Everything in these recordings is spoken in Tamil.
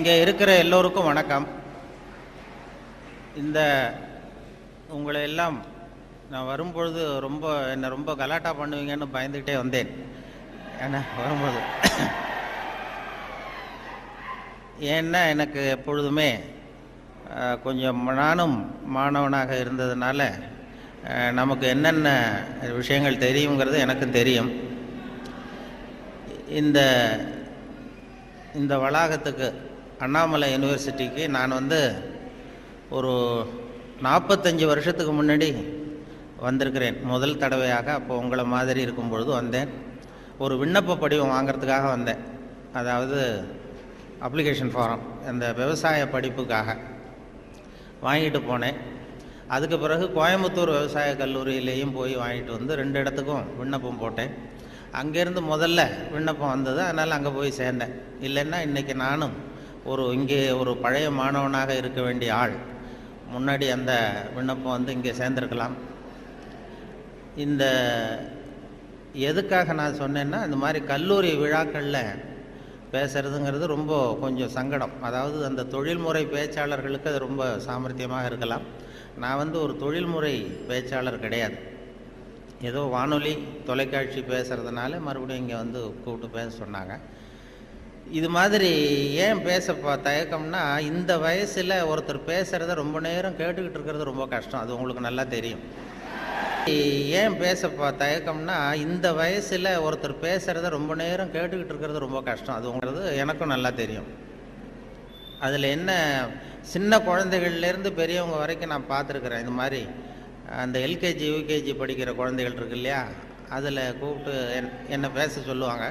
இங்கே இருக்கிற எல்லோருக்கும் வணக்கம். இந்த உங்களை எல்லாம் நான் வரும்பொழுது என்னை ரொம்ப கலாட்டா பண்ணுவீங்கன்னு பயந்துக்கிட்டே வந்தேன். ஏன்னா வரும்போது ஏன்னா எனக்கு எப்பொழுதுமே கொஞ்சம் நானும் மாணவனாக இருந்ததுனால நமக்கு என்னென்ன விஷயங்கள் தெரியுங்கிறது எனக்கும் தெரியும். இந்த வளாகத்துக்கு அண்ணாமலை யூனிவர்சிட்டிக்கு நான் ஒரு 45 வருஷத்துக்கு முன்னாடி வந்திருக்கிறேன் முதல் தடவையாக. அப்போ உங்களை மாதிரி இருக்கும் பொழுது வந்தேன். ஒரு விண்ணப்ப படிவம் வாங்கிறதுக்காக வந்தேன். அதாவது அப்ளிகேஷன் ஃபாரம், அந்த விவசாய படிப்புக்காக வாங்கிட்டு போனேன். அதுக்கு பிறகு கோயம்புத்தூர் விவசாய கல்லூரியிலேயும் போய் வாங்கிட்டு வந்து 2 இடத்துக்கும் விண்ணப்பம் போட்டேன். அங்கேருந்து முதல்ல விண்ணப்பம் வந்தது, அதனால் அங்கே போய் சேர்ந்தேன். இல்லைன்னா இன்றைக்கி நானும் இங்கே ஒரு பழைய மாணவனாக இருக்க வேண்டிய ஆள் முன்னாடி அந்த விண்ணப்பம் இங்கே சேர்ந்துருக்கலாம். எதுக்காக நான் சொன்னேன்னா, இந்த மாதிரி கல்லூரி விழாக்களில் பேசுகிறதுங்கிறது ரொம்ப கொஞ்சம் சங்கடம். அதாவது அந்த தொழில்முறை பேச்சாளர்களுக்கு அது ரொம்ப சாமர்த்தியமாக இருக்கலாம். நான் ஒரு தொழில்முறை பேச்சாளர் கிடையாது. ஏதோ வானொலி தொலைக்காட்சி பேசுகிறதுனால மறுபடியும் இங்கே கூப்பிட்டு பேச சொன்னாங்க. இது மாதிரி ஏன் பேச தயக்கம்னா, இந்த வயசில் ஒருத்தர் பேசுகிறத ரொம்ப நேரம் கேட்டுக்கிட்டு இருக்கிறது ரொம்ப கஷ்டம். அது உங்களுக்கு நல்லா தெரியும். ஏன் பேச தயக்கம்னா, இந்த வயசில் ஒருத்தர் பேசுகிறத ரொம்ப நேரம் கேட்டுக்கிட்டு இருக்கிறது ரொம்ப கஷ்டம். அதுங்கிறது எனக்கும் நல்லா தெரியும். அதில் என்ன, சின்ன குழந்தைகள்லேருந்து பெரியவங்க வரைக்கும் நான் பார்த்துருக்குறேன். இந்த மாதிரி அந்த எல்கேஜி யூகேஜி படிக்கிற குழந்தைகள் இருக்கு இல்லையா, அதில் கூப்பிட்டு என்னை பேச சொல்லுவாங்க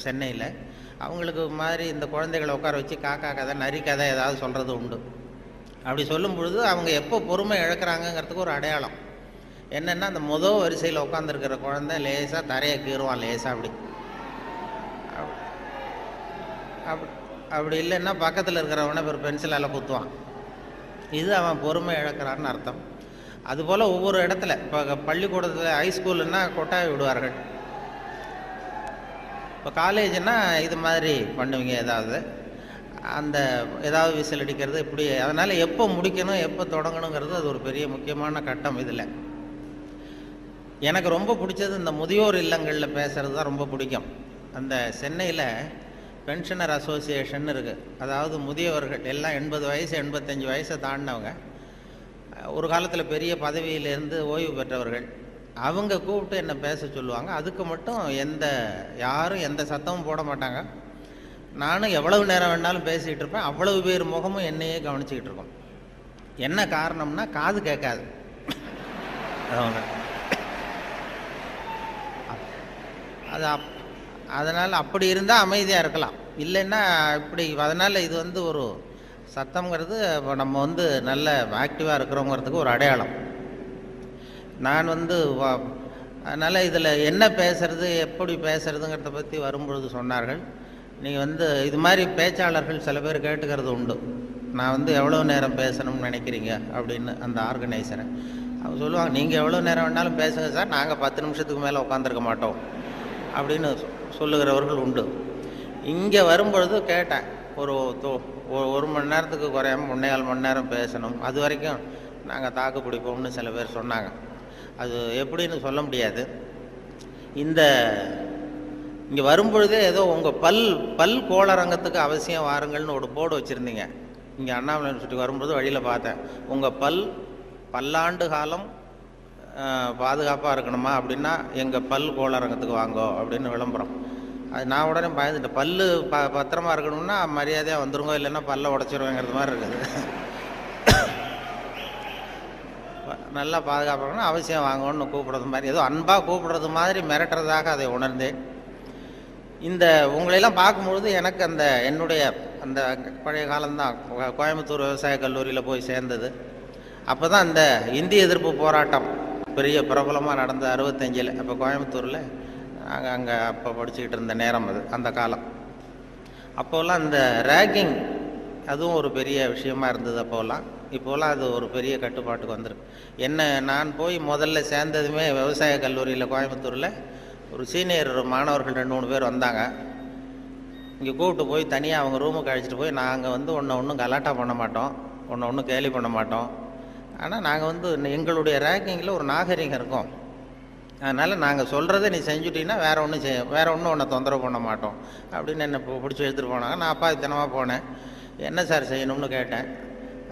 சென்னையில். அவங்களுக்கு மாதிரி இந்த குழந்தைகளை உட்கார வச்சு காக்கா கதை நரி கதை ஏதாவது சொல்கிறது உண்டு. அப்படி சொல்லும் பொழுது அவங்க எப்போ பொறுமை இழக்கிறாங்கங்கிறதுக்கு ஒரு அடையாளம் என்னென்னா, அந்த முதல் வரிசையில் உட்காந்துருக்கிற குழந்தை லேசாக தரையை கீறுவான், லேசாக அப்படி இல்லைன்னா பக்கத்தில் இருக்கிறவனை ஒரு பென்சிலால் குத்துவான். இது அவன் பொறுமை இழக்கிறான்னு அர்த்தம். அதுபோல் ஒவ்வொரு இடத்துல, இப்போ பள்ளிக்கூடத்தில் ஹைஸ்கூலுன்னா கொட்டாய் விடுவார்கள். இப்போ காலேஜுன்னா இது மாதிரி பண்ணுவீங்க, ஏதாவது விசில் அடிக்கிறது இப்படி. அதனால் எப்போ முடிக்கணும் எப்போ தொடங்கணுங்கிறது அது ஒரு பெரிய முக்கியமான கட்டம். இதில் எனக்கு ரொம்ப பிடிச்சது இந்த முதியோர் இல்லங்களில் பேசுகிறது தான் ரொம்ப பிடிக்கும். அந்த சென்னையில் பென்ஷனர் அசோசியேஷன் இருக்குது. அதாவது முதியவர்கள் எல்லாம் 80 வயசு 85 வயசை தாண்டினவங்க, ஒரு காலத்தில் பெரிய பதவியிலேருந்து ஓய்வு பெற்றவர்கள். அவங்க கூப்பிட்டு என்னை பேச சொல்லுவாங்க. அதுக்கு மட்டும் யாரும் எந்த சத்தமும் போட மாட்டாங்க. நானும் எவ்வளவு நேரம் வேணாலும் பேசிகிட்டு இருப்பேன். அவ்வளவு பேர் முகமும் என்னையே கவனிச்சிக்கிட்டு இருக்கோம். என்ன காரணம்னா, காது கேட்காது அதனால் அப்படி இருந்தால் அமைதியாக இருக்கலாம். இல்லைன்னா இப்படி. அதனால் இது ஒரு சத்தம்ங்கிறது இப்போ நம்ம நல்ல ஆக்டிவாக இருக்கிறோங்கிறதுக்கு ஒரு அடையாளம். நான் அதனால் இதில் என்ன பேசுறது எப்படி பேசுறதுங்கிறத பற்றி வரும்பொழுது சொன்னார்கள். நீங்கள் இது மாதிரி பேச்சாளர்கள் சில பேர் கேட்டுக்கிறது உண்டு. நான் எவ்வளோ நேரம் பேசணும்னு நினைக்கிறீங்க அப்படின்னு அந்த ஆர்கனைசரை அவங்க சொல்லுவாங்க. நீங்கள் எவ்வளோ நேரம் வேணாலும் பேசுங்க சார், நாங்கள் 10 நிமிஷத்துக்கு மேலே உட்காந்துருக்க மாட்டோம் அப்படின்னு சொல்லுகிறவர்கள் உண்டு. இங்கே வரும்பொழுது கேட்டேன், ஒரு மணி நேரத்துக்கு குறையாம 3.25 மணி நேரம் பேசணும், அது வரைக்கும் நாங்கள் தாக்கு பிடிப்போம்னு சில பேர் சொன்னாங்க. அது எப்படின்னு சொல்ல முடியாது. இங்கே வரும்பொழுதே ஏதோ உங்கள் பல் கோளரங்கத்துக்கு அவசியம் வாருங்கள்னு ஒரு போர்டு வச்சுருந்தீங்க. இங்கே அண்ணாமலை யூனிவர்சிட்டி வரும்பொழுது வழியில் பார்த்தேன். உங்கள் பல்லாண்டு காலம் பாதுகாப்பாக இருக்கணுமா அப்படின்னா எங்கள் பல் கோளரங்கத்துக்கு வாங்கோ அப்படின்னு விளம்பரம். அது நான் உடனே பயந்துட்டேன். பத்திரமா இருக்கணும்னா மரியாதையாக வந்துருங்க, இல்லைன்னா பல்ல உடச்சிருவேங்கிறது மாதிரி இருக்குது. நல்லா பாதுகாப்பாகணும், அவசியம் வாங்கணும்னு கூப்பிட்றது மாதிரி, ஏதோ அன்பாக கூப்பிட்றது மாதிரி மிரட்டுறதாக அதை உணர்ந்தேன். உங்களையெல்லாம் பார்க்கும்பொழுது எனக்கு என்னுடைய அந்த பழைய காலம்தான். கோயம்புத்தூர் விவசாய கல்லூரியில் போய் சேர்ந்தது. அப்போ தான் இந்த இந்திய எதிர்ப்பு போராட்டம் பெரிய பிரபலமாக நடந்த 65. அப்போ கோயம்புத்தூரில் நாங்கள் அங்கே அப்போ படிச்சுக்கிட்டு இருந்த நேரம் அது, அந்த காலம். அப்போல்லாம் இந்த ரேக்கிங் அதுவும் ஒரு பெரிய விஷயமா இருந்தது அப்போல்லாம். இப்போலாம் அது ஒரு பெரிய கட்டுப்பாட்டுக்கு வந்துருக்கு. நான் போய் முதல்ல சேர்ந்ததுமே விவசாய கல்லூரியில் கோயம்புத்தூரில் ஒரு சீனியர் மாணவர்கள் 2-3 பேர் வந்தாங்க. இங்கே கூப்பிட்டு போய் தனியாக அவங்க ரூமுக்கு அழைச்சிட்டு போய் நாங்கள் வந்து ஒன்றும் கலாட்டா பண்ண மாட்டோம், ஒன்றும் கேலி பண்ண மாட்டோம். ஆனால் நாங்கள் வந்து எங்களுடைய ரேங்கிங்கில் ஒரு நாகரிகம் இருக்கும். அதனால் நாங்கள் சொல்கிறத நீ செஞ்சுட்டீங்கன்னா வேறு ஒன்றும் உன்னை தொந்தரவு பண்ண மாட்டோம் அப்படின்னு என்னை பிடிச்சி எடுத்துகிட்டு போனாங்க. நான் அப்பா தினமாக போனேன். என்ன சார் செய்யணும்னு கேட்டேன்.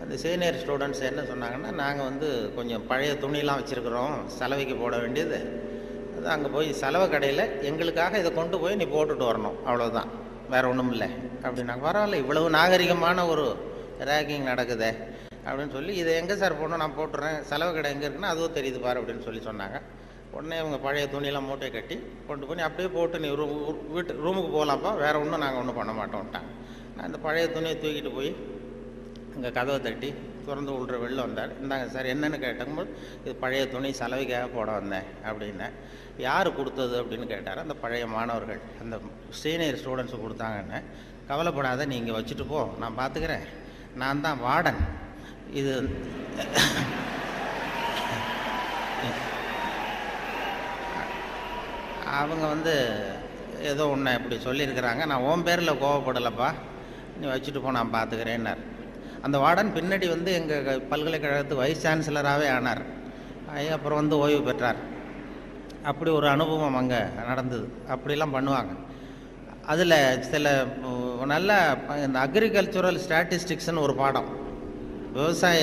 அந்த சீனியர் ஸ்டூடெண்ட்ஸ் என்ன சொன்னாங்கன்னா, நாங்கள் வந்து கொஞ்சம் பழைய துணியெலாம் வச்சுருக்குறோம், சலவைக்கு போட வேண்டியது. அது அங்கே போய் சலவை கடையில் எங்களுக்காக இதை கொண்டு போய் நீ போட்டுட்டு வரணும், அவ்வளோதான், வேறு ஒன்றும் இல்லை அப்படின்னாங்க. பரவாயில்ல, இவ்வளவு நாகரிகமான ஒரு ரேக்கிங் நடக்குதே அப்படின்னு சொல்லி, இதை எங்கே சார் போடணும், நான் போட்டுறேன், செலவு கடை எங்கே இருக்குன்னா அதுவும் தெரியுது பாரு அப்படின்னு சொல்லி சொன்னாங்க. உடனே அவங்க பழைய துணியெல்லாம் மூட்டையை கட்டி கொண்டு போய் அப்படியே போட்டு நீ ரூமுக்கு போகலாம்ப்பா, வேறு ஒன்றும் நாங்கள் ஒன்றும் பண்ண மாட்டோம்ட்டாங்க. நான் இந்த பழைய துணியை தூக்கிட்டு போய் அங்கே கதவை தட்டி திறந்து விட்ற வெளில வந்தார். இந்தாங்க சார் என்னென்னு கேட்டபோது, இது பழைய துணி சலவைக்காக போட வந்தேன் அப்படின்னேன். யார் கொடுத்தது அப்படின்னு கேட்டார். அந்த பழைய மாணவர்கள், அந்த சீனியர் ஸ்டூடெண்ட்ஸு கொடுத்தாங்கன்னு. கவலைப்படாத, நீங்கள் வச்சுட்டு போ, நான் பார்த்துக்கிறேன், நான் தான் வார்டன். இது அவங்க வந்து ஏதோ ஒன்று இப்படி சொல்லியிருக்கிறாங்க, நான் உன் பேரில் கோவப்படலைப்பா, நீ வச்சுட்டு போ, நான் பார்த்துக்கிறேன்னார். அந்த வார்டன் பின்னாடி வந்து எங்கள் பல்கலைக்கழகத்து வைஸ் சான்சலராகவே ஆனார். அப்புறம் வந்து ஓய்வு பெற்றார். அப்படி ஒரு அனுபவம் அங்கே நடந்தது. அப்படிலாம் பண்ணுவாங்க. அதில் சில நல்ல இந்த அக்ரிகல்ச்சுரல் ஸ்டாட்டிஸ்டிக்ஸ்னு ஒரு பாடம், விவசாய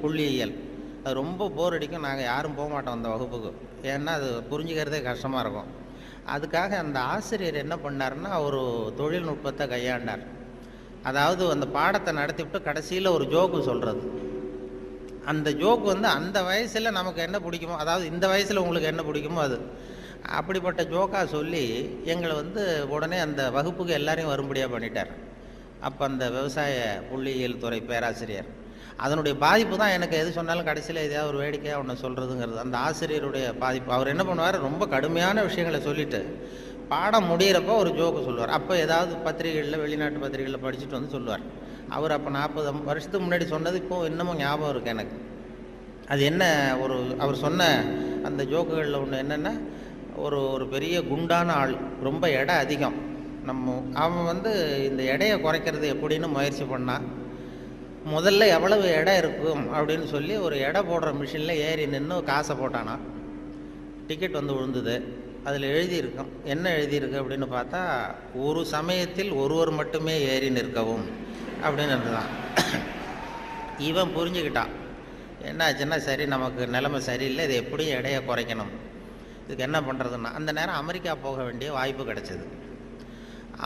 புள்ளியியல், அது ரொம்ப போர் அடிக்கும். நாங்கள் யாரும் போக மாட்டோம் அந்த வகுப்புக்கு, ஏன்னா அது புரிஞ்சுக்கிறதே கஷ்டமாக இருக்கும். அதுக்காக அந்த ஆசிரியர் என்ன பண்ணார்னா, ஒரு தொழில்நுட்பத்தை கையாண்டார். அதாவது அந்த பாடத்தை நடத்திவிட்டு கடைசியில் ஒரு ஜோக்கு சொல்கிறது. அந்த ஜோக்கு வந்து அந்த வயசில் நமக்கு என்ன பிடிக்குமோ, அதாவது இந்த வயசில் உங்களுக்கு என்ன பிடிக்குமோ அது, அப்படிப்பட்ட ஜோக்காக சொல்லி எங்களை வந்து உடனே அந்த வகுப்புக்கு எல்லாரையும் வரும்படியாக பண்ணிட்டார். அப்போ அந்த விவசாய புள்ளியியல் துறை பேராசிரியர், அதனுடைய பாதிப்பு தான் எனக்கு எது சொன்னாலும் கடைசியில் எதையாவது ஒரு வேடிக்கையாக ஒன்று சொல்கிறதுங்கிறது. அந்த ஆசிரியருடைய பாதிப்பு. அவர் என்ன பண்ணுவார், ரொம்ப கடுமையான விஷயங்களை சொல்லிவிட்டு பாடம் முடிகிறப்போ ஒரு ஜோக்கு சொல்லுவார். அப்போ ஏதாவது பத்திரிகைகளில், வெளிநாட்டு பத்திரிகைகளில் படிச்சுட்டு வந்து சொல்லுவார். அவர் அப்போ 40 வருஷத்துக்கு முன்னாடி சொன்னது இப்போது இன்னமும் ஞாபகம் இருக்குது எனக்கு. அது என்ன, அவர் சொன்ன அந்த ஜோக்குகளில் ஒன்று என்னென்னா, ஒரு பெரிய குண்டான ஆள், ரொம்ப எடை அதிகம். அவன் வந்து இந்த எடையை குறைக்கிறது எப்படின்னு முயற்சி பண்ணான். முதல்ல எவ்வளவு எடை இருக்கும் அப்படின்னு சொல்லி ஒரு எடை போடுற மிஷினில் ஏறி நின்று காசை போட்டானா. டிக்கெட் வந்து விழுந்தது. அதில் எழுதியிருக்கும், என்ன எழுதியிருக்கு அப்படின்னு பார்த்தா, ஒரு சமயத்தில் ஒருவர் மட்டுமே ஏறி நிற்கவும் அப்படின்னு இருந்துதான். இவன் புரிஞ்சுக்கிட்டான், என்ன ஆச்சுன்னா, சரி நமக்கு நிலைமை சரியில்லை, இது எப்படியும் எடையை குறைக்கணும், இதுக்கு என்ன பண்ணுறதுன்னா, அந்த நேரம் அமெரிக்கா போக வேண்டிய வாய்ப்பு கிடச்சிது.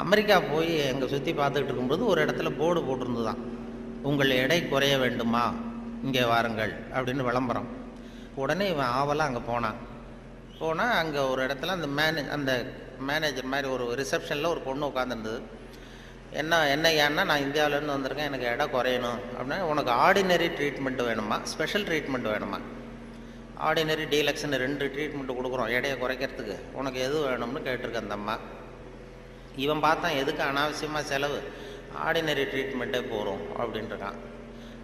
அமெரிக்கா போய் எங்கே சுற்றி பார்த்துக்கிட்டு இருக்கும்போது ஒரு இடத்துல போர்டு போட்டிருந்துதான், உங்கள் எடை குறைய வேண்டுமா, இங்கே வாருங்கள் அப்படின்னு விளம்பரம். உடனே இவன் ஆவலாக அங்கே போனான். அங்கே ஒரு இடத்துல அந்த மேனேஜர் மாதிரி ஒரு ரிசப்ஷனில் ஒரு பொண்ணு உட்காந்துருந்தது. ஏன்னா நான் இந்தியாவிலேருந்து வந்திருக்கேன், எனக்கு எடை குறையணும் அப்படின்னா, உனக்கு ஆர்டினரி ட்ரீட்மெண்ட் வேணுமா, ஸ்பெஷல் ட்ரீட்மெண்ட் வேணுமா, ஆர்டினரி டீலக்ஸ்ன்னு 2 ட்ரீட்மெண்ட்டு கொடுக்குறோம் எடையை குறைக்கிறதுக்கு, உனக்கு எது வேணும்னு கேட்டிருக்க அந்த அம்மா. இவன் பார்த்தான், எதுக்கு அனாவசியமாக செலவு, ஆர்டினரி ட்ரீட்மெண்ட்டே போகிறோம் அப்படின்ட்டுருக்கான்.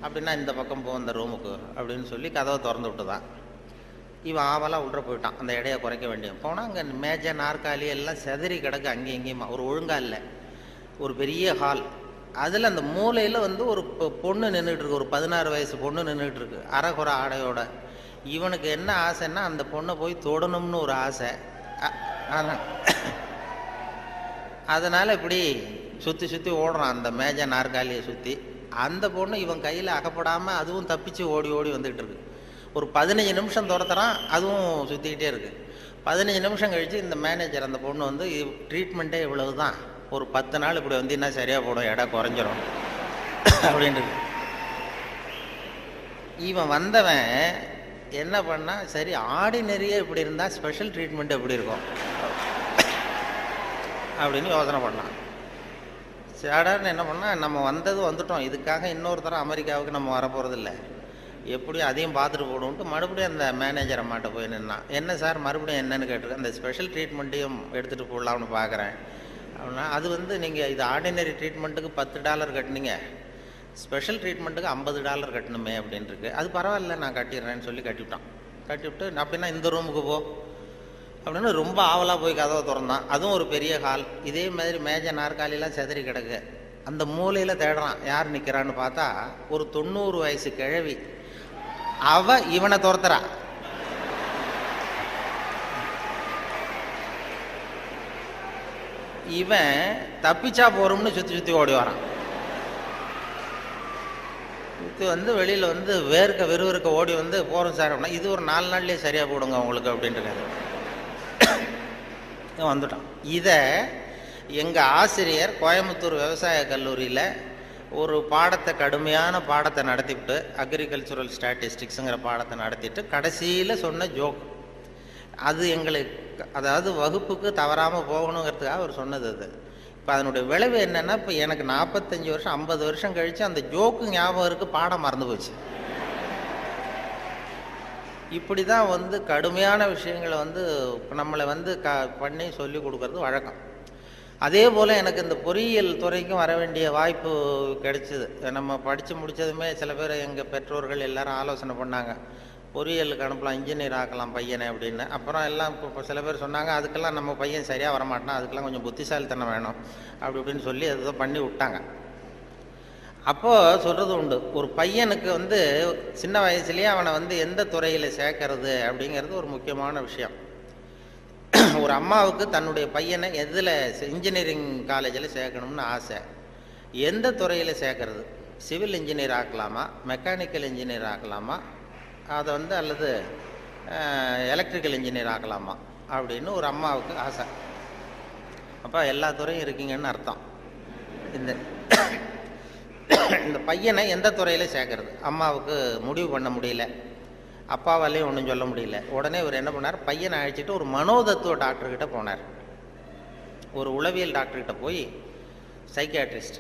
அப்படின்னா இந்த பக்கம் போ அந்த ரூமுக்கு அப்படின்னு சொல்லி கதவை திறந்து விட்டு தான் இவன் ஆவலாக உள்ள போயிட்டான். அந்த எடையை குறைக்க வேண்டியது போனால் அங்கே மேஜை நாற்காலி எல்லாம் செதறி கிடக்கு, அங்கேயும் இங்கேயுமா, ஒரு ஒழுங்காக இல்லை. ஒரு பெரிய ஹால், அதில் அந்த மூலையில் வந்து ஒரு பொண்ணு நின்றுட்டுருக்கு, ஒரு 16 வயசு பொண்ணு நின்றுட்டுருக்கு, அரைகுறை ஆடையோட. இவனுக்கு என்ன ஆசைன்னா, அந்த பொண்ணை போய் தொடணும்னு ஒரு ஆசை. அதனால் இப்படி சுற்றி சுற்றி ஓடுறான் அந்த மேஜை நாற்காலியை சுற்றி. அந்த பொண்ணு இவன் கையில் அகப்படாமல் அதுவும் தப்பிச்சு ஓடி ஓடி வந்துக்கிட்டு இருக்கு. ஒரு 15 நிமிஷம் துரத்துறான், அதுவும் சுற்றிக்கிட்டே இருக்குது. 15 நிமிஷம் கழித்து இந்த மேனேஜர், அந்த பொண்ணு வந்து, ட்ரீட்மெண்ட்டே இவ்வளவு தான், ஒரு 10 நாள் இப்படி வந்தீங்கன்னா சரியாக போடும், எடை குறைஞ்சிரும் அப்படின்ட்டு. இவன் வந்தவன் என்ன பண்ணா, சரி ஆர்டினரியே இப்படி இருந்தால் ஸ்பெஷல் ட்ரீட்மெண்ட் எப்படி இருக்கும் அப்படின்னு யோசனை பண்ணான். சேடான்னு என்ன பண்ணால், நம்ம வந்துட்டோம், இதுக்காக இன்னொரு தரம் அமெரிக்காவுக்கு நம்ம வரப்போகிறதில்ல, எப்படியும் அதையும் பார்த்துட்டு போடுவோன்ட்டு மறுபடியும் அந்த மேனேஜர் அம்மாட்ட போய் நின்னான். என்ன சார் மறுபடியும் என்னன்னு கேட்டிருக்கேன். அந்த ஸ்பெஷல் ட்ரீட்மெண்ட்டையும் எடுத்துகிட்டு போடலாம்னு பார்க்குறேன் அப்படின்னா, அது வந்து நீங்கள் இது ஆர்டினரி ட்ரீட்மெண்ட்டுக்கு $10 கட்டினீங்க, ஸ்பெஷல் ட்ரீட்மெண்ட்டுக்கு $50 கட்டணுமே அப்படின்ட்டுருக்கு. அது பரவாயில்ல, நான் கட்டிடுறேன்னு சொல்லி கட்டிவிட்டான். கட்டிவிட்டு அப்படின்னா இந்த ரூமுக்கு போ அப்படின்னு ரொம்ப ஆவலாக போய் கதவை திறந்தான். அதுவும் ஒரு பெரிய ஹால். இதே மாதிரி மேஜை நாற்காலிலாம் செதறி கிடக்கு. அந்த மூலையில் தேடுறான், யார் நிற்கிறான்னு பார்த்தா ஒரு 90 வயசு கிழவி. அவ இவனை துரத்துறா. இவன் தப்பிச்சா போறோம்னு சுற்றி சுற்றி ஓடி வரான். சுற்றி வந்து வெளியில் வந்து விறுவிறுக்க ஓடி வந்து போகிறோம் சார் அப்படின்னா, இது ஒரு 4 நாள்லேயே சரியாக போடுங்க உங்களுக்கு அப்படின்ட்டு வந்துட்டான். இதை எங்கள் ஆசிரியர் கோயம்புத்தூர் விவசாய கல்லூரியில் ஒரு பாடத்தை, கடுமையான பாடத்தை நடத்திவிட்டு, அக்ரிகல்ச்சுரல் ஸ்டாட்டிஸ்டிக்ஸுங்கிற பாடத்தை நடத்திட்டு கடைசியில் சொன்ன ஜோக் அது எங்களுக்கு, அதாவது வகுப்புக்கு தவறாமல் போகணுங்கிறதுக்காக அவர் சொன்னது அது. இப்போ அதனுடைய விளைவு என்னென்னா, இப்போ எனக்கு 45 வருஷம் 50 வருஷம் கழித்து அந்த ஜோக்கு ஞாபகம் இருக்குது, பாடம் மறந்து போச்சு. இப்படி தான் வந்து கடுமையான விஷயங்களை வந்து நம்மளை வந்து பண்ணி சொல்லி கொடுக்கறது வழக்கம். அதே போல் எனக்கு இந்த பொறியியல் துறைக்கும் வர வேண்டிய வாய்ப்பு கிடைச்சிது. நம்ம படித்து முடித்ததுமே சில பேர் எங்கள் பெற்றோர்கள் எல்லாரும் ஆலோசனை பண்ணாங்க, பொறியியலுக்கு அனுப்பலாம், இன்ஜினியர் ஆக்கலாம் பையனை அப்படின்னு. அப்புறம் எல்லாம் இப்போ சில பேர் சொன்னாங்க, அதுக்கெல்லாம் நம்ம பையன் சரியாக வரமாட்டான், அதுக்கெல்லாம் கொஞ்சம் புத்திசாலித்தனம் வேணும் அப்படி இப்படின்னு சொல்லி அதை பண்ணி விட்டாங்க. அப்போது சொல்கிறது உண்டு, ஒரு பையனுக்கு வந்து சின்ன வயசுலேயே அவனை வந்து எந்த துறையில் சேர்க்கறது அப்படிங்கிறது ஒரு முக்கியமான விஷயம். ஒரு அம்மாவுக்கு தன்னுடைய பையனை எதில், இன்ஜினியரிங் காலேஜில் சேர்க்கணும்னு ஆசை. எந்த துறையில் சேர்க்கறது? சிவில் இன்ஜினியர் ஆக்கலாமா, மெக்கானிக்கல் இன்ஜினியர் ஆக்கலாமா, அதை வந்து அல்லது எலக்ட்ரிக்கல் இன்ஜினியர் ஆக்கலாமா அப்படின்னு ஒரு அம்மாவுக்கு ஆசை. அப்போ எல்லா துறையும் இருக்கீங்கன்னு அர்த்தம். இந்த பையனை எந்த துறையில் சேர்க்கறது அம்மாவுக்கு முடிவு பண்ண முடியல, அப்பாவாலையும் ஒன்றும் சொல்ல முடியல. உடனே இவர் என்ன பண்ணார், பையனை அழைச்சிட்டு ஒரு மனோதத்துவ டாக்டர்கிட்ட போனார். ஒரு உளவியல் டாக்டர்கிட்ட போய், சைக்கியாட்ரிஸ்ட்,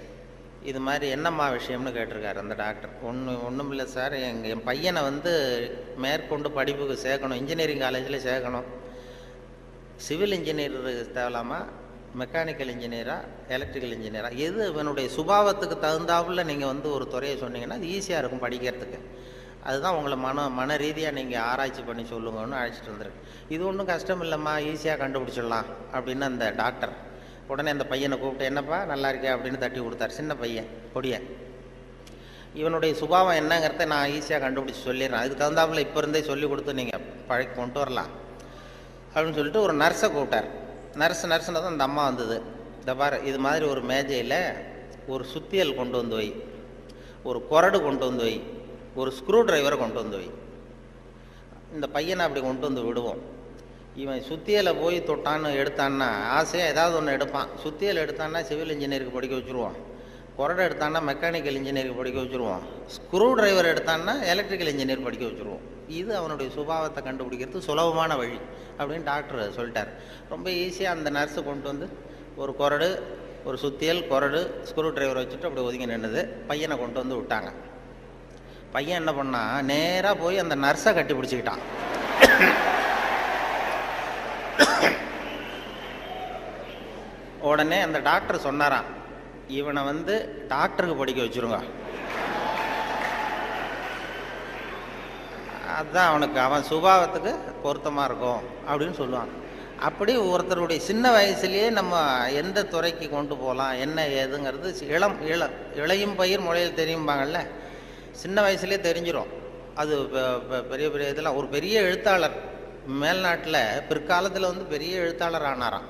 இது மாதிரி என்னம்மா விஷயம்னு கேட்டிருக்காரு அந்த டாக்டர். ஒன்றும் இல்லை சார், என் பையனை வந்து மேற்கொண்டு படிப்புக்கு சேர்க்கணும், இன்ஜினியரிங் காலேஜில் சேர்க்கணும். சிவில் இன்ஜினியர் தேவலாமா, மெக்கானிக்கல் இன்ஜினியரா, எலக்ட்ரிக்கல் இன்ஜினியரா, எது இவனுடைய சுபாவத்துக்கு தகுந்தாப்புல நீங்கள் வந்து ஒரு துறையை சொன்னீங்கன்னா அது ஈஸியாக இருக்கும் படிக்கிறதுக்கு. அதுதான் உங்களை மன ரீதியாக நீங்கள் ஆராய்ச்சி பண்ணி சொல்லுங்கன்னு அழைச்சிட்டு வந்துருக்கு. இது ஒன்றும் கஷ்டம் இல்லைம்மா, ஈஸியாக கண்டுபிடிச்சிடலாம் அப்படின்னு அந்த டாக்டர். உடனே அந்த பையனை கூப்பிட்டு, என்னப்பா நல்லா இருக்கே அப்படின்னு தட்டி கொடுத்தார். சின்ன பையன், பொடிய. இவனுடைய சுபாவம் என்னங்கிறத நான் ஈஸியாக கண்டுபிடிச்சி சொல்லிடுறேன், அதுக்கு தகுந்தாப்புல இப்போ இருந்தே சொல்லி கொடுத்து நீங்கள் பழக்கி கொண்டு வரலாம் அப்படின்னு சொல்லிட்டு ஒரு நர்ஸை கூப்பிட்டார். நர்ஸ்னு தான் அந்த அம்மா வந்தது. இந்த பாரு, இது மாதிரி ஒரு மேஜையில் ஒரு சுத்தியல் கொண்டு வந்து வை, ஒரு கொரடு கொண்டு வந்து வை, ஒரு ஸ்க்ரூ டிரைவரை கொண்டு வந்து வை. இந்த பையனை அப்படி கொண்டு வந்து விடுவோம். இவன் சுத்தியலை போய் தொட்டான்னு எடுத்தான்னா ஆசையாக ஏதாவது ஒன்று எடுப்பான். சுத்தியல் எடுத்தான்னா சிவில் இன்ஜினியருக்கு படிக்க வச்சுருவான், கொரடை எடுத்தான்னா மெக்கானிக்கல் இன்ஜினியருக்கு படிக்க வச்சுருவான், ஸ்க்ரூ டிரைவர் எடுத்தான்னா எலக்ட்ரிக்கல் இன்ஜினியர் படிக்க வச்சுருவோம். இது அவனுடைய சுபாவத்தை கண்டுபிடிக்கிறது சுலபமான வழி அப்படின்னு டாக்டர் சொல்லிட்டார். ரொம்ப ஈஸியாக அந்த நர்ஸு கொண்டு வந்து ஒரு கொரடு, ஒரு சுத்தியல், கொரடு, ஸ்க்ரூ டிரைவர் வச்சுட்டு அப்படி ஒதுங்கி நின்றுது. பையனை கொண்டு வந்து விட்டாங்க. பையன் என்ன பண்ணான், நேராக போய் அந்த நர்ஸை கட்டி பிடிச்சிக்கிட்டான். உடனே அந்த டாக்டர் சொன்னாராம், இவனை வந்து டாக்டருக்கு படிக்க வச்சுருங்க, அதுதான் அவனுக்கு அவன் சுபாவத்துக்கு பொருத்தமாக இருக்கும் அப்படின்னு சொல்லுவான். அப்படி ஒருத்தருடைய சின்ன வயசுலேயே நம்ம எந்த துறைக்கு கொண்டு போகலாம் என்ன ஏதுங்கிறது இளையும் பயிர் முளையில் தெரியும்பாங்கள்ல, சின்ன வயசுலேயே தெரிஞ்சிடும். அது பெரிய பெரிய இதெல்லாம். ஒரு பெரிய எழுத்தாளர் மேல்நாட்டில் பிற்காலத்தில் வந்து பெரிய எழுத்தாளர் ஆனாராம்.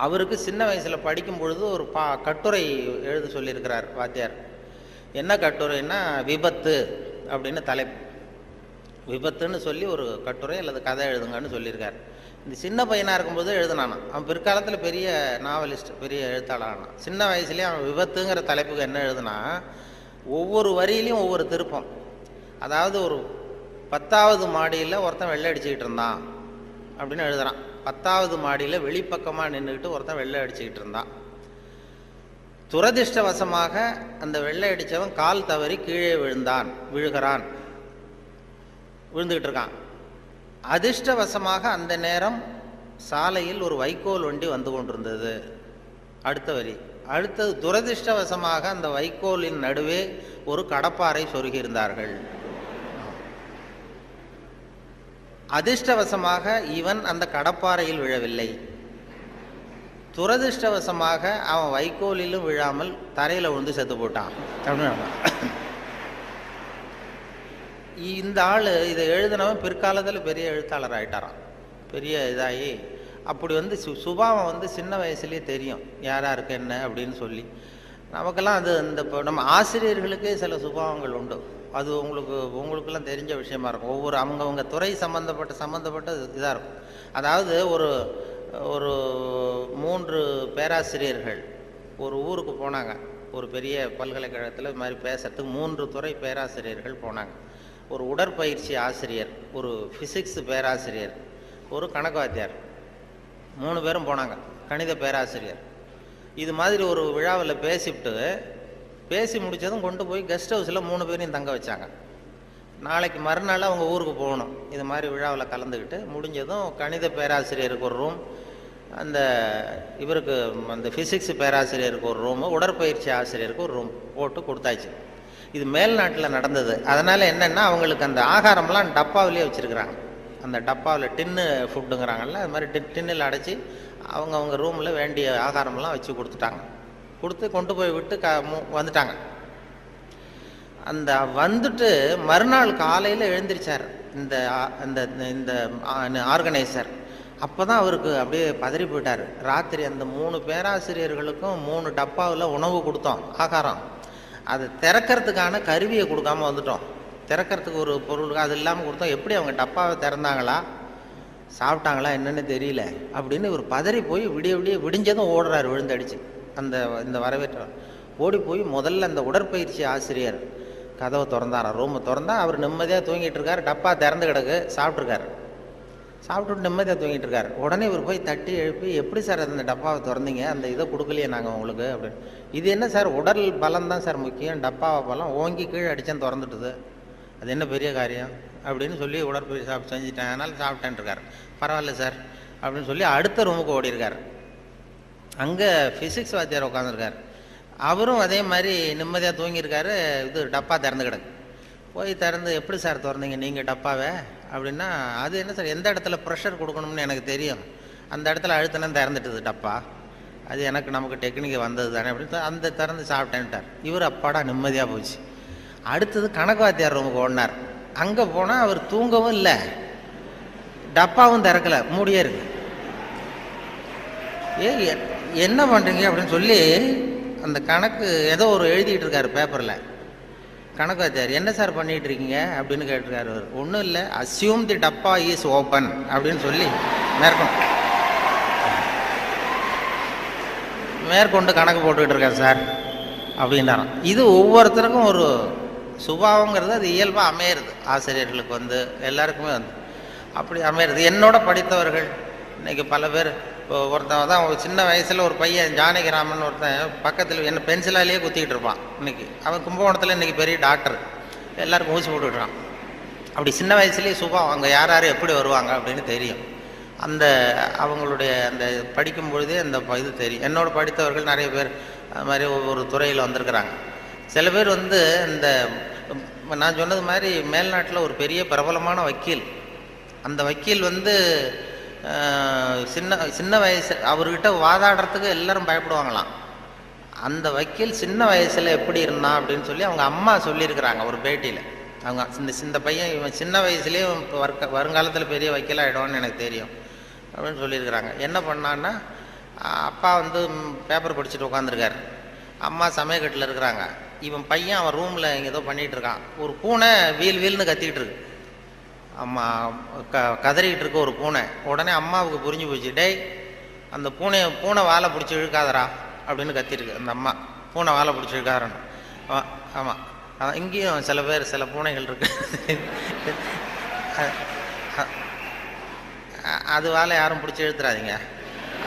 அவருக்கு சின்ன வயசில் படிக்கும் பொழுது ஒரு கட்டுரை எழுத சொல்லியிருக்கிறார் வாத்தியார். என்ன கட்டுரைன்னா, விபத்து அப்படின்னு தலைப்பு. விபத்துன்னு சொல்லி ஒரு கட்டுரை அல்லது கதை எழுதுங்கன்னு சொல்லியிருக்கார். இந்த சின்ன பையனாக இருக்கும்போது எழுதுனானான். அவன் பிற்காலத்தில் பெரிய நாவலிஸ்ட், பெரிய எழுத்தாளர் ஆனான். சின்ன வயசுலேயே அவன் விபத்துங்கிற தலைப்புக்கு என்ன எழுதுனா, ஒவ்வொரு வரியிலையும் ஒவ்வொரு திருப்பம். அதாவது ஒரு 10வது மாடியில் ஒருத்தன் வெள்ளை அடிச்சுக்கிட்டு இருந்தான் அப்படின்னு எழுதுறான். 10வது மாடியில் வெளிப்பக்கமாக நின்றுக்கிட்டு ஒருத்தன் வெள்ளை அடிச்சுக்கிட்டு இருந்தான். துரதிர்ஷ்டவசமாக அந்த வெள்ளை அடித்தவன் கால் தவறி கீழே விழுகிறான், விழுந்துக்கிட்டு இருக்கான். அதிர்ஷ்டவசமாக அந்த நேரம் சாலையில் ஒரு வைக்கோல் வண்டி வந்து கொண்டிருந்தது. அடுத்த வரி. அடுத்தது, துரதிர்ஷ்டவசமாக அந்த வைக்கோலின் நடுவே ஒரு கடப்பாரை சொருகியிருந்தார்கள். அதிர்ஷ்டவசமாக இவன் அந்த கடப்பாறையில் விழவில்லை, துரதிர்ஷ்டவசமாக அவன் வைக்கோலிலும் விழாமல் தரையில் விழுந்து செத்து போட்டான் அப்படின்னு. இந்த ஆள் இதை எழுதினவன் பிற்காலத்தில் பெரிய எழுத்தாளர் ஆகிட்டாரான், பெரிய இதாகி. அப்படி வந்து சுபாவம் வந்து சின்ன வயசுலேயே தெரியும் யார் யாருக்கு என்ன அப்படின்னு சொல்லி. நமக்கெல்லாம் அது இந்த இப்போ நம்ம ஆசிரியர்களுக்கே சில சுபாவங்கள் உண்டு. அது உங்களுக்கெல்லாம் தெரிஞ்ச விஷயமா இருக்கும். ஒவ்வொரு அவங்கவுங்க துறை சம்மந்தப்பட்ட இதாக இருக்கும். அதாவது ஒரு 3 பேராசிரியர்கள் ஒரு ஊருக்கு போனாங்க. ஒரு பெரிய பல்கலைக்கழகத்தில் இது மாதிரி பேசுறதுக்கு 3 துறை பேராசிரியர்கள் போனாங்க. ஒரு உடற்பயிற்சி ஆசிரியர், ஒரு ஃபிசிக்ஸ் பேராசிரியர், ஒரு கணக்கு வாத்தியார், 3 பேரும் போனாங்க. கணித பேராசிரியர் இது மாதிரி ஒரு விழாவில் பேசி முடித்ததும் கொண்டு போய் கெஸ்ட் ஹவுஸில் 3 பேரையும் தங்க வச்சாங்க. நாளைக்கு மறுநாள் அவங்க ஊருக்கு போகணும். இது மாதிரி விழாவில் கலந்துக்கிட்டு முடிஞ்சதும் கணித பேராசிரியருக்கு ஒரு ரூம், இவருக்கு அந்த ஃபிசிக்ஸ் பேராசிரியருக்கு ஒரு ரூமு, உடற்பயிற்சி ஆசிரியருக்கு ஒரு ரூம் போட்டு கொடுத்தாச்சு. இது மேல்நாட்டில் நடந்தது. அதனால் என்னென்னா அவங்களுக்கு அந்த ஆகாரம்லாம் டப்பாவிலேயே வச்சுருக்குறாங்க. அந்த டப்பாவில் டின்னு ஃபுட்டுங்கிறாங்கல்ல, அது மாதிரி டின்னில் அடைச்சி அவங்க ரூமில் வேண்டிய ஆகாரமெல்லாம் வச்சு கொடுத்துட்டாங்க. கொண்டு போய் விட்டு வந்துட்டாங்க. அந்த வந்துட்டு மறுநாள் காலையில் எழுந்திரிச்சார் இந்த ஆர்கனைசர். அப்போ தான் அவருக்கு அப்படியே பதறி போயிட்டார். ராத்திரி அந்த 3 பேராசிரியர்களுக்கும் 3 டப்பாவில் உணவு கொடுத்தோம், ஆகாரம். அது திறக்கிறதுக்கான கருவியை கொடுக்காம வந்துட்டோம். திறக்கிறதுக்கு ஒரு பொருள் அது இல்லாமல் கொடுத்தோம். எப்படி அவங்க டப்பாவை திறந்தாங்களா சாப்பிட்டாங்களா என்னன்னு தெரியல அப்படின்னு ஒரு பதறி போய் விடிஞ்சதும் ஓடுறாரு விழுந்தடிச்சு. இந்த வரவேற்ற ஓடி போய் முதல்ல அந்த உடற்பயிற்சி ஆசிரியர் கதவை திறந்தாராம். ரூமை திறந்தா அவர் நிம்மதியாக தூங்கிட்டு இருக்காரு. டப்பா திறந்து கிடக்கு, சாப்பிட்டுட்டு நிம்மதியாக தூங்கிட்டு இருக்காரு. உடனே இவர் போய் தட்டி எழுப்பி, எப்படி சார் அந்த டப்பாவை திறந்தீங்க, அந்த இதை கொடுக்கலையே நாங்கள் உங்களுக்கு அப்படின்னு. இது என்ன சார், உடல் பலம் தான் சார் முக்கியம், டப்பாவை பலம் ஓங்கி கீழே அடித்தேன் திறந்துட்டுது, அது என்ன பெரிய காரியம் அப்படின்னு சொல்லி உடற்பயிற்சி செஞ்சுட்டேன், அதனால் சாப்பிட்டேன் இருக்கார். பரவாயில்ல சார் அப்படின்னு சொல்லி அடுத்த ரூமுக்கு ஓடி இருக்கார். அங்கே ஃபிசிக்ஸ் வாத்தியார் உட்காந்துருக்கார். அவரும் அதே மாதிரி நிம்மதியாக தூங்கியிருக்காரு. இது டப்பா திறந்து கிடக்கு. போய் திறந்து, எப்படி சார் திறந்தீங்க நீங்கள் டப்பாவை அப்படின்னா, அது என்ன சார், எந்த இடத்துல ப்ரெஷர் கொடுக்கணும்னு எனக்கு தெரியும், அந்த இடத்துல அழுத்தினா திறந்துட்டுது டப்பா, அது நமக்கு டெக்னிக்கு வந்தது தானே அப்படின்னு அந்த திறந்து சாப்பிட்டேன்ட்டார். இவர் அப்பாடா நிம்மதியாக போச்சு. அடுத்தது கணக்கு வாத்தியார் ரூமுக்கு ஓடினார். அங்கே போனால் அவர் தூங்கவும் இல்லை, டப்பாவும் திறக்கலை, மூடியே இருக்கு. என்ன பண்ணுறீங்க அப்படின்னு சொல்லி அந்த கணக்கு ஏதோ ஒரு எழுதிட்டு இருக்காரு பேப்பரில். கணக்கு வாத்தியார், என்ன சார் பண்ணிட்டு இருக்கீங்க அப்படின்னு கேட்டிருக்காரு. அவர் ஒன்றும் இல்லை, அஸ்யூம் தி டப்பா இஸ் ஓப்பன் அப்படின்னு சொல்லி மேற்கொண்டு கணக்கு போட்டுக்கிட்டு இருக்காரு சார் அப்படின்னாராம். இது ஒவ்வொருத்தருக்கும் ஒரு சுபாவங்கிறது அது இயல்பாக அமையிறது. ஆசிரியர்களுக்கு எல்லாருக்குமே அப்படி அமையிறது. என்னோட படித்தவர்கள் இன்னைக்கு பல பேர், இப்போ ஒருத்தன் தான் ஒரு சின்ன வயசில் ஒரு பையன் ஜானகிராமன் ஒருத்தன் பக்கத்தில் என்ன பென்சிலாலேயே குத்திக்கிட்டு இருப்பான். இன்னைக்கு அவன் கும்பகோணத்தில் இன்றைக்கி பெரிய டாக்டர், எல்லாருக்கும் ஊசி போட்டுக்கிட்டுறான். அப்படி சின்ன வயசுலேயே சுபாவம், அவங்க யார் எப்படி வருவாங்க அப்படின்னு தெரியும். அவங்களுடைய அந்த படிக்கும் பொழுதே அந்த இது தெரியும். என்னோட படித்தவர்கள் நிறைய பேர் அது மாதிரி ஒவ்வொரு துறையில் வந்திருக்கிறாங்க. சில பேர் இந்த நான் சொன்னது மாதிரி மேல்நாட்டில் ஒரு பெரிய பிரபலமான வக்கீல். அந்த வக்கீல் சின்ன வயசு அவர்கிட்ட வாதாடுறதுக்கு எல்லாரும் பயப்படுவாங்களாம். அந்த வக்கீல் சின்ன வயசில் எப்படி இருந்தான் அப்படின்னு சொல்லி அவங்க அம்மா சொல்லியிருக்கிறாங்க ஒரு பேட்டியில். அவங்க இந்த பையன் இவன் சின்ன வயசுலேயே வருங்காலத்தில் பெரிய வக்கீல் ஆகிடுவான்னு எனக்கு தெரியும் அப்படின்னு சொல்லியிருக்கிறாங்க. என்ன பண்ணான்னா, அப்பா பேப்பர் படிச்சுட்டு உட்காந்துருக்காரு, அம்மா சமயக்கட்டில் இருக்கிறாங்க. இவன் பையன் அவன் ரூமில் இங்கே ஏதோ பண்ணிகிட்டு இருக்கான். ஒரு பூனை வீல்னு கத்திக்கிட்டு இருக்கு. அம்மா கதறிக்கிட்டு இருக்க ஒரு பூனை. உடனே அம்மாவுக்கு புரிஞ்சு போச்சு, டேய் அந்த பூனை வாழை பிடிச்சி இழுக்காதரா அப்படின்னு கத்திருக்கு அந்த அம்மா. பூனை வாழை பிடிச்சி இழுக்காதரன்னு. ஆமாம், இங்கேயும் சில பூனைகள் இருக்கு, அது வாழை யாரும் பிடிச்சி இழுத்துறாதீங்க.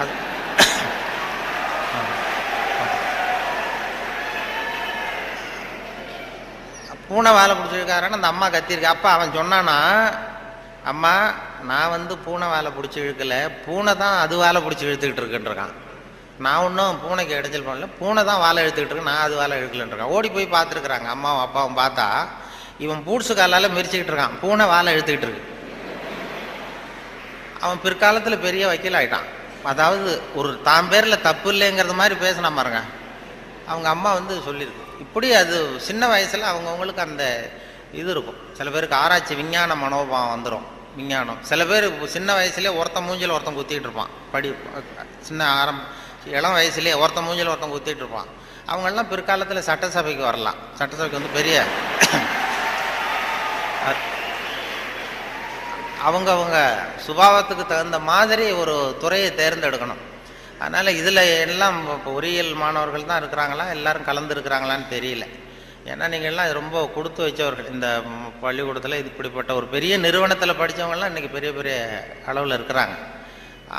அது பூனை வாழை பிடிச்சிருக்காருன்னு அந்த அம்மா கத்திருக்கு. அப்பா அவன் சொன்னானா, அம்மா நான் பூனை வாழை பிடிச்சி இழுக்கல, பூனை தான் அது வாழை பிடிச்சி இழுத்துக்கிட்டு இருக்குன்றான். நான் ஒன்றும் பூனைக்கு இடைஞ்சல் பண்ணல, பூனை தான் வாழை இழுத்துக்கிட்டு இருக்கு, நான் அது வாழை இழுக்கலன்றான். ஓடி போய் பார்த்துருக்குறாங்க அம்மாவும் அப்பாவும். பார்த்தா இவன் பூட்ஸு காலால் மிரிச்சுக்கிட்டு இருக்கான், பூனை வாழை இழுத்துக்கிட்டு இருக்கு. அவன் பிற்காலத்தில் பெரிய வக்கீல் ஆகிட்டான். அதாவது ஒரு தான் பேரில் தப்பு இல்லைங்கிறது மாதிரி பேசினா பாருங்க. அவங்க அம்மா வந்து சொல்லியிருக்கு. இப்படி அது சின்ன வயசில் அவங்கவுங்களுக்கு அந்த இது இருக்கும். சில பேருக்கு ஆராய்ச்சி விஞ்ஞான மனோபாவம் வந்துடும். விஞ்ஞானம் சில பேர் சின்ன வயசுலேயே ஒருத்தன் மூஞ்சில் ஒருத்தன் குத்திட்டு இருப்பான். சின்ன இளம் வயசுலேயே ஒருத்தன் மூஞ்சில் ஒருத்தன் குத்திட்டு இருப்பான். அவங்கெல்லாம் பிற்காலத்தில் சட்டசபைக்கு வரலாம். சட்டசபைக்கு வந்து பெரிய அவங்கவுங்க சுபாவத்துக்கு தகுந்த மாதிரி ஒரு துறையை தேர்ந்தெடுக்கணும். அதனால் இதில் எல்லாம் இப்போ பொறியியல் மாணவர்கள் தான் இருக்கிறாங்களா, எல்லாரும் கலந்துருக்கிறாங்களான்னு தெரியல. ஏன்னா நீங்கள் எல்லாம் ரொம்ப கொடுத்து வச்சவர்கள். இந்த பள்ளிக்கூடத்தில் இது இப்படிப்பட்ட ஒரு பெரிய நிறுவனத்தில் படித்தவங்கலாம் இன்றைக்கி பெரிய பெரிய அளவில் இருக்கிறாங்க.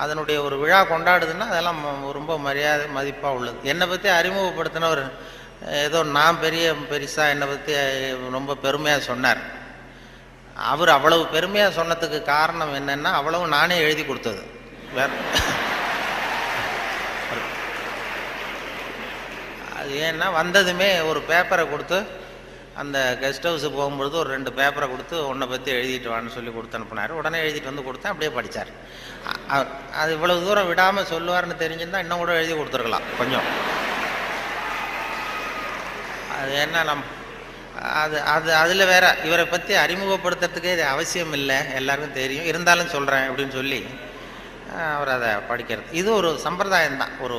அதனுடைய ஒரு விழா கொண்டாடுதுன்னா அதெல்லாம் ரொம்ப மரியாதை மதிப்பாக உள்ளது. என்னை பற்றி அறிமுகப்படுத்தினவர் ஏதோ நான் பெருசாக என்னை பற்றி ரொம்ப பெருமையாக சொன்னார். அவர் அவ்வளவு பெருமையாக சொன்னதுக்கு காரணம் என்னென்னா அவ்வளவு நானே எழுதி கொடுத்தது. வேற அது ஏன்னா வந்ததுமே ஒரு பேப்பரை கொடுத்து, அந்த கெஸ்ட் ஹவுஸுக்கு போகும்பொழுது ஒரு 2 பேப்பரை கொடுத்து உன்னை பற்றி எழுதிட்டு வான்னு சொல்லி கொடுத்து அனுப்புனார். உடனே எழுதிட்டு வந்து கொடுத்தேன். அப்படியே படித்தார். அது இவ்வளவு தூரம் விடாமல் சொல்லுவார்னு தெரிஞ்சிருந்தால் இன்னும் கூட எழுதி கொடுத்துருக்கலாம் கொஞ்சம். அது என்ன அதில் வேற இவரை பற்றி அறிமுகப்படுத்துறதுக்கே இது அவசியம் இல்லை, எல்லாருக்கும் தெரியும், இருந்தாலும் சொல்கிறேன் அப்படின்னு சொல்லி அவர் அதை படிக்கிறது. இது ஒரு சம்பிரதாயம்தான். ஒரு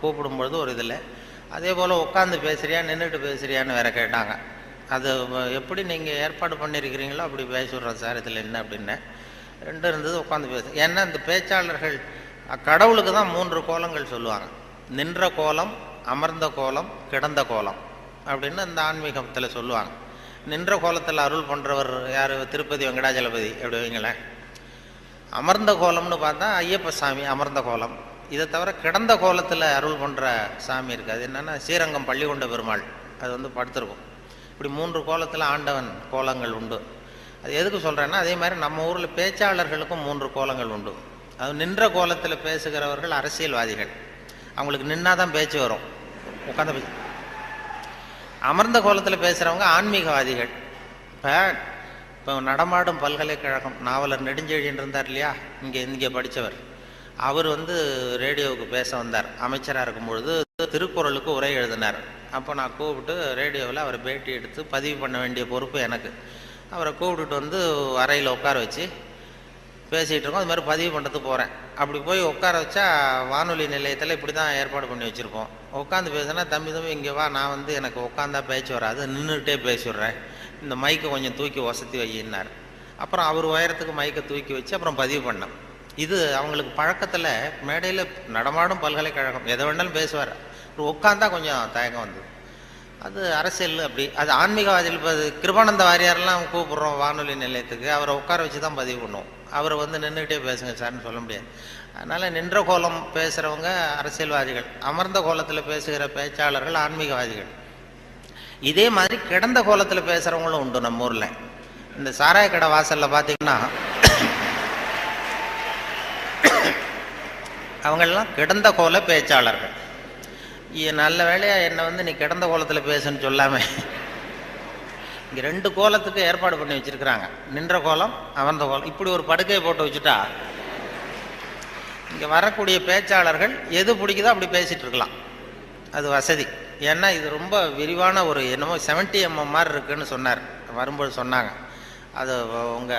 கூப்பிடும்பொழுது ஒரு இதில் அதே போல் உட்காந்து பேசுறியா நின்றுட்டு பேசுறியான்னு வேற கேட்டாங்க. அது எப்படி நீங்கள் ஏற்பாடு பண்ணியிருக்கிறீங்களோ அப்படி பேசிடுறோம் சார், இதில் என்ன அப்படின்னு 2 இருந்தது. உட்காந்து பேசு. ஏன்னா இந்த பேச்சாளர்கள் கடவுளுக்கு தான் 3 கோலங்கள் சொல்லுவாங்க. நின்ற கோலம், அமர்ந்த கோலம், கிடந்த கோலம் அப்படின்னு இந்த ஆன்மீகத்தில் சொல்லுவாங்க. நின்ற கோலத்தில் அருள் பண்ணுறவர் யார்? திருப்பதி வெங்கடாஜலபதி அப்படி வைங்களேன். அமர்ந்த கோலம்னு பார்த்தா ஐயப்ப சாமி அமர்ந்த கோலம். இதை தவிர கிடந்த கோலத்தில் அருள் பண்ணுற சாமி இருக்குது. அது என்னென்னா ஸ்ரீரங்கம் பள்ளிகொண்ட பெருமாள். அது வந்து படுத்திருக்கும். இப்படி 3 கோலத்தில் ஆண்டவன் கோலங்கள் உண்டு. அது எதுக்கு சொல்கிறேன்னா, அதே மாதிரி நம்ம ஊரில் பேச்சாளர்களுக்கும் 3 கோலங்கள் உண்டு. அது நின்ற கோலத்தில் பேசுகிறவர்கள் அரசியல்வாதிகள். அவங்களுக்கு நின்னா தான் பேச்சு வரும், உட்காந்து பேச்சு. அமர்ந்த கோலத்தில் பேசுகிறவங்க ஆன்மீகவாதிகள். இப்போ நடமாடும் பல்கலைக்கழகம் நாவலர் நெடுஞ்செழியன் இருந்தார் இல்லையா, இங்கே படித்தவர். அவர் வந்து ரேடியோவுக்கு பேச வந்தார். அமைச்சராக இருக்கும்பொழுது திருக்குறளுக்கு உரை எழுதினார். அப்போ நான் கூப்பிட்டு ரேடியோவில் அவரை பேட்டி எடுத்து பதிவு பண்ண வேண்டிய பொறுப்பு எனக்கு. அவரை கூப்பிட்டுட்டு வந்து அறையில் உட்கார வச்சு பேசிகிட்டு இருக்கோம். அது மாதிரி பதிவு பண்ணுறதுக்கு போகிறேன். அப்படி போய் உட்கார வச்சா வானொலி நிலையத்தில் இப்படி தான் ஏற்பாடு பண்ணி வச்சுருப்போம். உட்காந்து பேசுனா, தம்பி இங்கே வா, நான் வந்து எனக்கு உட்காந்தா பேச்சு வராது, நின்றுட்டே பேசிடுறேன், இந்த மைக்கை கொஞ்சம் தூக்கி வசதி வையினார். அப்புறம் அவர் உயரத்துக்கு மைக்கை தூக்கி வச்சு அப்புறம் பதிவு பண்ணேன். இது அவங்களுக்கு பழக்கத்தில் மேடையில் நடமாடும் பல்கலைக்கழகம் எதை வேணாலும் பேசுவார். உட்காந்தா கொஞ்சம் தயக்கம் வந்தது. அது அரசியல் அப்படி. அது ஆன்மீகவாதிகள். இப்போ கிருபானந்த வாரியாரெல்லாம் கூப்பிட்றோம் வானொலி நிலையத்துக்கு, அவரை உட்கார வச்சு தான் பதிவு பண்ணுவோம். அவரை வந்து நின்றுக்கிட்டே பேசுங்க சார்னு சொல்ல முடியாது. அதனால் நின்ற கோலம் பேசுகிறவங்க அரசியல்வாதிகள், அமர்ந்த கோலத்தில் பேசுகிற பேச்சாளர்கள் ஆன்மீகவாதிகள். இதே மாதிரி கிடந்த கோலத்தில் பேசுகிறவங்களும் உண்டு நம்ம ஊரில். இந்த சாராய கடை வாசலில் பார்த்தீங்கன்னா அவங்களெல்லாம் கிடந்த கோல பேச்சாளர்கள். நல்ல வேலையாக என்னை வந்து நீ கிடந்த கோலத்தில் பேசுன்னு சொல்லாமல் இங்கே 2 கோலத்துக்கு ஏற்பாடு பண்ணி வச்சுருக்கிறாங்க. நின்ற கோலம், அமர்ந்த கோலம். இப்படி ஒரு படுக்கையை போட்டு வச்சுட்டா இங்கே வரக்கூடிய பேச்சாளர்கள் எது பிடிக்குதோ அப்படி பேசிகிட்டு இருக்கலாம். அது வசதி. ஏன்னா இது ரொம்ப விரிவான ஒரு என்னமோ 70 mm மாதிரி இருக்குன்னு சொன்னார் வரும்போது சொன்னாங்க. அது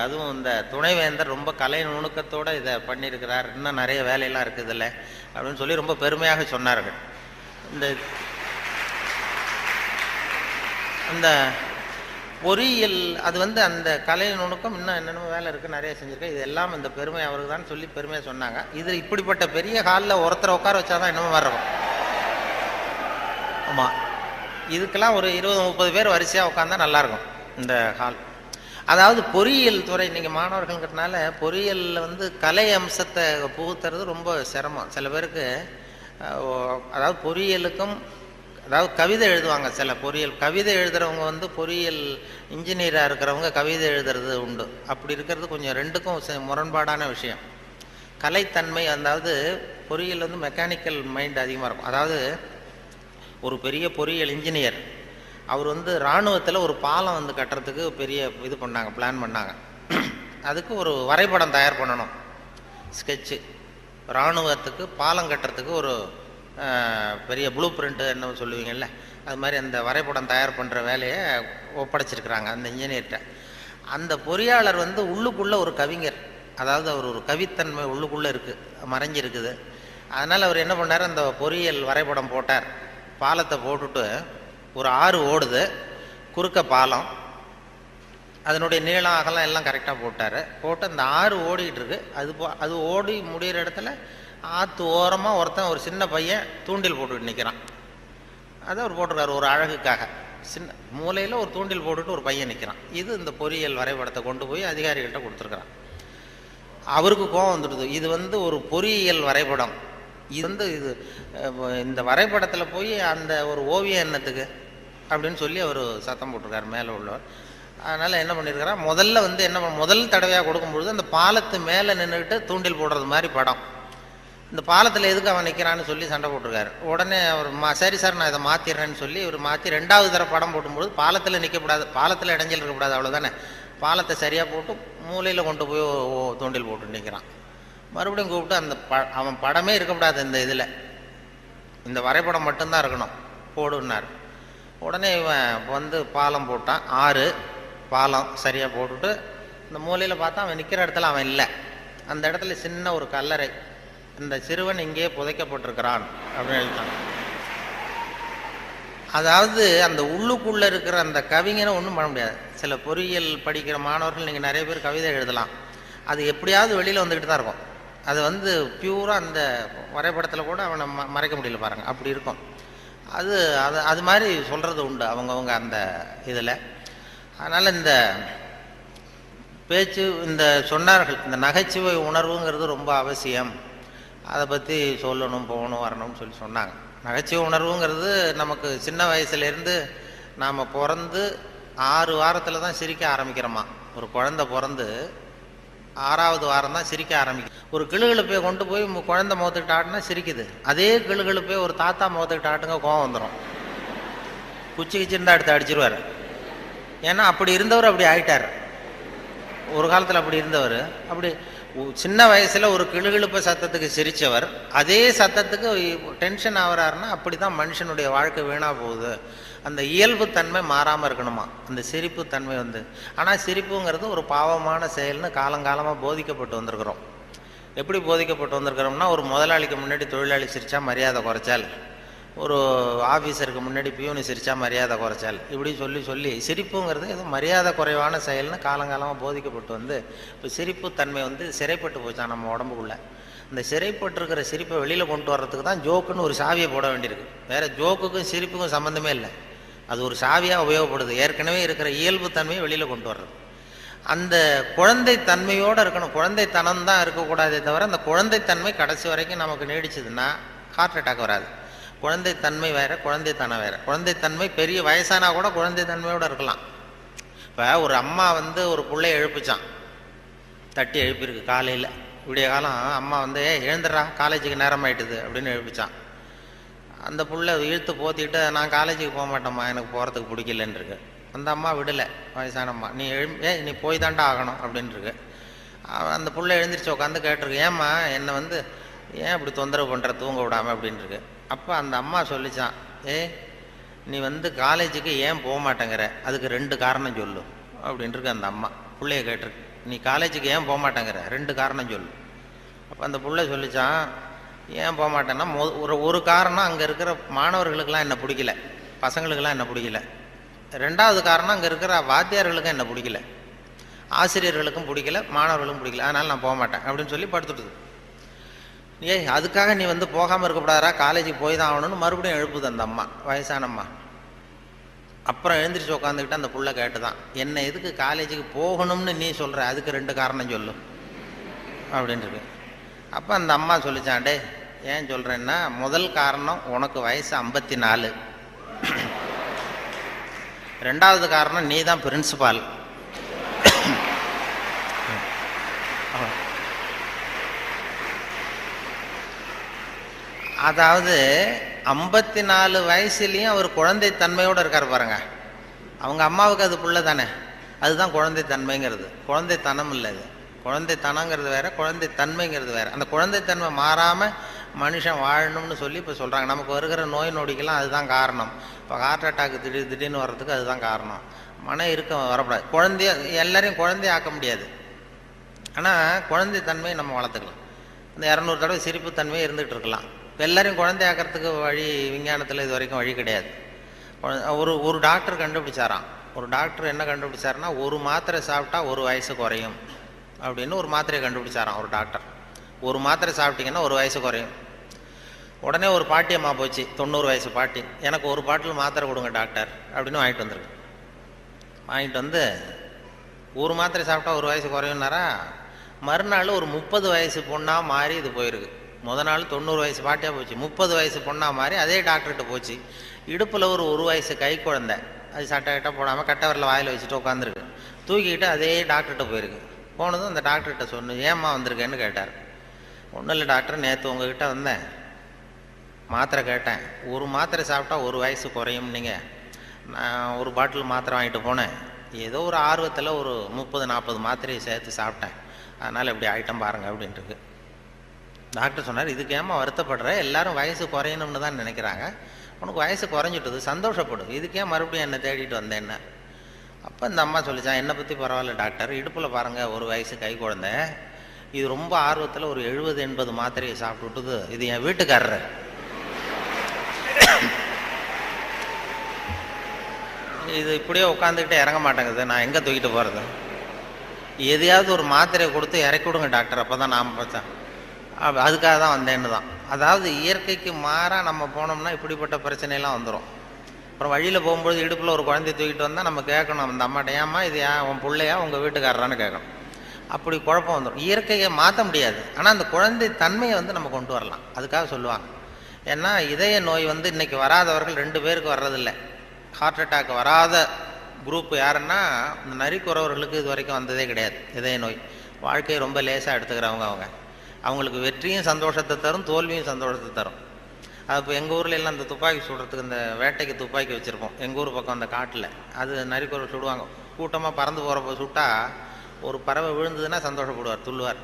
அதுவும் இந்த துணைவேந்தர் ரொம்ப கலை நுணுக்கத்தோடு இதை பண்ணியிருக்கிறார். இன்னும் நிறைய வேலையெல்லாம் இருக்குது இல்லை அப்படின்னு சொல்லி ரொம்ப பெருமையாக சொன்னார்கள். இந்த பொறியியல் அது வந்து அந்த கலை நுணுக்கம் இன்னும் என்னென்ன வேலை இருக்குது, நிறைய செஞ்சுருக்கேன். இது எல்லாம் இந்த பெருமை அவருக்கு தான் சொல்லி பெருமையாக சொன்னாங்க. இது இப்படிப்பட்ட பெரிய ஹாலில் ஒருத்தரை உட்கார வச்சாதான் இன்னமும் வர்றோம். ஆமாம், இதுக்கெல்லாம் ஒரு 20-30 பேர் வரிசையாக உட்காந்தா நல்லாயிருக்கும் இந்த ஹால். அதாவது பொறியியல் துறை நீங்கள் மாணவர்கள்ங்கிறதுனால பொறியியலில் வந்து கலை அம்சத்தை புகுத்துறது ரொம்ப சிரமம். சில பேருக்கு அதாவது பொறியியலுக்கும் அதாவது கவிதை எழுதுவாங்க. சில பொறியியல் கவிதை எழுதுகிறவங்க வந்து பொறியியல் இன்ஜினியராக இருக்கிறவங்க கவிதை எழுதுறது உண்டு. அப்படி இருக்கிறது கொஞ்சம் 2க்கும் முரண்பாடான விஷயம். கலைத்தன்மை, அதாவது பொறியியல் வந்து மெக்கானிக்கல் மைண்ட் அதிகமாக இருக்கும். அதாவது ஒரு பெரிய பொறியியல் இன்ஜினியர் அவர் வந்து இராணுவத்தில் ஒரு பாலம் வந்து கட்டுறதுக்கு பெரிய இது பண்ணாங்க, பிளான் பண்ணாங்க. அதுக்கு ஒரு வரைபடம் தயார் பண்ணணும். ஸ்கெட்சு, இராணுவத்துக்கு பாலம் கட்டுறதுக்கு ஒரு பெரிய ப்ளூ பிரிண்ட்டு என்ன சொல்லுவீங்கள்ல, அது மாதிரி அந்த வரைபடம் தயார் பண்ணுற வேலையை ஒப்படைச்சிருக்கிறாங்க அந்த இன்ஜினியர்கிட்ட. அந்த பொறியாளர் வந்து உள்ளுக்குள்ளே ஒரு கவிஞர், அதாவது அவர் ஒரு கவித்தன்மை உள்ளுக்குள்ளே இருக்குது, மறைஞ்சிருக்குது. அதனால் அவர் என்ன பண்ணார், அந்த பொறியியல் வரைபடம் போட்டார். பாலத்தை போட்டுட்டு ஒரு ஆறு ஓடுது, குறுக்க பாலம், அதனுடைய நீளம் அகலம் எல்லாம் கரெக்டாக போட்டு அந்த ஆறு ஓடிக்கிட்டு இருக்கு. அது ஓடி முடிகிற இடத்துல ஆற்று ஓரமாக ஒருத்தன் ஒரு சின்ன பையன் தூண்டில் போட்டுக்கிட்டு நிற்கிறான். அதை அவர் போட்டிருக்காரு ஒரு அழகுக்காக. சின்ன மூலையில் ஒரு தூண்டில் போட்டுட்டு ஒரு பையன் நிற்கிறான். இது இந்த பொறியியல் வரைபடத்தை கொண்டு போய் அதிகாரிகள்கிட்ட கொடுத்துருக்குறான். அவருக்கு கோபம் வந்துடுது. இது வந்து ஒரு பொறியியல் வரைபடம், இது இந்த வரைபடத்தில் போய் அந்த ஒரு ஓவியம் என்னத்துக்கு அப்படின்னு சொல்லி அவர் சத்தம் போட்டிருக்காரு மேலே உள்ளவர். அதனால் என்ன பண்ணியிருக்காரா, முதல்ல வந்து முதல் தடவையாக கொடுக்கும்பொழுது அந்த பாலத்து மேலே நின்றுக்கிட்டு தூண்டில் போடுறது மாதிரி படம். இந்த பாலத்தில் எதுக்கு அவன் நிற்கிறான்னு சொல்லி சண்டை போட்டிருக்காரு. உடனே அவர் சரி சார் நான் இதை மாற்றிடுறேன்னு சொல்லி இவர் மாற்றி 2வது தடவை படம் போடும்போது பாலத்தில் நிற்கக்கூடாது, பாலத்தில் இடைஞ்சல் இருக்கக்கூடாது, அவ்வளோதானே. பாலத்தை சரியாக போட்டு மூலையில் கொண்டு போய் தூண்டில் போட்டு நிற்கிறான். மறுபடியும் கூப்பிட்டு அந்த அவன் படமே இருக்கக்கூடாது இந்த இதில், இந்த வரைபடம் மட்டும்தான் இருக்கணும் போடுன்னார். உடனே இவன் வந்து பாலம் போட்டான். 6 பாலம் சரியாக போட்டுட்டு இந்த மூலையில் பார்த்தா அவன் நிற்கிற இடத்துல அவன் இல்லை. அந்த இடத்துல சின்ன ஒரு கல்லறை, இந்த சிறுவன் இங்கே புதைக்கப்பட்டிருக்கிறான் அப்படின்னு எழுதிட்டான். அதாவது அந்த உள்ளுக்குள்ளே இருக்கிற அந்த கவிஞனை ஒன்றும் பண்ண முடியாது. சில பொறியியல் படிக்கிற மாணவர்கள் நீங்கள் நிறைய பேர் கவிதை எழுதலாம், அது எப்படியாவது வெளியில் வந்துக்கிட்டு தான் இருக்கும். அது வந்து பியூராக அந்த வரைபடத்தில் கூட அவனை மறைக்க முடியல பாருங்கள், அப்படி இருக்கும். அது மாதிரி சொல்கிறது உண்டு அவங்கவுங்க அந்த இதில். அதனால் இந்த பேச்சு, இந்த சொன்னார்கள், இந்த நகைச்சுவை உணர்வுங்கிறது ரொம்ப அவசியம், அதை பற்றி சொல்லணும் போகணும் வரணும்னு சொல்லி சொன்னாங்க. நகைச்சுவை உணர்வுங்கிறது நமக்கு சின்ன வயசுலேருந்து நாம் பிறந்து 6 வாரத்தில் தான் சிரிக்க ஆரம்பிக்கிறோமா. ஒரு குழந்தை பிறந்து 6வது வாரம் தான் சிரிக்க ஆரம்பிக்கும். ஒரு கிளுகிழுப்பை கொண்டு போய் குழந்தை முகத்துக்கிட்ட ஆட்டினா சிரிக்குது. அதே கிளுகிழுப்பை ஒரு தாத்தா முகத்துக்கிட்ட ஆட்டுங்க கோவம் வந்துடும், குச்சி கிச்சிருந்தா எடுத்து அடிச்சிருவார். ஏன்னா அப்படி இருந்தவர் அப்படி ஆயிட்டார். ஒரு காலத்தில் அப்படி இருந்தவர் அப்படி சின்ன வயசில் ஒரு கிளுகிழுப்ப சத்தத்துக்கு சிரித்தவர் அதே சத்தத்துக்கு டென்ஷன் ஆகிறாருன்னா அப்படி தான் மனுஷனுடைய வாழ்க்கை வீணாக போகுது. அந்த இயல்பு தன்மை மாறாமல் இருக்கணுமா அந்த சிரிப்பு தன்மை வந்து. ஆனால் சிரிப்புங்கிறது ஒரு பாவமான செயல்னு காலங்காலமாக போதிக்கப்பட்டு வந்திருக்கிறோம். எப்படி போதிக்கப்பட்டு வந்திருக்கிறோம்னா, ஒரு முதலாளிக்கு முன்னாடி தொழிலாளி சிரித்தா மரியாதை குறைச்சால், ஒரு ஆஃபீஸருக்கு முன்னாடி பியூனு சிரித்தா மரியாதை குறைச்சால், இப்படி சொல்லி சொல்லி சிரிப்புங்கிறது ஏதோ மரியாதை குறைவான செயல்னு காலங்காலமாக போதிக்கப்பட்டு வந்து இப்போ சிரிப்பு தன்மை வந்து சிறைப்பட்டு போச்சான் நம்ம உடம்புக்குள்ளே. இந்த சிறைப்பட்டுருக்கிற சிரிப்பை வெளியில் கொண்டு வர்றதுக்கு தான் ஜோக்குன்னு ஒரு சாவியை போட வேண்டியிருக்கு. வேறு ஜோக்குக்கும் சிரிப்புக்கும் சம்மந்தமே இல்லை, அது ஒரு சாவியாக உபயோகப்படுது. ஏற்கனவே இருக்கிற இயல்பு தன்மையை வெளியில் கொண்டு வர்றது. அந்த குழந்தை தன்மையோடு இருக்கணும், குழந்தைத்தனம் தான் இருக்கக்கூடாதே தவிர அந்த குழந்தைத்தன்மை கடைசி வரைக்கும் நமக்கு நீடிச்சதுன்னா ஹார்ட் அட்டாக் வராது. குழந்தைத்தன்மை வேறு, குழந்தைத்தனம் வேறு. குழந்தைத்தன்மை பெரிய வயசானா கூட குழந்தைத்தன்மையோடு இருக்கலாம். இப்போ ஒரு அம்மா வந்து ஒரு பிள்ளைய எழுப்பிச்சான், தட்டி எழுப்பியிருக்கு காலையில் விடிய காலம். அம்மா வந்து எழுந்துடுறா காலேஜுக்கு நேரம் ஆயிட்டுது அப்படின்னு எழுப்பிச்சான். அந்த புள்ள இழுத்து போத்திக்கிட்டு நான் காலேஜுக்கு போக மாட்டேம்மா, எனக்கு போகிறதுக்கு பிடிக்கலன்னு இருக்கு. அந்த அம்மா விடலை, வயசான அம்மா, நீ போய் தாண்டா ஆகணும் அப்படின்ட்டுருக்கு. அந்த புள்ள எழுந்திரிச்சு உட்காந்து கேட்டிருக்கு, ஏம்மா என்னை வந்து ஏன் இப்படி தொந்தரவு பண்ணுற தூங்க விடாமல் அப்படின்ட்டுருக்கு. அப்போ அந்த அம்மா சொல்லிச்சான், நீ வந்து காலேஜுக்கு ஏன் போக மாட்டேங்கிற, அதுக்கு 2 காரணம் சொல்லு அப்படின்ட்டுருக்கு. அந்த அம்மா பிள்ளைய கேட்டிருக்கு, நீ காலேஜுக்கு ஏன் போக மாட்டேங்கிற 2 காரணம் சொல்லு. அப்போ அந்த பிள்ளை சொல்லிச்சான், ஏன் போக மாட்டேன்னா ஒரு காரணம் அங்கே இருக்கிற மாணவர்களுக்கெல்லாம் என்ன பிடிக்கல, பசங்களுக்கெல்லாம் என்ன பிடிக்கல. 2வது காரணம் அங்கே இருக்கிற வாத்தியார்களுக்கும் என்ன பிடிக்கல, ஆசிரியர்களுக்கும் பிடிக்கல, மாணவர்களுக்கும் பிடிக்கல, அதனால் நான் போக மாட்டேன் அப்படின்னு சொல்லி படுத்துட்டுது. அதுக்காக நீ வந்து போகாமல் இருக்கக்கூடாதா, காலேஜுக்கு போய் தான் ஆகணும்னு மறுபடியும் எழுப்புது அந்த அம்மா, வயசான அம்மா. அப்புறம் எழுந்திரிச்சு உட்காந்துக்கிட்டு அந்த புள்ள கேட்டு தான், என்ன எதுக்கு காலேஜுக்கு போகணும்னு நீ சொல்கிற, அதுக்கு 2 காரணம் சொல்லு அப்படின்ட்டு. அப்போ அந்த அம்மா சொல்லிச்சாண்டே, ஏன் சொல்கிறேன்னா, முதல் காரணம் உனக்கு வயசு 54, 2வது காரணம் நீ தான் பிரின்சிபால். அதாவது 54 வயசுலேயும் அவர் குழந்தை தன்மையோடு இருக்கார் பாருங்க. அவங்க அம்மாவுக்கு அது புள்ள தானே, அதுதான் குழந்தை தன்மைங்கிறது, குழந்தைத்தனம் இல்லை. அது குழந்தைத்தனங்கிறது வேற, குழந்தைத்தன்மைங்கிறது வேற. அந்த குழந்தைத்தன்மை மாறாமல் மனுஷன் வாழணும்னு சொல்லி இப்போ சொல்கிறாங்க. நமக்கு வருகிற நோய் நொடிக்கெல்லாம் அதுதான் காரணம். இப்போ ஹார்ட் அட்டாக்கு திடீர்னு வர்றதுக்கு அதுதான் காரணம். மன இருக்கம் வரக்கூடாது. எல்லாரையும் குழந்தைய ஆக்க முடியாது, ஆனால் குழந்தைத்தன்மையை நம்ம வளர்த்துக்கலாம். இந்த 200 தடவை சிரிப்புத்தன்மையை இருந்துகிட்டு இருக்கலாம். இப்போ எல்லாரையும் குழந்தை ஆக்கிறதுக்கு வழி விஞ்ஞானத்தில் இது வரைக்கும் வழி கிடையாது. ஒரு டாக்டர் கண்டுபிடிச்சாராம். ஒரு டாக்டர் என்ன கண்டுபிடிச்சாருன்னா, ஒரு மாத்திரை சாப்பிட்டா 1 வயசு குறையும் அப்படின்னு ஒரு மாத்திரையை கண்டுபிடிச்சாராம் ஒரு டாக்டர். ஒரு மாத்திரை சாப்பிட்டீங்கன்னா 1 வயசு குறையும். உடனே ஒரு பாட்டியம்மா போச்சு, 90 வயசு பாட்டி, எனக்கு ஒரு பாட்டில் மாத்திரை கொடுங்க டாக்டர் அப்படின்னு வாங்கிட்டு வந்துருக்கு. வாங்கிட்டு வந்து ஒரு மாத்திரை சாப்பிட்டா 1 வயசு குறையும்னாரா. மறுநாள் ஒரு 30 வயசு பொண்ணாக மாறி இது போயிருக்கு. நாள் 90 வயசு பாட்டியாக போச்சு, 30 வயசு பொண்ணாக மாறி அதே டாக்டர்கிட்ட போச்சு. இடுப்பில் ஒரு வயசு கை குழந்தை, அது சட்டை கிட்ட போடாமல் கட்டவரில் வாயில் வச்சுட்டு உட்காந்துருக்கு. தூக்கிக்கிட்டு அதே டாக்டர்கிட்ட போயிருக்கு. போனதும் அந்த டாக்டர்கிட்ட சொன்னேன், ஏம்மா வந்திருக்கேன்னு கேட்டார். ஒன்றும் இல்லை டாக்டர், நேற்று உங்ககிட்ட வந்தேன், மாத்திரை கேட்டேன், ஒரு மாத்திரை சாப்பிட்டா 1 வயசு குறையும். நீங்கள் நான் ஒரு பாட்டில் மாத்திரை வாங்கிட்டு போனேன், ஏதோ ஒரு ஆர்வத்தில் ஒரு 30-40 மாத்திரையை சேர்த்து சாப்பிட்டேன், அதனால் இப்படி ஆகிட்டம் பாருங்கள் அப்படின்ட்டுருக்கு. டாக்டர் சொன்னார், இதுக்கு ஏமா வருத்தப்படுற, எல்லாரும் வயசு குறையணும்னு தான் நினைக்கிறாங்க, உனக்கு வயசு குறைஞ்சிட்டது, சந்தோஷப்படு, இதுக்கே மறுபடியும் என்னை தேடிட்டு வந்தேன். அப்போ இந்த அம்மா சொல்லிச்சான், என்னை பற்றி பரவாயில்ல டாக்டர், இடுப்பில் பாருங்கள் 1 வயசு கை குழந்தை, இது ரொம்ப ஆர்வத்தில் ஒரு 70-80 மாத்திரையை சாப்பிட்டுட்டுது, இது என் வீட்டுக்காரர். இது இப்படியே உட்காந்துக்கிட்டே இறங்க மாட்டேங்குது, நான் எங்கே தூக்கிட்டு போகிறது, எதையாவது ஒரு மாத்திரையை கொடுத்து இறக்கி விடுங்க டாக்டர், அப்போ தான் நாம் பார்த்தேன். அதுக்காக தான் வந்தேன்னு தான். அதாவது இயற்கைக்கு மாறாக நம்ம போனோம்னா இப்படிப்பட்ட பிரச்சனையெல்லாம் வந்துடும். அப்புறம் வழியில் போகும்போது இடுப்பில் ஒரு குழந்தைய தூக்கிட்டு வந்தால் நம்ம கேட்கணும் அந்த அம்மாட்ட, ஏம்மா இது ஏன் உன் பிள்ளையா உங்கள் வீட்டுக்காரரான்னு கேட்கணும். அப்படி குழப்பம் வந்துடும். இயற்கையை மாற்ற முடியாது, ஆனால் அந்த குழந்தை தன்மையை நம்ம கொண்டு வரலாம். அதுக்காக சொல்லுவாங்க. ஏன்னா இதய நோய் இன்றைக்கி வராதவர்கள் 2 பேருக்கு வர்றதில்லை. ஹார்ட் அட்டாக் வராத குரூப் யாருன்னா, இந்த நரிக்குறவர்களுக்கு இது வரைக்கும் வந்ததே கிடையாது இதய நோய். வாழ்க்கையை ரொம்ப லேசாக எடுத்துக்கிறவங்க. அவங்களுக்கு வெற்றியும் சந்தோஷத்தை தரும், தோல்வியும் சந்தோஷத்தை தரும். அது இப்போ எங்கள் ஊரில் எல்லாம் இந்த துப்பாக்கி சுடுறதுக்கு, இந்த வேட்டைக்கு துப்பாக்கி வச்சுருப்போம் எங்கள் ஊர் பக்கம் அந்த காட்டில். அது நரிக்குறவை சுடுவாங்க. கூட்டமாக பறந்து போகிறப்ப சுட்டால் ஒரு பறவை விழுந்ததுன்னா சந்தோஷப்படுவார், துள்ளுவார்.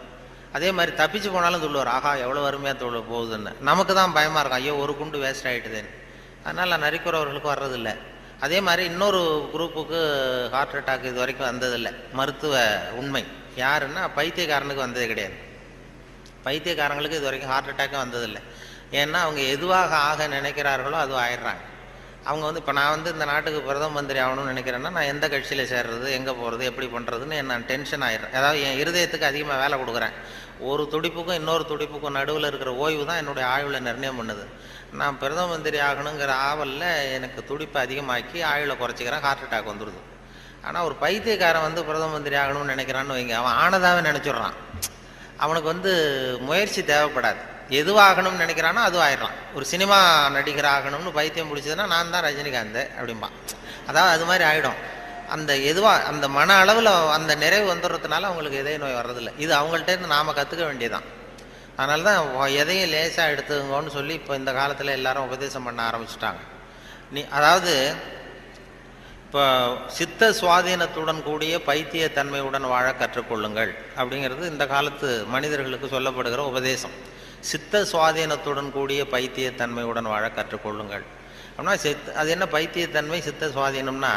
அதே மாதிரி தப்பிச்சு போனாலும் துள்ளுவார், ஆஹா எவ்வளோ அருமையாக போகுதுன்னு. நமக்கு தான் பயமாக இருக்கும், ஐயோ ஒரு குண்டு வேஸ்ட் ஆகிட்டுதுன்னு. அதனால் நரிக்குறவர்களுக்கு வர்றதில்லை. அதே மாதிரி இன்னொரு குரூப்புக்கு ஹார்ட் அட்டாக் இது வரைக்கும் வந்ததில்லை. மருத்துவ உண்மை யாருன்னா, பைத்தியக்காரனுக்கு வந்ததே கிடையாது. பைத்தியக்காரங்களுக்கு இது வரைக்கும் ஹார்ட் அட்டாக்கும் வந்ததில்லை. ஏன்னா அவங்க எதுவாக ஆக நினைக்கிறார்களோ அதுவும் ஆயிடுறாங்க. அவங்க இப்போ நான் இந்த நாட்டுக்கு பிரதம மந்திரி ஆகணும்னு நினைக்கிறேன்னா, நான் எந்த கட்சியில் சேர்றது, எங்கே போகிறது, எப்படி பண்ணுறதுன்னு நான் டென்ஷன் ஆகிடுறேன். அதாவது என் இருதயத்துக்கு அதிகமாக வேலை கொடுக்குறேன். ஒரு துடிப்புக்கும் இன்னொரு துடிப்புக்கும் நடுவில் இருக்கிற ஓய்வு தான் என்னுடைய ஆயுளை நிர்ணயம் பண்ணுது. நான் பிரதம மந்திரி ஆகணுங்கிற ஆவலில் எனக்கு துடிப்பை அதிகமாக்கி ஆயுளை குறைச்சிக்கிறேன், ஹார்ட் அட்டாக் வந்துடுது. ஆனால் ஒரு பைத்தியக்காரன் பிரதம மந்திரி ஆகணும்னு நினைக்கிறான்னு வைங்க, அவன் ஆனதாகவே நினச்சிட்றான். அவனுக்கு முயற்சி தேவைப்படாது. எதுவாகணும்னு நினைக்கிறானோ அதுவும் ஆயிடலாம். ஒரு சினிமா நடிகர் ஆகணும்னு பைத்தியம் பிடிச்சதுன்னா, நான் தான் ரஜினிகாந்த் அப்படிம்பான். அதாவது அது மாதிரி ஆகிடும். அந்த அந்த மன அளவில் அந்த நிறைவு வந்துடுறதுனால அவங்களுக்கு இதய நோய் வர்றதில்லை. இது அவங்கள்ட்டேருந்து நாம் கற்றுக்க வேண்டியதான். அதனால தான் எதையும் லேசாக எடுத்துங்கன்னு சொல்லி இப்போ இந்த காலத்தில் எல்லாரும் உபதேசம் பண்ண ஆரம்பிச்சுட்டாங்க. அதாவது இப்போ சித்த சுவாதீனத்துடன் கூடிய பைத்தியத்தன்மையுடன் வாழ கற்றுக்கொள்ளுங்கள் அப்படிங்கிறது இந்த காலத்து மனிதர்களுக்கு சொல்லப்படுகிற உபதேசம். சித்த சுவாதீனத்துடன் கூடிய பைத்தியத்தன்மையுடன் வாழ கற்றுக்கொள்ளுங்கள் அப்படின்னா, அது என்ன பைத்தியத்தன்மை சித்த சுவாதீனம்னா,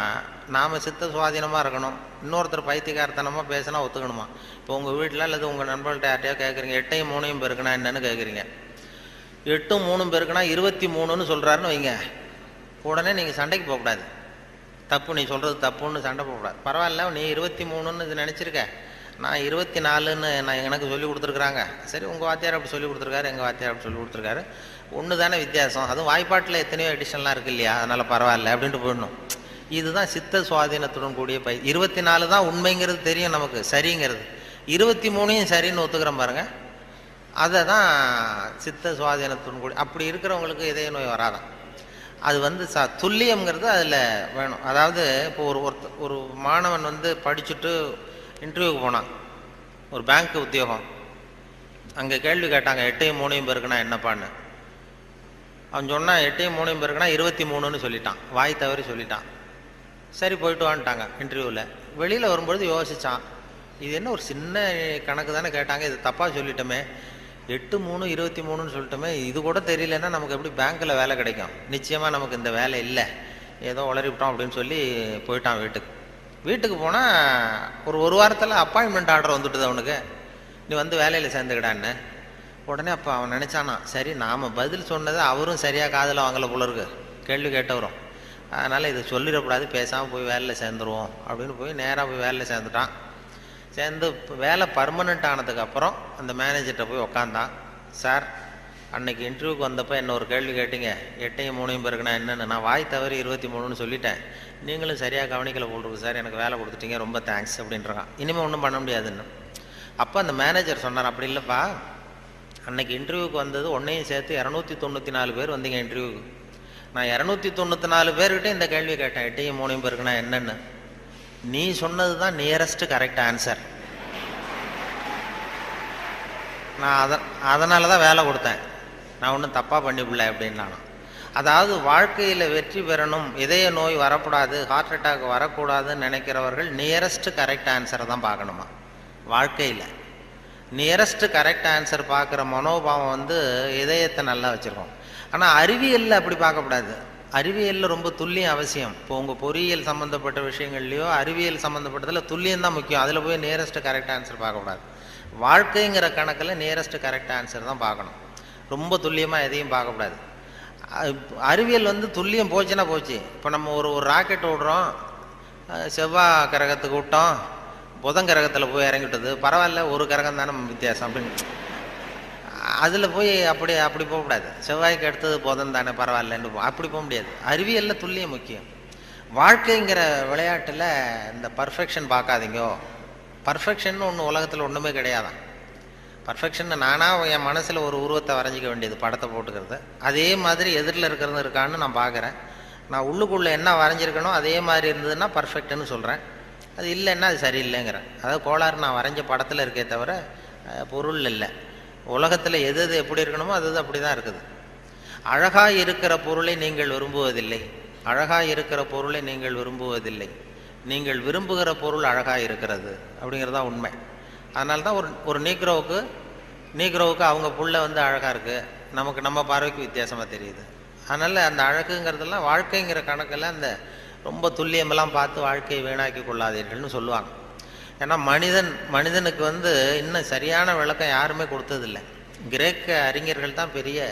நாம் சித்த சுவாதீனமாக இருக்கணும். இன்னொருத்தர் பைத்தியக்காரத்தனமாக பேசினா ஒத்துக்கணுமா? இப்போ உங்கள் வீட்டில் அல்லது உங்கள் நண்பர்கள்ட்ட யார்ட்டையோ கேட்குறீங்க, 8ஐயும் 3ஐயும் பெருக்கணும் என்னன்னு கேட்குறீங்க. 8ம் 3ம் பெருக்கினா 23ன்னு சொல்கிறாருன்னு வைங்க, உடனே நீங்கள் சண்டைக்கு போகக்கூடாது. தப்பு, நீ சொல்கிறது தப்புன்னு சண்டை போகக்கூடாது. பரவாயில்ல, நீ 23ன்னு இது நினச்சிருக்க, நான் 24ன்னு எனக்கு சொல்லி கொடுத்துருக்குறாங்க. சரி, உங்கள் வாத்தியார் அப்படி சொல்லி கொடுத்துருக்காரு, எங்கள் வாத்தியார் அப்படி சொல்லி கொடுத்துருக்காரு, ஒன்று தானே வித்தியாசம். அதுவும் வாய்ப்பாட்டில் எத்தனையோ எடிஷன்லாம் இருக்குது இல்லையா, அதனால் பரவாயில்ல அப்படின்ட்டு போயிடணும். இதுதான் சித்த சுவாதீனத்துடன் கூடிய 24 தான் உண்மைங்கிறது தெரியும் நமக்கு, சரிங்கிறது. 23ஐயும் சரின்னு ஒத்துக்கிறோம் பாருங்கள், அதை தான் சித்த சுவாதீனத்துடன் கூடிய. அப்படி இருக்கிறவங்களுக்கு இதய நோய் வராதான். அது துல்லியம்ங்கிறது அதில் வேணும். அதாவது இப்போ ஒரு மாணவன் படிச்சுட்டு இன்டர்வியூக்கு போனான், ஒரு பேங்க் உத்தியோகம். அங்கே கேள்வி கேட்டாங்க, 8ஐயும் 3ஐயும் பெருக்குனா என்னப்பான்னு. அவன் சொன்னான், 8ஐயும் 3ஐயும் பெருக்குனா 23ன்னு சொல்லிட்டான், வாய் தவறி சொல்லிட்டான். சரி, போயிட்டு வான்ட்டாங்க இன்டர்வியூவில். வெளியில் வரும்பொழுது யோசித்தான், இது என்ன ஒரு சின்ன கணக்கு தானே கேட்டாங்க, இது தப்பாக சொல்லிட்டோமே, 8-3-23 சொல்லிட்டோமே, இது கூட தெரியலன்னா நமக்கு எப்படி பேங்க்கில் வேலை கிடைக்கும்? நிச்சயமாக நமக்கு இந்த வேலை இல்லை, ஏதோ உளறிவிட்டோம் அப்படின்னு சொல்லி போயிட்டான் வீட்டுக்கு. வீட்டுக்கு போனால் ஒரு வாரத்தில் அப்பாயின்மெண்ட் ஆர்டர் வந்துட்டுது அவனுக்கு, நீ வந்து வேலையில் சேர்ந்துக்கிடான்னு. உடனே அப்போ அவன் நினச்சானா, சரி நாம் பதில் சொன்னதை அவரும் சரியாக காதில் வாங்கலை போல இருக்கு, கேள்வி கேட்டவரும், அதனால் இதை சொல்லிடக்கூடாது, பேசாமல் போய் வேலையில் சேர்ந்துருவோம் அப்படின்னு போய் நேராக போய் வேலையில் சேர்ந்துட்டான். சேர்ந்து வேலை பர்மனெண்ட் ஆனதுக்கப்புறம் அந்த மேனேஜர்கிட்ட போய் உக்காந்தான். சார், அன்னைக்கு இன்டர்வியூக்கு வந்தப்போ என்ன ஒரு கேள்வி கேட்டீங்க, 8-3 பேருக்குன்னா என்னென்னு, நான் வாய் தவறி 23 சொல்லிட்டேன், நீங்களும் சரியாக கவனிக்கலை போட்டிருக்கு சார், எனக்கு வேலை கொடுத்துட்டீங்க, ரொம்ப தேங்க்ஸ் அப்படின்றான். இனிமேல் ஒன்றும் பண்ண முடியாதுன்னு. அப்போ அந்த மேனேஜர் சொன்னார், அப்படி இல்லைப்பா, அன்னைக்கு இன்டர்வியூக்கு வந்தது ஒன்றையும் சேர்த்து 294 பேர் வந்தீங்க இன்டர்வியூக்கு, நான் 294 பேர்கிட்ட இந்த கேள்வி கேட்டேன், 8-3 பேருக்குன்னா என்னென்னு, நீ சொன்னது தான் நியரஸ்ட் கரெக்ட் ஆன்சர், நான் அதனால தான் வேலை கொடுத்தேன், நான் ஒன்றும் தப்பாக பண்ணிவிடல அப்படின்னா. அதாவது வாழ்க்கையில் வெற்றி பெறணும், இதய நோய் வரக்கூடாது, ஹார்ட் அட்டாக் வரக்கூடாதுன்னு நினைக்கிறவர்கள் நியரஸ்ட் கரெக்ட் ஆன்சரை தான் பார்க்கணுமா. வாழ்க்கையில் நியரஸ்ட் கரெக்ட் ஆன்சர் பார்க்குற மனோபாவம் வந்து இதயத்தை நல்லா வச்சுருக்கோம். ஆனால் அறிவியலில் அப்படி பார்க்கக்கூடாது. அறிவியலில் ரொம்ப துல்லியம் அவசியம். இப்போ உங்கள் பொறியியல் சம்மந்தப்பட்ட விஷயங்கள்லையோ அறிவியல் சம்மந்தப்பட்டதில் துல்லியம் தான் முக்கியம், அதில் போய் நியரஸ்ட் கரெக்ட் ஆன்சர் பார்க்கக்கூடாது. வாழ்க்கைங்கிற கணக்கில் நியரஸ்ட் கரெக்ட் ஆன்சர் தான் பார்க்கணும், ரொம்ப துல்லியமாக எதையும் பார்க்கக்கூடாது. அறிவியல் வந்து துல்லியம் போச்சுன்னா போச்சு. இப்போ நம்ம ஒரு ராக்கெட் விடுறோம், செவ்வாய் கிரகத்துக்கு விட்டோம், புதன் கிரகத்தில் போய் இறங்கிட்டது, பரவாயில்ல, ஒரு கிரகம் தானே வித்தியாசம் அப்படின்னு அதில் போய் அப்படி போகக்கூடாது. செவ்வாய்க்கு அடுத்தது புதன் தானே, பரவாயில்லன்னு அப்படி போக முடியாது. அறிவியலில் துல்லியம் முக்கியம். வாழ்க்கைங்கிற விளையாட்டில் இந்த பர்ஃபெக்ஷன் பார்க்காதீங்கோ. பர்ஃபெக்ஷன் ஒன்று உலகத்தில் ஒன்றுமே கிடையாதான். பர்ஃபெக்ஷன் நானாக என் மனசில் ஒரு உருவத்தை வரைஞ்சிக்க வேண்டியது, படத்தை போட்டுக்கிறது, அதே மாதிரி எதிரில் இருக்கிறது இருக்கான்னு நான் பார்க்குறேன். நான் உள்ளுக்குள்ளே என்ன வரைஞ்சிருக்கணும் அதே மாதிரி இருந்ததுன்னா பர்ஃபெக்ட்னு சொல்கிறேன், அது இல்லைன்னா அது சரியில்லைங்கிறேன். அதாவது கோளாறு நான் வரைஞ்ச படத்தில் இருக்கே தவிர பொருள் இல்லை. உலகத்தில் எது எது எப்படி இருக்கணுமோ அது அப்படி தான் இருக்குது. அழகாக இருக்கிற பொருளை நீங்கள் விரும்புவதில்லை, அழகாக இருக்கிற பொருளை நீங்கள் விரும்புவதில்லை, நீங்கள் விரும்புகிற பொருள் அழகாக இருக்கிறது அப்படிங்கிறது தான் உண்மை. அதனால தான் ஒரு நீக்ரோவுக்கு அவங்க புள்ள வந்து அழகாக இருக்குது, நமக்கு நம்ம பார்வைக்கு வித்தியாசமாக தெரியுது. அதனால் அந்த அழகுங்கிறதெல்லாம் வாழ்க்கைங்கிற கணக்கில் அந்த ரொம்ப துல்லியமெல்லாம் பார்த்து வாழ்க்கையை வீணாக்கி கொள்ளாதீர்கள்னு சொல்லுவாங்க. ஏன்னா மனிதனுக்கு வந்து இன்னும் சரியான விளக்கம் யாருமே கொடுத்ததில்லை. கிரேக்க அறிஞர்கள் தான் பெரிய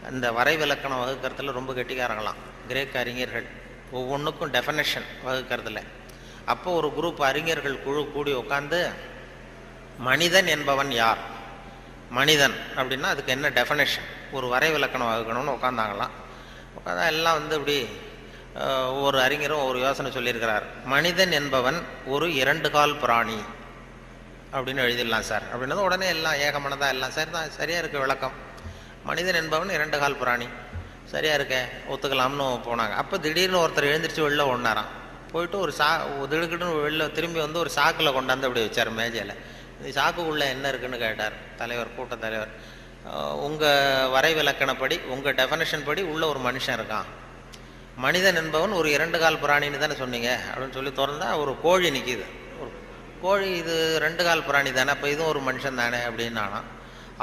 அந்த வரைவிலக்கணம் வகுக்கிறதுல ரொம்ப கெட்டிக்காரங்களாம். கிரேக்க அறிஞர்கள் ஒவ்வொன்றுக்கும் டெஃபனேஷன் வகுக்கிறதுல. அப்போ ஒரு குரூப் அறிஞர்கள் குழு கூடி உட்காந்து மனிதன் என்பவன் யார், மனிதன் அப்படின்னா அதுக்கு என்ன டெஃபனேஷன், ஒரு வரைவிலக்கணம் வகுக்கணும்னு உட்காந்தாங்களாம். உட்காந்தா எல்லாம் வந்து இப்படி ஒவ்வொரு அறிஞரும் ஒரு யோசனை சொல்லியிருக்கிறார். மனிதன் என்பவன் ஒரு 2 கால் பிராணி அப்படின்னு எழுதிடலாம் சார் அப்படின்னது உடனே எல்லாம் ஏகமனதாக எல்லாம் சரி தான், சரியாக இருக்க விளக்கம். மனிதன் என்பவன் 2 கால் பிராணி, சரியாக இருக்க, ஒத்துக்கலாம்னு போனாங்க. அப்போ திடீர்னு ஒருத்தர் எழுந்திரிச்சு வெளில ஒன்றாராம். போயிட்டு ஒரு திடுக்கிட்டுன்னு வெளில திரும்பி வந்து ஒரு சாக்கில் கொண்டாந்து அப்படி வச்சார் மேஜையில். இந்த சாக்குக்குள்ளே என்ன இருக்குன்னு கேட்டார் தலைவர், கூட்டத் தலைவர். உங்கள் வரைவிலக்கணப்படி, உங்கள் டெஃபனேஷன் படி உள்ள ஒரு மனுஷன் இருக்கான், மனிதன் என்பவன் ஒரு 2 கால் பிராணின்னு தானே சொன்னீங்க அப்படின்னு சொல்லி திறந்தா ஒரு கோழி நிற்கிது. ஒரு கோழி, இது 2 கால் பிராணி தானே, அப்போ இதுவும் ஒரு மனுஷன் தானே அப்படின்னானா.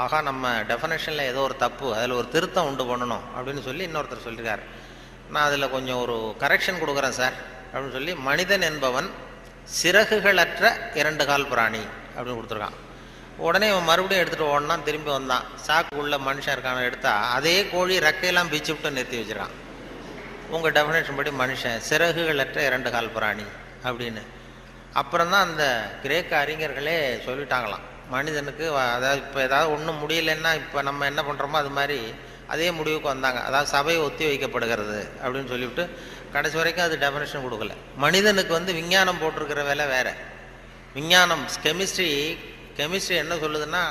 ஆகா, நம்ம டெஃபனேஷனில் ஏதோ ஒரு தப்பு, அதில் ஒரு திருத்தம் உண்டு பண்ணணும் அப்படின்னு சொல்லி இன்னொருத்தர் சொல்லியிருக்காரு. நான் அதில் கொஞ்சம் ஒரு கரெக்ஷன் கொடுக்குறேன் சார் அப்படின்னு சொல்லி மனிதன் என்பவன் சிறகுகளற்ற 2 கால் பிராணி அப்படின்னு கொடுத்துருக்கான். உடனே இவன் மறுபடியும் எடுத்துகிட்டு ஓடனான், திரும்பி வந்தான், சாக்குள்ள மனுஷன் இருக்கான எடுத்தா அதே கோழி ரெக்கையெல்லாம் பிச்சு விட்டு நிறுத்தி வச்சிருக்கான். உங்கள் டெஃபினேஷன் படி மனுஷன் சிறகுகளற்ற 2 கால் பிராணி அப்படின்னு. அப்புறம் தான் அந்த கிரேக்க அறிஞர்களே சொல்லிட்டாங்களாம், மனிதனுக்கு அதாவது இப்போ ஏதாவது ஒன்றும் முடியலன்னா இப்போ நம்ம என்ன பண்ணுறோமோ அது மாதிரி அதே முடிவுக்கு வந்தாங்க. அதாவது சபை ஒத்தி வைக்கப்படுகிறது அப்படின்னு சொல்லிவிட்டு கடைசி வரைக்கும் அது டெஃபினேஷன் கொடுக்கல. மனிதனுக்கு வந்து விஞ்ஞானம் போட்டிருக்கிற வேலை வேறு. விஞ்ஞானம் கெமிஸ்ட்ரி என்ன சொல்லுதுன்னா,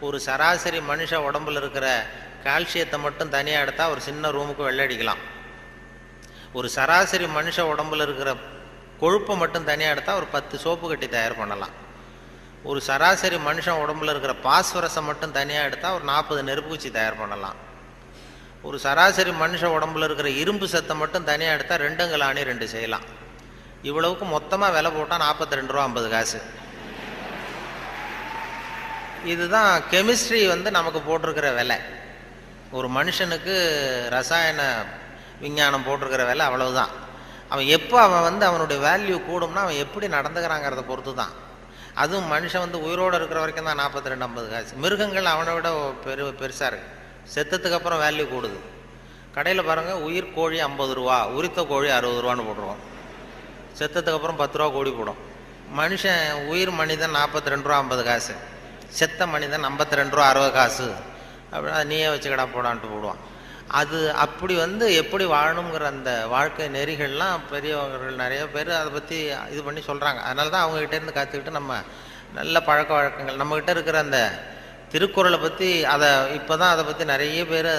ஒரு சராசரி மனுஷ உடம்புல இருக்கிற கால்சியத்தை மட்டும் தனியாக எடுத்தால் ஒரு சின்ன ரூமுக்கு வெள்ளை அடிக்கலாம். ஒரு சராசரி மனுஷ உடம்புல இருக்கிற கொழுப்பை மட்டும் தனியாக எடுத்தால் ஒரு 10 சோப்பு கட்டி தயார் பண்ணலாம். ஒரு சராசரி மனுஷன் உடம்புல இருக்கிற பாஸ்பரஸை மட்டும் தனியாக எடுத்தால் ஒரு 40 நெருப்புக்குச்சி தயார் பண்ணலாம். ஒரு சராசரி மனுஷ உடம்புல இருக்கிற இரும்பு சத்தை மட்டும் தனியாக எடுத்தால் 2 கலாணி 2 செய்யலாம். இவ்வளவுக்கு மொத்தமாக விலை போட்டால் 42 ரூபா 50 காசு. இதுதான் கெமிஸ்ட்ரி நமக்கு போட்டிருக்கிற விலை. ஒரு மனுஷனுக்கு ரசாயன விஞ்ஞானம் போட்டிருக்கிற விலை அவ்வளவுதான். அவன் எப்போ அவன் அவனுடைய வேல்யூ கூடும்னா அவன் எப்படி நடந்துக்கிறாங்கிறத பொறுத்து தான். அதுவும் மனுஷன் உயிரோடு இருக்கிற வரைக்கும் தான் 42-50 காசு. மிருகங்கள் அவனை விட பெருசாக இருக்கு. செத்ததுக்கு அப்புறம் வேல்யூ கூடுது. கடையில் பாருங்கள், உயிர் கோழி 50 ரூபா, உரித்த கோழி 60 ரூபான்னு போட்டுருவோம். செத்ததுக்கு அப்புறம் 10 ரூபா கோடி போடும். மனுஷன் உயிர் மனிதன் 42 ரூபா 50 காசு, செத்த மனிதன் 52 ரூபா 60 காசு. அப்படின்னா நீயே வச்சுக்கடா போடான்ட்டு போடுவான். அது அப்படி எப்படி வாழணுங்கிற அந்த வாழ்க்கை நெறிகள்லாம் பெரியவர்கள் நிறைய பேர் அதை பற்றி இது பண்ணி சொல்கிறாங்க. அதனால தான் அவங்ககிட்டேருந்து கற்றுக்கிட்டு நம்ம நல்ல பழக்க வழக்கங்கள் நம்மக்கிட்ட இருக்கிற அந்த திருக்குறளை பற்றி இப்போ தான் அதை பற்றி நிறைய பேர்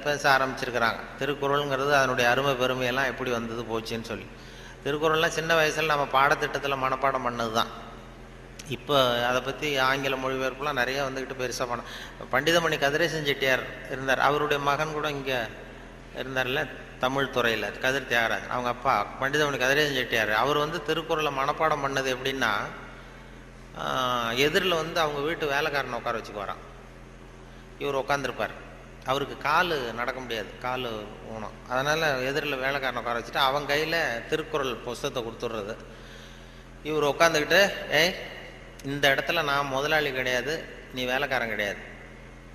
பேச ஆரம்பிச்சிருக்கிறாங்க. திருக்குறளுங்கிறது அதனுடைய அருமை பெருமையெல்லாம் எப்படி வந்தது போச்சுன்னு சொல்லி. திருக்குறள்லாம் சின்ன வயசில் நம்ம பாடத்திட்டத்தில் மனப்பாடம் பண்ணது தான். இப்போ அதை பற்றி ஆங்கில மொழிபெயர்ப்புலாம் நிறைய பெருசாக பண்டிதமணி கதிரேசன் செட்டியார் இருந்தார். அவருடைய மகன் கூட இங்கே இருந்தார்ல, தமிழ் துறையில் கதிர் தியாகராஜன். அவங்க அப்பா பண்டிதமணி கதிரேசன் செட்டியார். அவர் திருக்குறளை மனப்பாடம் பண்ணது எப்படின்னா, எதிரில் அவங்க வீட்டு வேலைக்காரனை உட்கார வச்சுக்குவாராம். இவர் உட்காந்துருப்பார். அவருக்கு கால் நடக்க முடியாது, கால் ஊனம். அதனால் எதிரில் வேலைக்காரனை உட்கார வச்சுட்டு அவன் கையில் திருக்குறள் புஸ்தகத்தை கொடுத்துட்றது. இவர் உட்காந்துக்கிட்டு, இந்த இடத்துல நான் முதலாளி கிடையாது, நீ வேலைக்காரன் கிடையாது,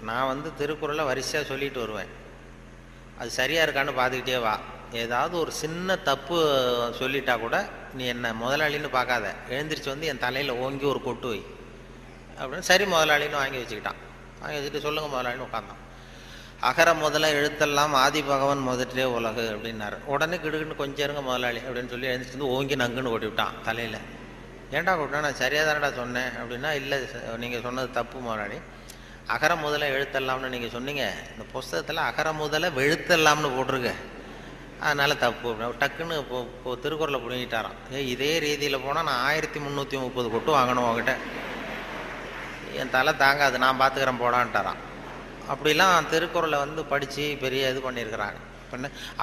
நான் திருக்குறளை வரிசையாக சொல்லிட்டு வருவேன், அது சரியாக இருக்கான்னு பார்த்துக்கிட்டே வா, ஏதாவது ஒரு சின்ன தப்பு சொல்லிட்டா கூட நீ என்ன முதலாளின்னு பார்க்காத, எழுந்திரிச்சு என் தலையில் ஓங்கி ஒரு கொட்டு வை அப்படின்னு. சரி முதலாளின்னு வாங்கி வச்சுக்கிட்டான். வாங்கி வச்சுட்டு சொல்லுங்கள் முதலாளின்னு உட்காந்தான். அகர முதல எழுத்தெல்லாம் ஆதி பகவன் முதற்றே உலகு அப்படின்னாரு. உடனே கிடுக்குன்னு கொஞ்சம் இருங்க முதலாளி அப்படின்னு சொல்லி எழுந்திரிச்சு ஓங்கி நங்குன்னு ஓட்டி விட்டான் தலையில். ஏன்டா கூப்பிட்டா, நான் சரியாக தானடா சொன்னேன் அப்படின்னா, இல்லை நீங்கள் சொன்னது தப்பு முதலாளி, அகர முதல எழுத்தெல்லாம்னு நீங்கள் சொன்னீங்க, இந்த புஸ்தகத்தில் அகர முதல வெழுத்தெல்லாம்னு போட்டிருக்கு, அதனால் தப்பு அப்படின்னு டக்குன்னு இப்போ திருக்குறளை பிடிங்கிட்டாராம். இதே ரீதியில் போனால் நான் 1330 கொட்டு வாங்கணும் உங்ககிட்ட, என் தலை தாங்காது, நான் பார்த்துக்கிறேன் போடான்ட்டாரான். அப்படிலாம் திருக்குறளை படித்து பெரிய இது பண்ணியிருக்கிறாங்க.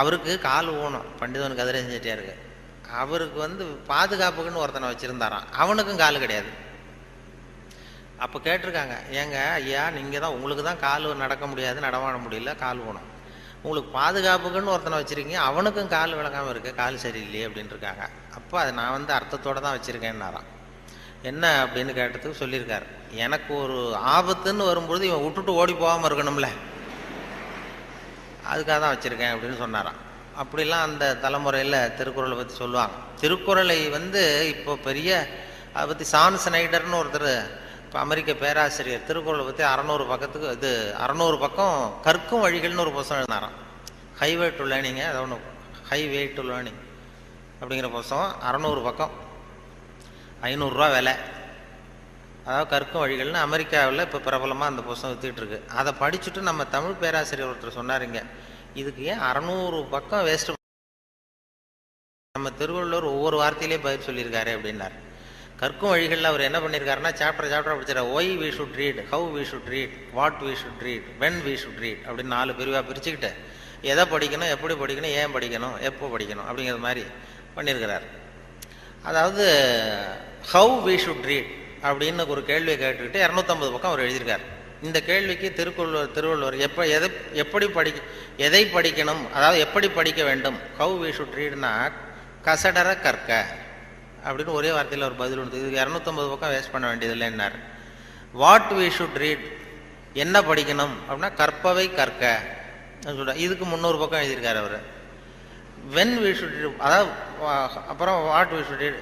அவருக்கு கால் ஊனம், பண்டிதன் கதிரேசன் செட்டியாருக்கு. அவருக்கு பாதுகாப்புக்குன்னு ஒருத்தனை வச்சுருந்தாரான், அவனுக்கும் கால் கிடையாது. அப்போ கேட்டிருக்காங்க, ஏங்க ஐயா நீங்கள் தான், உங்களுக்கு தான் கால் நடக்க முடியாது, நடமாட முடியல, கால் ஊனம், உங்களுக்கு பாதுகாப்புக்குன்னு ஒருத்தனை வச்சுருக்கீங்க, அவனுக்கும் கால் விளங்காமல் இருக்குது, கால் சரியில்லையே அப்படின்னு இருக்காங்க. அப்போ அதை நான் அர்த்தத்தோடு தான் வச்சுருக்கேன்னாரான். என்ன அப்படின்னு கேட்டதுக்கு சொல்லியிருக்காரு, எனக்கு ஒரு ஆபத்துன்னு வரும்பொழுது இவன் விட்டுட்டு ஓடி போகாமல் இருக்கணும்ல, அதுக்காக தான் வச்சுருக்கேன் அப்படின்னு சொன்னாரான். அப்படிலாம் அந்த தலைமுறையில் திருக்குறளை பற்றி சொல்லுவாங்க. திருக்குறளை இப்போ பெரிய அதை பற்றி சான் ஸ்னைடர்னு ஒருத்தர், இப்போ அமெரிக்க பேராசிரியர், திருக்குறளை பற்றி 600 பக்கத்துக்கு 600 பக்கம் கற்கும் வழிகள்னு ஒரு புத்தகம் எழுதினாராம். ஹைவே டு லேர்னிங்க, அது ஒன்று, ஹைவே டு லேர்னிங் அப்படிங்கிற புத்தகம் 600 பக்கம், 500 ரூபா விலை. அதாவது கற்கும் வழிகள்னு அமெரிக்காவில் இப்போ பிரபலமாக அந்த புத்தகம் வித்துக்கிட்டு இருக்கு. அதை படிச்சுட்டு நம்ம தமிழ் பேராசிரியர் ஒருத்தர் சொன்னாருங்க, இதுக்கு ஏன் 600 பக்கம் வேஸ்ட், நம்ம திருவள்ளுவர் ஒவ்வொரு வார்த்தையிலேயே பதில் சொல்லியிருக்காரு அப்படின்னார். கற்கும் வழிகளில் அவர் என்ன பண்ணியிருக்காருன்னா, சாப்டர் படிச்சார். Why we should read, how we should read, what we should read, when we should read அப்படின்னு 4 பிரிவாக பிரிச்சுக்கிட்டு எதை படிக்கணும், எப்படி படிக்கணும், ஏன் படிக்கணும், எப்போ படிக்கணும் அப்படிங்கிற மாதிரி பண்ணியிருக்கிறார். அதாவது ஹவு வி ஷுட் ரீட் அப்படின்னு ஒரு கேள்வியை கேட்டுக்கிட்டு 250 பக்கம் அவர் எழுதியிருக்கார். இந்த கேள்விக்கு திருவள்ளுவர் எதை படிக்கணும், அதாவது எப்படி படிக்க வேண்டும், ஹவு வி ஷுட் ரீட்னா கசடர கற்க அப்படின்னு ஒரே வார்த்தையில் ஒரு பதில் கொடுத்து, இதுக்கு 250 பக்கம் வேஸ்ட் பண்ண வேண்டியதில்லைன்னார். வாட் வி ஷுட் ரீட், என்ன படிக்கணும் அப்படின்னா கற்பவை கற்க சொல்ற, இதுக்கு 300 பக்கம் எழுதியிருக்காரு அவர். வென் வி ஷுட் ரீட், அதாவது அப்புறம் வாட் வி ஷுட் ரீட்,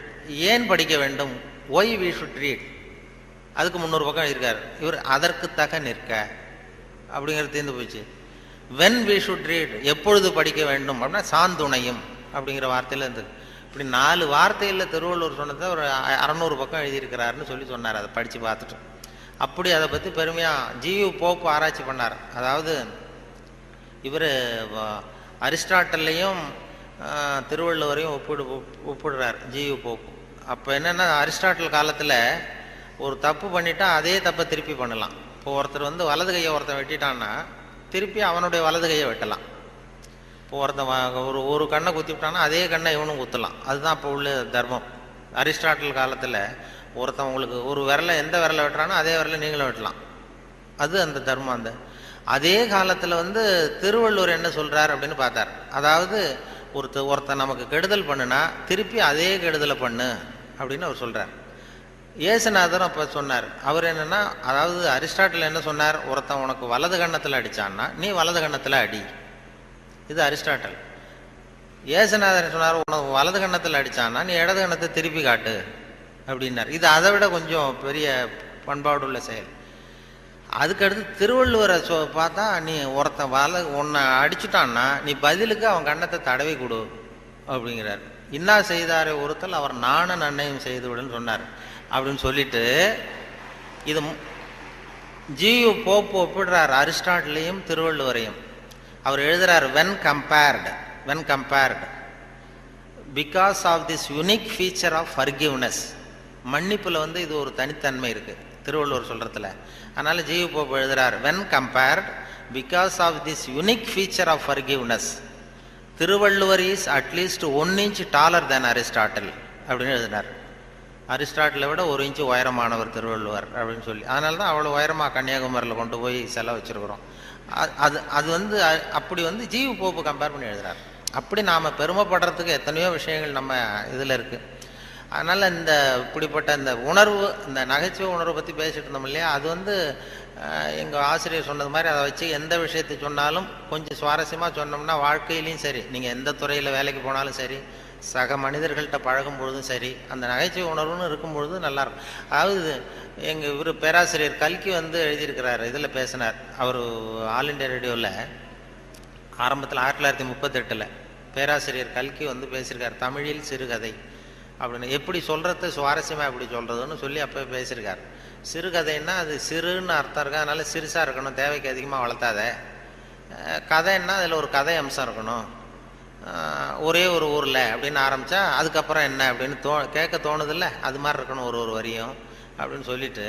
ஏன் படிக்க வேண்டும், ஒய் வி ஷுட் ரீட், அதுக்கு 300 பக்கம் எழுதியிருக்காரு. இவர் அதற்கு தக நிற்க அப்படிங்கிறது தீர்ந்து போச்சு. வென் வி ஷுட் ரீட், எப்பொழுது படிக்க வேண்டும் அப்படின்னா சாந்துணையும் அப்படிங்கிற வார்த்தையில் இருந்தது. இப்படி 4 வார்த்தையில் திருவள்ளுவர் சொன்னதை ஒரு 600 பக்கம் எழுதியிருக்கிறாருன்னு சொல்லி சொன்னார். அதை படித்து பார்த்துட்டு அப்படி அதை பற்றி பெருமையாக ஜியு போப் ஆராய்ச்சி பண்ணார். அதாவது இவர் அரிஸ்டாட்டல்லையும் திருவள்ளுவரையும் ஒப்பிடுறார் ஜியு போப். அப்போ என்னென்னா, அரிஸ்டாட்டில் காலத்தில் ஒரு தப்பு பண்ணிட்டா அதே தப்பை திருப்பி பண்ணலாம். இப்போ ஒருத்தர் வலது கையை ஒருத்தன் வெட்டிட்டான்னா திருப்பி அவனுடைய வலது கையை வெட்டலாம். இப்போ ஒருத்தன் ஒரு கண்ணை குத்தி விட்டான்னா அதே கண்ணை இவனும் குத்தலாம். அதுதான் இப்போ உள்ள தர்மம். அரிஸ்டாட்டில் காலத்தில் ஒருத்தன் உங்களுக்கு ஒரு விரலை எந்த விரலை வெட்டுறானோ அதே விரலை நீங்களும் வெட்டலாம். அது அந்த தர்மம். அந்த அதே காலத்தில் வந்து திருவள்ளுவர் என்ன சொல்கிறார் அப்படின்னு பார்த்தார். அதாவது ஒருத்தன் நமக்கு கெடுதல் பண்ணுனா திருப்பி அதே கெடுதலை பண்ணு அப்படின்னு அவர் சொல்கிறார். இயேசுநாதரும் அப்போ சொன்னார். அவர் என்னென்னா, அதாவது அரிஸ்டாட்டில் என்ன சொன்னார், ஒருத்தன் உனக்கு வலது கன்னத்தில் அடித்தான்னா நீ வலது கன்னத்தில் அடி. இது அரிஸ்டாட்டல். இயேசுநாதர் சொன்னார், உனக்கு வலது கன்னத்தில் அடித்தான்னா நீ இடது கன்னத்தை திருப்பி காட்டு அப்படின்னார். இது அதை விட கொஞ்சம் பெரிய பண்பாடுள்ள செயல். அதுக்கடுத்து திருவள்ளுவரை பார்த்தா, நீ ஒருத்தன் உன்னை அடிச்சுட்டான்னா நீ பதிலுக்கு அவன் கன்னத்தை தடவி கொடு அப்படிங்கிறார். இன்னா செய்தாரை ஒருத்தல் அவர் நானும் நன்னையும் செய்து விடுன்னு சொன்னார். அப்படின்னு சொல்லிட்டு இது ஜியு போப்பு ஒப்பிடுறார் அரிஸ்டாட்டிலையும் திருவள்ளுவரையும். அவர் எழுதுறார், when compared because of this unique feature of forgiveness. மன்னிப்புல வந்து இது ஒரு தனித்தன்மை இருக்கு திருவள்ளுவர் சொல்றதுல. அதனால ஜியு போப்பு எழுதுறார், when compared because of this unique feature of forgiveness, Thiruvalluvar is at least 1 inch taller than Aristotle அப்படின்னு எழுதினார். அரிஸ்டாட்டிலை விட 1 இன்ச்சு உயரமானவர் திருவள்ளுவர் அப்படின்னு சொல்லி. அதனால தான் அவ்வளோ உயரமாக கன்னியாகுமரியில் கொண்டு போய் சிலை வச்சுருக்குறோம். அது வந்து அப்படி வந்து ஜியு போப்பு கம்பேர் பண்ணி எழுதுறார். அப்படி நாம் பெருமைப்படுறதுக்கு எத்தனையோ விஷயங்கள் நம்ம இதில் இருக்குது. அதனால் இப்படிப்பட்ட இந்த உணர்வு, இந்த நகைச்சுவை உணர்வை பற்றி பேசிட்டு இருந்தோம் இல்லையா, அது வந்து எங்கள் ஆசிரியர் சொன்னது மாதிரி அதை வச்சு எந்த விஷயத்தை சொன்னாலும் கொஞ்சம் சுவாரஸ்யமாக சொன்னோம்னா வாழ்க்கையிலையும் சரி, நீங்கள் எந்த துறையில் வேலைக்கு போனாலும் சரி, சக மனிதர்கள்ட்ட பழகும் பொழுதும் சரி, அந்த நகைச்சுவை உணர்வுன்னு இருக்கும் பொழுது நல்லாயிருக்கும். அதாவது எங்கள் இவர் பேராசிரியர் கல்கி வந்து எழுதியிருக்கிறார், இதில் பேசினார். அவர் ஆல் இண்டியா ரேடியோவில் ஆரம்பத்தில் 1938 பேராசிரியர் கல்கி வந்து பேசியிருக்கார், தமிழில் சிறுகதை அப்படின்னு. எப்படி சொல்கிறது, சுவாரஸ்யமாக எப்படி சொல்கிறதுன்னு சொல்லி அப்போ பேசியிருக்கார். சிறுகதைன்னா அது சிறுன்னு அர்த்தம் இருக்கு, அதனால சிறுசாக இருக்கணும், தேவைக்கு அதிகமாக வளர்த்தாத. கதைன்னா அதில் ஒரு கதை அம்சம் இருக்கணும், ஒரே ஒரு ஊரில் அப்படின்னு ஆரம்பித்தா அதுக்கப்புறம் என்ன அப்படின்னு கேட்க தோணுதில்ல, அது மாதிரி இருக்கணும் ஒரு வரியும் அப்படின்னு சொல்லிட்டு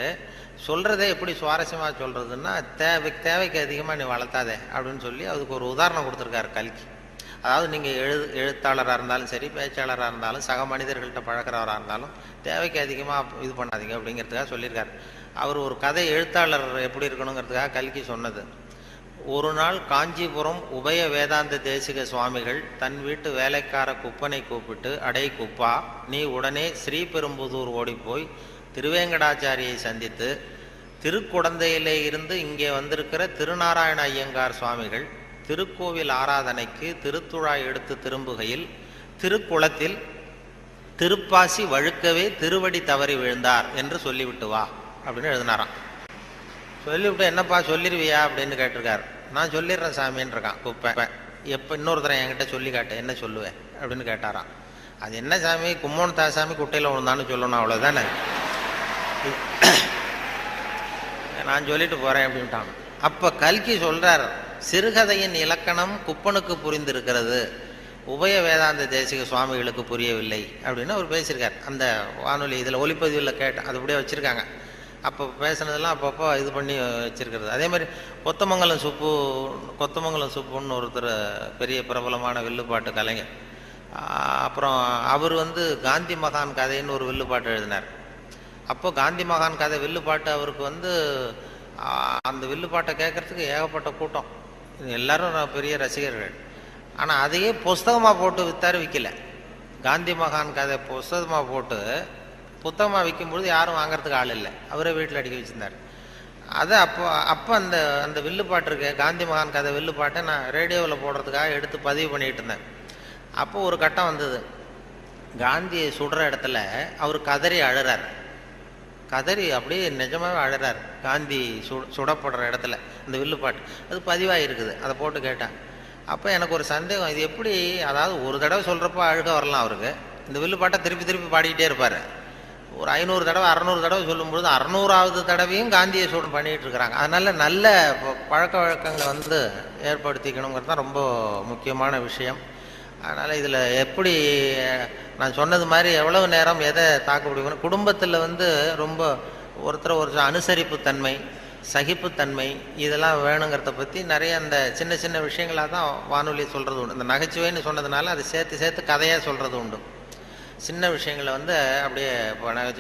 சொல்கிறதே எப்படி சுவாரஸ்யமாக சொல்கிறதுன்னா, தேவைக்கு அதிகமாக நீ வளர்த்தாதே அப்படின்னு சொல்லி அதுக்கு ஒரு உதாரணம் கொடுத்துருக்காரு கல்கி. அதாவது நீங்கள் எழுத்தாளராக இருந்தாலும் சரி, பேச்சாளராக இருந்தாலும், சக மனிதர்கள்ட்ட பழக்கிறவராக இருந்தாலும் தேவைக்கு அதிகமாக இது பண்ணாதீங்க அப்படிங்கிறதுக்காக சொல்லியிருக்காரு. அவர் ஒரு கதை எழுத்தாளர் எப்படி இருக்கணுங்கிறதுக்காக கல்கி சொன்னது. ஒரு நாள் காஞ்சிபுரம் உபய வேதாந்த தேசிக சுவாமிகள் தன் வீட்டு வேலைக்கார குப்பனை கூப்பிட்டு, அடை குப்பா, நீ உடனே ஸ்ரீபெரும்புதூர் ஓடிப்போய் திருவேங்கடாச்சாரியை சந்தித்து திருக்குடந்தையிலே இருந்து இங்கே வந்திருக்கிற திருநாராயண ஐயங்கார் சுவாமிகள் திருக்கோவில் ஆராதனைக்கு திருத்துழாய் எடுத்து திரும்புகையில் திருக்குளத்தில் திருப்பாசி வழுக்கவே திருவடி தவறி விழுந்தார் என்று சொல்லிவிட்டு வா அப்படின்னு எழுதினாராம். சொல்லிவிட்டு, என்னப்பா சொல்லிடுவியா அப்படின்னு கேட்டிருக்காரு. நான் சொல்லிடுறேன் சாமின்னு இருக்கான் குப்பை. எப்போ இன்னொருத்தரை என்கிட்ட சொல்லி காட்டு, என்ன சொல்லுவேன் அப்படின்னு கேட்டாராம். அது என்ன சாமி, கும்மோன் தாசாமி குட்டையில் விழுந்தான்னு சொல்லணும், அவ்வளோதானே, நான் சொல்லிட்டு போகிறேன் அப்படின்ட்டான். அப்போ கல்கி சொல்கிறார், சிறுகதையின் இலக்கணம் குப்பனுக்கு புரிந்திருக்கிறது, உபய வேதாந்த தேசிக சுவாமிகளுக்கு புரியவில்லை அப்படின்னு அவர் பேசியிருக்கார். அந்த வானொலி இதில் ஒலிப்பதிவில் கேட்டேன், அது அப்படியே வச்சுருக்காங்க. அப்போ பேசுனதெல்லாம் அப்பப்போ இது பண்ணி வச்சுருக்கிறது. அதே மாதிரி கொத்தமங்கலம் சுப்புன்னு ஒருத்தர் பெரிய பிரபலமான வில்லுப்பாட்டு கலைஞர். அப்புறம் அவர் வந்து காந்தி மகான் கதைன்னு ஒரு வில்லுப்பாட்டு எழுதினார். அப்போ காந்தி மகான் கதை வில்லுப்பாட்டு அவருக்கு வந்து அந்த வில்லுப்பாட்டை கேட்குறதுக்கு ஏகப்பட்ட கூட்டம், எல்லாரும் பெரிய ரசிகர்கள். ஆனால் அதையே புஸ்தகமாக போட்டு விற்கல. காந்தி மகான் கதை புஸ்தகமாக போட்டு புத்தகமாக விற்கும்பொழுது யாரும் வாங்கிறதுக்கு ஆள் இல்லை, அவரே வீட்டில் அடிக்க வச்சுருந்தார். அதை அப்போ அந்த வில்லுப்பாட்டு இருக்கு, காந்தி மகான் கதை வில்லுப்பாட்டை நான் ரேடியோவில் போடுறதுக்காக எடுத்து பதிவு பண்ணிகிட்டு இருந்தேன். அப்போ ஒரு கட்டம் வந்தது, காந்தியை சுடுற இடத்துல அவர் கதறி அழுறார். கதறி அப்படியே நிஜமாகவே அழுறார் காந்தி சுடப்படுற இடத்துல. இந்த வில்லுப்பாட்டு அது பதிவாக இருக்குது, அதை போட்டு கேட்டேன். அப்போ எனக்கு ஒரு சந்தேகம், இது எப்படி, அதாவது ஒரு தடவை சொல்கிறப்ப அழுக வரலாம் அவருக்கு, இந்த வில்லுப்பாட்டை திருப்பி திருப்பி பாடிக்கிட்டே இருப்பார். ஒரு 500 தடவை 600 தடவை சொல்லும்பொழுது 600வது தடவையும் காந்தியை சூடு பண்ணிகிட்டு இருக்கிறாங்க. அதனால் நல்ல பழக்க வழக்கங்களை வந்து ஏற்படுத்திக்கணுங்கிறது தான் ரொம்ப முக்கியமான விஷயம். அதனால் இதில் எப்படி நான் சொன்னது மாதிரி எவ்வளவு நேரம் எதை தாக்க முடியும், குடும்பத்தில் வந்து ரொம்ப ஒரு அனுசரிப்புத்தன்மை, சகிப்புத்தன்மை இதெல்லாம் வேணுங்கிறத பற்றி நிறைய அந்த சின்ன சின்ன விஷயங்களாக தான் வானொலி சொல்கிறது உண்டு. இந்த நகைச்சுவைன்னு சொன்னதுனால அதை சேர்த்து கதையாக சொல்கிறது உண்டு. சின்ன விஷயங்களை வந்து அப்படியே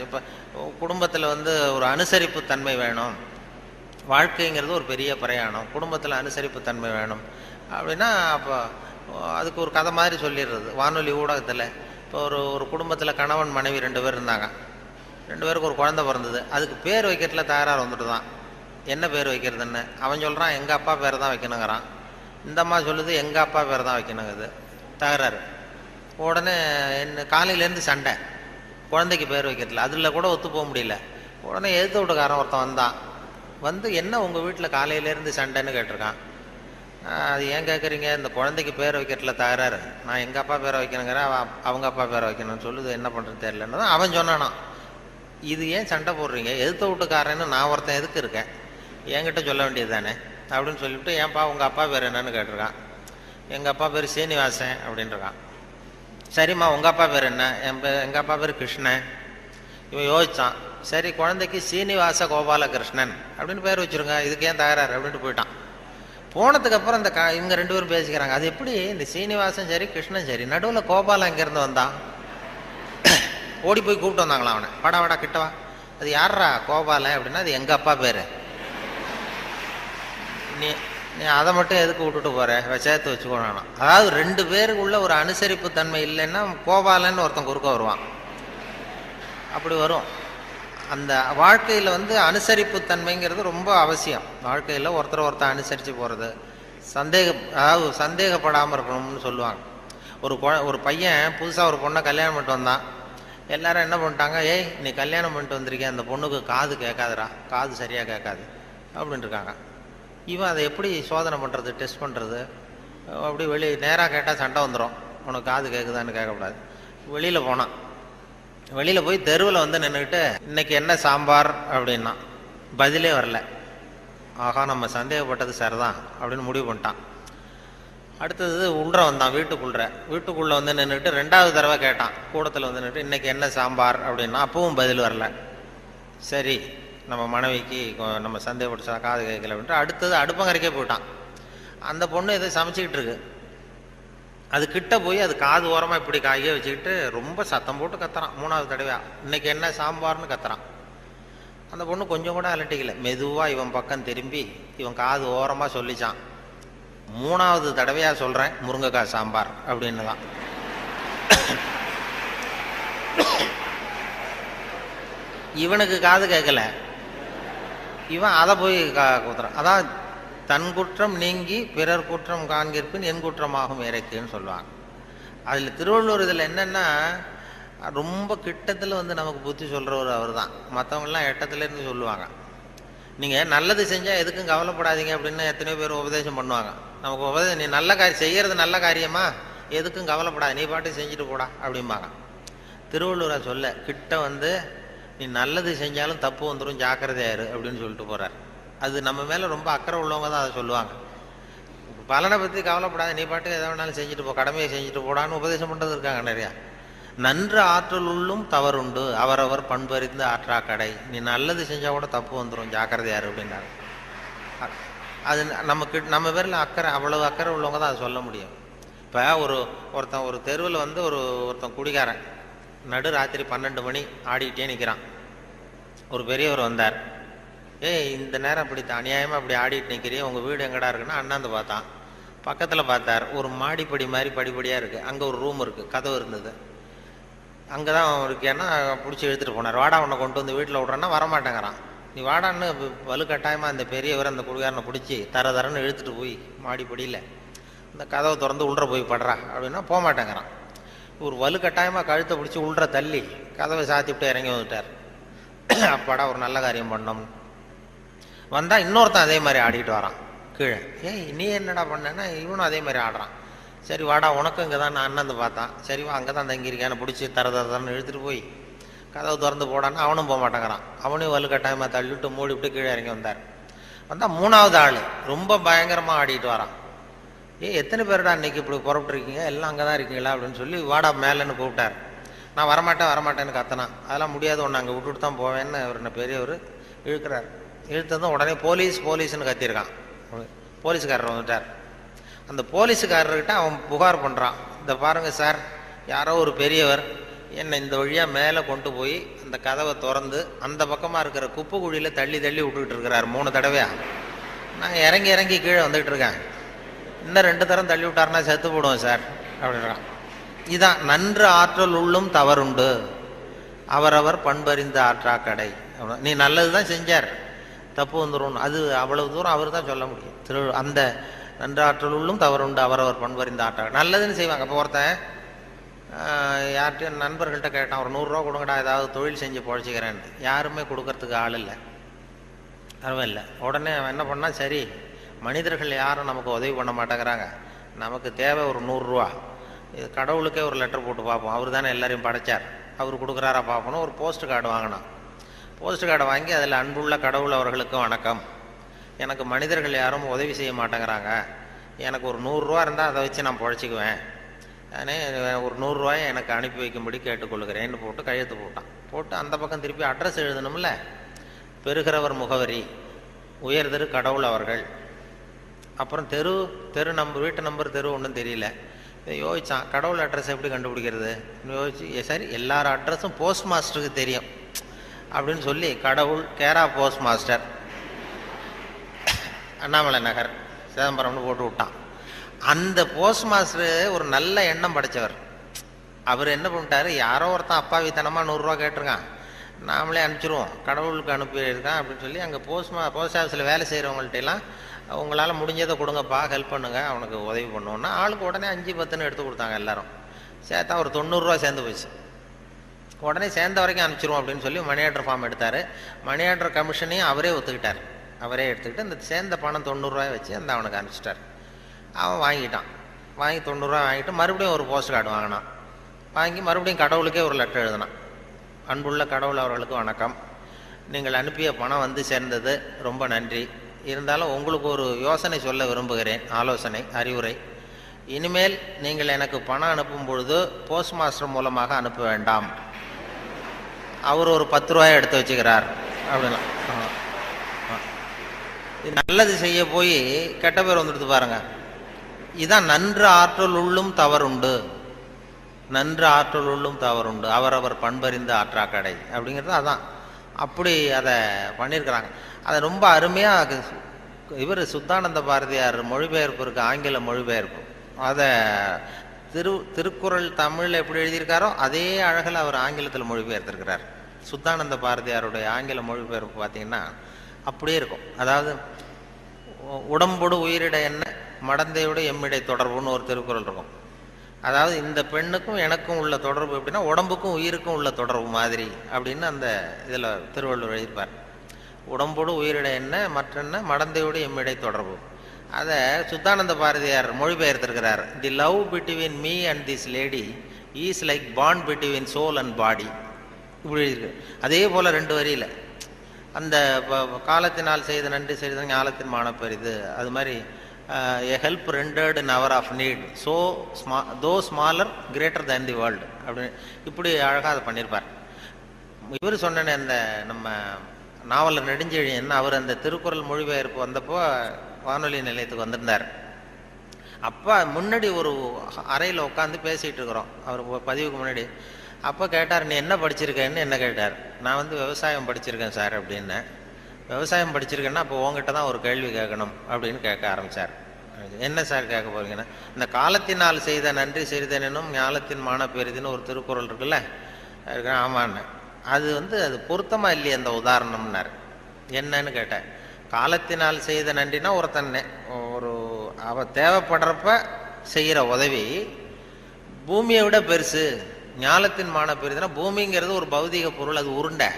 இப்போ குடும்பத்தில் வந்து ஒரு அனுசரிப்புத்தன்மை வேணும், வாழ்க்கைங்கிறது ஒரு பெரிய பிரயாணம், குடும்பத்தில் அனுசரிப்பு தன்மை வேணும் அப்படின்னா அப்போ அதுக்கு ஒரு கதை மாதிரி சொல்லிடுறது வானொலி ஊடகத்தில். இப்போ ஒரு குடும்பத்தில் கணவன் மனைவி 2 பேர் இருந்தாங்க. 2 பேருக்கு ஒரு குழந்தை பிறந்தது. அதுக்கு பேர் வைக்கிறதுல தகராறு வந்துட்டு தான். என்ன பேர் வைக்கிறதுன்னு அவன் சொல்கிறான் எங்கள் அப்பா பேர் தான் வைக்கணுங்கிறான். இந்த அம்மா சொல்லுது எங்கள் அப்பா பேர் தான் வைக்கணுங்குது. தகராறு. உடனே என்ன காலையிலேருந்து சண்டை குழந்தைக்கு பேர் வைக்கிறதுல. அதில் கூட ஒத்து போக முடியல. உடனே எதிர்த்து வீட்டுக்காரன் ஒருத்தன் வந்தான். வந்து என்ன உங்கள் வீட்டில் காலையிலேருந்து சண்டைன்னு கேட்டிருக்கான். அது ஏன் கேட்குறீங்க, இந்த குழந்தைக்கு பேர் வைக்கிறதுல தகராறு, நான் எங்கள் அப்பா பேரை வைக்கணுங்கிற அவங்க அப்பா பேரை வைக்கணும்னு சொல்லுது, என்ன பண்ணுறது தெரியலன்னு தான் அவன் சொன்னானான். இது ஏன் சண்டை போடுறீங்க, எதிர்த்து வீட்டுக்காரன்னு நான் ஒருத்தன் எதுக்கு இருக்கேன், என்கிட்ட சொல்ல வேண்டியது தானே அப்படின்னு சொல்லிவிட்டு ஏன்ப்பா உங்கள் அப்பா பேர் என்னன்னு கேட்டிருக்கான். எங்கள் அப்பா பேர் சீனிவாசன் அப்படின்ட்டுருக்கான். சரிம்மா உங்கள் அப்பா பேர் என்ன, எங்கள் அப்பா பேர் கிருஷ்ணன். இவன் யோசித்தான். சரி குழந்தைக்கு சீனிவாச கோபாலகிருஷ்ணன் அப்படின்னு பேர் வச்சுருங்க, இதுக்கு ஏன் தகராறு அப்படின்ட்டு போயிட்டான். போனதுக்கப்புறம் இந்த இவங்க 2 பேரும் பேசிக்கிறாங்க. அது எப்படி இந்த சீனிவாசன் சரி கிருஷ்ணன் சரி, நடுவில் கோபாலம் எங்கேருந்து வந்தான். ஓடி போய் கூப்பிட்டு வந்தாங்களா அவனை. வாடா கிட்டவா, அது யாரா கோபாலன் அப்படின்னா அது எங்கள் அப்பா பேர், நீ அதை மட்டும் எதுக்கு விட்டுட்டு போற, சேர்த்து வச்சுக்கோனா. அதாவது 2 பேருக்குள்ள ஒரு அனுசரிப்பு தன்மை இல்லைன்னா கோபாலன்னு ஒருத்தன் குறுக்க வருவான். அப்படி வரும். அந்த வாழ்க்கையில் அனுசரிப்பு தன்மைங்கிறது ரொம்ப அவசியம். வாழ்க்கையில் ஒருத்தர் அனுசரித்து போகிறது, அதாவது சந்தேகப்படாமல் இருக்கணும்னு சொல்லுவாங்க. ஒரு பையன் புதுசாக ஒரு பொண்ணை கல்யாணம் பண்ணிட்டு வந்தான். எல்லாரும் என்ன பண்ணிட்டாங்க, ஏய் நீ கல்யாணம் பண்ணிட்டு வந்திருக்கேன், அந்த பொண்ணுக்கு காது கேட்காதுடா, காது சரியாக கேட்காது அப்படின்ட்டு இருக்காங்க. இவன் அதை எப்படி சோதனை பண்ணுறது, டெஸ்ட் பண்ணுறது, அப்படி நேராக கேட்டால் சண்டை வந்துடும், உனக்கு காது கேட்குதான்னு கேட்கக்கூடாது. வெளியில் போனான். வெளியில் போய் தெருவில் நின்றுக்கிட்டு இன்னைக்கு என்ன சாம்பார் அப்படின்னா பதிலே வரல. ஆகா நம்ம சந்தேகப்பட்டது சரிதான் அப்படின்னு முடிவு பண்ணிட்டான். அடுத்தது உள்ற வந்தான். வீட்டுக்குள்ளே நின்றுட்டு 2வது தடவை கேட்டான். கூடத்தில் நின்றுட்டு இன்னைக்கு என்ன சாம்பார் அப்படின்னா அப்பவும் பதில் வரல. சரி நம்ம மனைவிக்கு நம்ம சந்தேகப்பட்டு காது கேட்கல அப்படின்ட்டு அடுத்தது அடுப்பங்கரைக்கே போயிட்டான். அந்த பொண்ணு எதை சமைச்சிக்கிட்டு இருக்கு. அது கிட்ட போய் அது காது ஓரமாக இப்படி காய வச்சுக்கிட்டு ரொம்ப சத்தம் போட்டு கத்துறான். 3வது தடவையா இன்னைக்கு என்ன சாம்பார்னு கத்துறான். அந்த பொண்ணு கொஞ்சம் கூட அலட்டிக்கல. மெதுவாக இவன் பக்கம் திரும்பி இவன் காது ஓரமாக சொல்லிச்சான், 3வது தடவையா சொல்கிறேன் முருங்கைக்காய் சாம்பார் அப்படின்னு தான். இவனுக்கு காது கேட்கல. இவன் அதை போய் குத்துறான். அதான் தன் குற்றம் நீங்கி பிறர் குற்றம் காண்கிற்பின் என் குற்றமாகும் இறைக்குன்னு சொல்லுவாங்க. அதில் திருவள்ளுவர் இதில் என்னென்னா ரொம்ப கிட்டத்தில் நமக்கு புத்தி சொல்கிறவர் அவர் தான். மற்றவங்களாம் எட்டத்துலேருந்து சொல்லுவாங்க. நீங்கள் நல்லது செஞ்சால் எதுக்கும் கவலைப்படாதீங்க அப்படின்னு எத்தனையோ பேர் உபதேசம் பண்ணுவாங்க. நமக்கு நீ நல்ல காரியம் செய்கிறது நல்ல காரியமா, எதுக்கும் கவலைப்படாது, நீ பாட்டு செஞ்சுட்டு போடா அப்படிம்பாங்க. திருவள்ளுவரை சொல்ல கிட்ட நீ நல்லது செஞ்சாலும் தப்பு வந்துடும், ஜாக்கிரதையாரு அப்படின்னு சொல்லிட்டு போகிறார். அது நம்ம மேலே ரொம்ப அக்கறை உள்ளவங்க தான் அதை சொல்லுவாங்க. பலனை பற்றி கவலைப்படாத, நீ பாட்டு எதை வேணாலும் செஞ்சுட்டு போ, கடமையை செஞ்சுட்டு போடான்னு உபதேசம் பண்ணுறது இருக்காங்க நிறையா. நன்று ஆற்றல் உள்ளும் தவறுண்டு, அவரவர் பண்பறிந்து ஆற்றா கடை, நீ நல்லது செஞ்சால் கூட தப்பு வந்துடும், ஜாக்கிரதையாரு அப்படின்னாரு. அது நம்ம பேரில் அக்கறை, அவ்வளவு அக்கறை உள்ளவங்க தான் அதை சொல்ல முடியும். இப்போ ஒருத்தன் ஒரு தெருவில் ஒருத்தன் குடிகாரன் நடு ராத்திரி 12 மணி ஆடிக்கிட்டே நிற்கிறான். ஒரு பெரியவர் வந்தார். இந்த நேரம் அப்படி அநியாயமாக அப்படி ஆடிட்டு நிற்கிறீ, உங்கள் வீடு எங்கடா இருக்குன்னா அண்ணாந்து பார்த்தான். பக்கத்தில் பார்த்தார், ஒரு மாடிப்படி மாதிரி படிப்படியாக இருக்குது. அங்கே ஒரு ரூம் இருக்குது, கதவு இருந்தது. அங்கே தான் இருக்கேன்னா பிடிச்சி எடுத்துகிட்டு போனார். வாடா உன்னை கொண்டு வீட்டில் விட்றேன்னா வரமாட்டேங்கிறான். நீ வாடான்னு வலுக்கட்டாயமாக அந்த பெரியவர் அந்த குடிகாரனை பிடிச்சி தரன்னு இழுத்துட்டு போய் மாடிப்படியில் இந்த கதவை திறந்து உள்ற போய் படுறா அப்படின்னா போக மாட்டேங்கிறான். ஒரு வலுக்கட்டாயமாக கழுத்தை பிடிச்சி உள்ற தள்ளி கதவை சாத்திவிட்டு இறங்கி வந்துட்டார். அப்பாடா ஒரு நல்ல காரியம் பண்ணோம். வந்தால் இன்னொருத்தன் அதே மாதிரி ஆடிட்டு வரான் கீழே. நீ என்னடா பண்ணேன்னா இவனும் அதே மாதிரி ஆடுறான். சரி வாடா உனக்கும் இங்கே தான் நான் அண்ணந்து பார்த்தான். சரி வா அங்கே தான் தங்கியிருக்கேன்னு பிடிச்சி தரன்னு இழுத்துட்டு போய் கதவு திறந்து போடான்னு அவனும் போக மாட்டேங்கிறான். அவனையும் வலுக்கட்டாயமாக தள்ளிவிட்டு மூடிவிட்டு கீழே இறங்கி வந்தார். வந்தால் 3வது ஆள் ரொம்ப பயங்கரமாக ஆடிட்டு வரான். எத்தனை பேருடா இன்னைக்கு இப்படி புறப்பட்டுருக்கீங்க, எல்லாம் அங்கே தான் இருக்கீங்களா அப்படின்னு சொல்லி வாடா மேலேன்னு கூப்பிட்டார். நான் வரமாட்டேன்னு கத்தினான். அதெல்லாம் முடியாது, ஒன்று அங்கே விட்டுட்டு தான் போவேன்னு அவர் என்ன பெரியவர் இழுக்கிறார். இழுத்ததும் உடனே போலீஸ்னு கத்தியிருக்கான். போலீஸுக்காரர் வந்துட்டார். அந்த போலீஸுக்காரர்கிட்ட அவன் புகார் பண்ணுறான். இந்த பாருங்கள் சார், யாரோ ஒரு பெரியவர் என்னை இந்த வழியாக மேலே கொண்டு போய் அந்த கதவை திறந்து அந்த பக்கமாக இருக்கிற குப்பை குழியில் தள்ளி தள்ளி விட்டுக்கிட்டு இருக்கிறார் 3 தடவையாக. நான் இறங்கி இறங்கி கீழே வந்துக்கிட்டு இருக்கேன். இன்னும் 2 தரம் தள்ளி விட்டாருன்னா செத்து போடுவோம் சார் அப்படின்றான். இதான் நன்று ஆற்றல் உள்ளும் தவறுண்டு, அவரவர் பண்பறிந்த ஆற்றா கடை. நீ நல்லது தான் செஞ்சார், தப்பு வந்துடும், அது அவ்வளவு தூரம் அவர் தான் சொல்ல முடியும். அந்த நன்று ஆற்றல் உள்ளும் தவறுண்டு, அவரவர் பண்பறிந்த ஆற்றா நல்லதுன்னு செய்வாங்க. இப்போ ஒருத்தன் யார்கிட்டையும் நண்பர்கள்ட்ட கேட்டான், ஒரு 100 ரூபா கொடுங்கடா, ஏதாவது தொழில் செஞ்சு பொழைச்சிக்கிறேன்னு. யாருமே கொடுக்கறதுக்கு ஆள் இல்லை, பரவாயில்ல. உடனே அவன் என்ன பண்ணால், சரி மனிதர்கள் யாரும் நமக்கு உதவி பண்ண மாட்டேங்கிறாங்க, நமக்கு தேவை ஒரு 100 ரூபா, இது கடவுளுக்கே ஒரு லெட்டர் போட்டு பார்ப்போம், அவர் தானே எல்லாரையும் படைச்சார், அவர் கொடுக்குறாரா பார்ப்போம். ஒரு போஸ்ட் கார்டு வாங்கினான். போஸ்ட் கார்டை வாங்கி அதில் அன்புள்ள கடவுள் அவர்களுக்கு வணக்கம், எனக்கு மனிதர்கள் யாரும் உதவி செய்ய மாட்டேங்கிறாங்க, எனக்கு ஒரு 100 ரூபா இருந்தால் அதை வச்சு நான் பொழைச்சிக்குவேன், நானே ஒரு 100 ரூபாயை எனக்கு அனுப்பி வைக்கும்படி கேட்டுக்கொள்கிறேன்னு போட்டு கையெழுத்து போட்டான். போட்டு அந்த பக்கம் திருப்பி அட்ரஸ் எழுதணும்ல, பெறுகிறவர் முகவரி, உயர்திரு கடவுள் அவர்கள், அப்புறம் தெரு நம்பர், வீட்டு நம்பர், தெரு ஒன்றும் தெரியல. யோசிச்சான், கடவுள் அட்ரஸ் எப்படி கண்டுபிடிக்கிறது யோசிச்சு, சரி எல்லார் அட்ரஸும் போஸ்ட் மாஸ்டருக்கு தெரியும் அப்படின்னு சொல்லி கடவுள் கேரா போஸ்ட் மாஸ்டர் அண்ணாமலை நகர் சிதம்பரம்னு போட்டு விட்டான். அந்த போஸ்ட் மாஸ்டர் ஒரு நல்ல எண்ணம் படைச்சவர். அவர் என்ன பண்ணிட்டாரு, யாரோ ஒருத்தன் அப்பாவித்தனமாக 100 ரூபா கேட்டிருக்கான், நாமளே அனுப்பிச்சிருவோம், கடவுளுக்கு அனுப்பியிருக்கான் அப்படின்னு சொல்லி அங்கே போஸ்ட் ஆஃபீஸில் வேலை செய்கிறவங்கள்ட்டெல்லாம் உங்களால் முடிஞ்சதை கொடுங்கப்பா, ஹெல்ப் பண்ணுங்க, அவனுக்கு உதவி பண்ணுவோன்னா ஆளுக்கு உடனே 5-10 எடுத்து கொடுத்தாங்க. எல்லாரும் சேர்த்தா ஒரு 90 ரூபா சேர்ந்து போச்சு. உடனே சேர்ந்த வரைக்கும் அனுப்பிச்சிருவோம் அப்படின்னு சொல்லி மணி ஆர்டர் ஃபார்ம் எடுத்தார். மணி ஆர்டர் கமிஷனையும் அவரே ஒத்துக்கிட்டார். அவரே எடுத்துக்கிட்டு இந்த சேர்ந்த பணம் 90 ரூபாய் வச்சு அந்த அவனுக்கு அனுப்பிச்சிட்டார். அவன் வாங்கிட்டான். வாங்கி 90 ரூபா வாங்கிட்டு மறுபடியும் ஒரு போஸ்ட் கார்டு வாங்கினான். வாங்கி மறுபடியும் கடவுளுக்கே ஒரு லெட்டர் எழுதினான். அன்புள்ள கடவுள் அவர்களுக்கு வணக்கம், நீங்கள் அனுப்பிய பணம் வந்து சேர்ந்தது, ரொம்ப நன்றி. இருந்தாலும் உங்களுக்கு ஒரு யோசனை சொல்ல விரும்புகிறேன், ஆலோசனை, அறிவுரை. இனிமேல் நீங்கள் எனக்கு பணம் அனுப்பும் பொழுது போஸ்ட் மாஸ்டர் மூலமாக அனுப்ப வேண்டாம், அவர் ஒரு 10 ரூபாயை எடுத்து வச்சுக்கிறார் அப்படின்னா. நல்லது செய்ய போய் கெட்ட பேர் வந்துடுது பாருங்க. இதான் நன்று ஆற்றல் உள்ளும் தவறுண்டு, நன்று ஆற்றல் உள்ளும் தவறுண்டு, அவரவர் பண்பறிந்த ஆற்றா கடை அப்படிங்கிறது அதான். அப்படி அதை பண்ணியிருக்கிறாங்க. அதை ரொம்ப அருமையாக இவர் சுத்தானந்த பாரதியார் மொழிபெயர்ப்பு இருக்கு, ஆங்கில மொழிபெயர்ப்பு. அதை திருக்குறள் தமிழில் எப்படி எழுதியிருக்காரோ அதே அழகில் அவர் ஆங்கிலத்தில் மொழிபெயர்த்திருக்கிறார். சுத்தானந்த பாரதியாருடைய ஆங்கில மொழிபெயர்ப்பு பார்த்தீங்கன்னா அப்படியே இருக்கும். அதாவது உடம்போடு உயிரிட என்ன, மடந்தையோடு எம்மிடை தொடர்புன்னு ஒரு திருக்குறள் இருக்கும். அதாவது இந்த பெண்ணுக்கும் எனக்கும் உள்ள தொடர்பு எப்படின்னா உடம்புக்கும் உயிருக்கும் உள்ள தொடர்பு மாதிரி அப்படின்னு அந்த இதில் திருவள்ளுவர் எழுதியிருப்பார். உடம்போடு உயிரிட என்ன, மற்றென்ன, மடந்தையோடு எம்மிடை தொடர்பு. அதை சுத்தானந்த பாரதியார் மொழிபெயர்த்திருக்கிறார். The love between me and this lady is like bond between soul and body, இப்படி எழுதியிருக்கு. அதே போல் 2 வரியில் அந்த காலத்தினால் செய்த நன்றி செய்த ஞாலத்தின் மானப்பெரிது, அது மாதிரி a help rendered in hour of need, so though smaller greater than the world அப்படின்னு இப்படி அழகாக அதை பண்ணியிருப்பார். இவர் சொன்ன அந்த நம்ம நாவலர் நெடுஞ்செழியன், அவர் அந்த திருக்குறள் மொழிபெயர்ப்பு வந்தப்போ வானொலி நிலையத்துக்கு வந்திருந்தார். அப்போ முன்னாடி ஒரு அறையில் உட்காந்து பேசிகிட்டு இருக்கிறோம், அவர் பதிவுக்கு முன்னாடி. அப்போ கேட்டார், நீ என்ன படிச்சிருக்கேன்னு என்ன கேட்டார். நான் வந்து விவசாயம் படிச்சிருக்கேன் சார் அப்படின்னு. விவசாயம் படிச்சிருக்கேன்னா அப்போ உங்ககிட்ட தான் ஒரு கேள்வி கேட்கணும் அப்படின்னு கேட்க ஆரம்பித்தார். என்ன சார் கேட்க போறீங்கன்னா, இந்த காலத்தினால் செய்த நன்றி செய்தேனும் ஞாலத்தின் மான பெரிதுன்னு ஒரு திருக்குறள் இருக்குல்ல, ஆமான்னு. அது அது பொருத்தமாக இல்லையே அந்த உதாரணம்னார். என்னன்னு கேட்டேன். காலத்தினால் செய்த நன்றினா ஒருத்தன் அவ தேவைப்படுறப்ப செய்கிற உதவி பூமியை விட பெருசு. ஞாலத்தின் மான பெரிதுன்னா பூமிங்கிறது ஒரு பௌதிக பொருள், அது உருண்டை.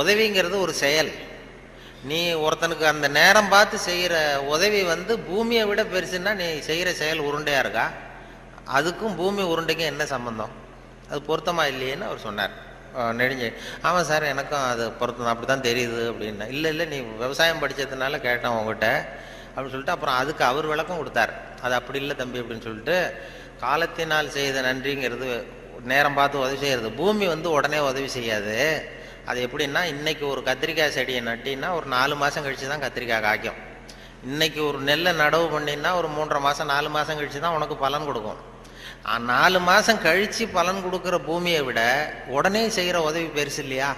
உதவிங்கிறது ஒரு செயல். நீ ஒருத்தனுக்கு அந்த நேரம் பார்த்து செய்கிற உதவி பூமியை விட பெருசுன்னா நீ செய்கிற செயல் உருண்டையா இருக்கா? அதுக்கும் பூமி உருண்டைக்கும் என்ன சம்பந்தம்? அது பொருத்தமா இல்லையேன்னு அவர் சொன்னார். நெடுஞ்செழி, ஆமாம் சார் எனக்கும் அது பொருத்தம் அப்படி தான் தெரியுது அப்படின்னா. இல்லை நீ விவசாயம் படித்ததுனால கேட்டேன் உங்ககிட்ட அப்படின்னு சொல்லிட்டு அப்புறம் அதுக்கு அவர் விளக்கம் கொடுத்தார். அது அப்படி இல்லை தம்பி அப்படின்னு சொல்லிட்டு, காலத்தினால் செய்த நன்றிங்கிறது நேரம் பார்த்து உதவி செய்கிறது. பூமி உடனே உதவி செய்யாது. அது எப்படின்னா, இன்னைக்கு ஒரு கத்திரிக்காய் செடியை நட்டின்னா ஒரு 4 மாதம் கழிச்சு தான் கத்திரிக்காய் காய்க்கும். இன்னைக்கு ஒரு நெல்லை நடவு பண்ணினா ஒரு 3.5 மாதம் 4 மாதம் கழிச்சு தான் உனக்கு பலன் கொடுக்கும். 4 மாதம் கழித்து பலன் கொடுக்குற பூமியை விட உடனே செய்கிற உதவி பெருசு இல்லையா?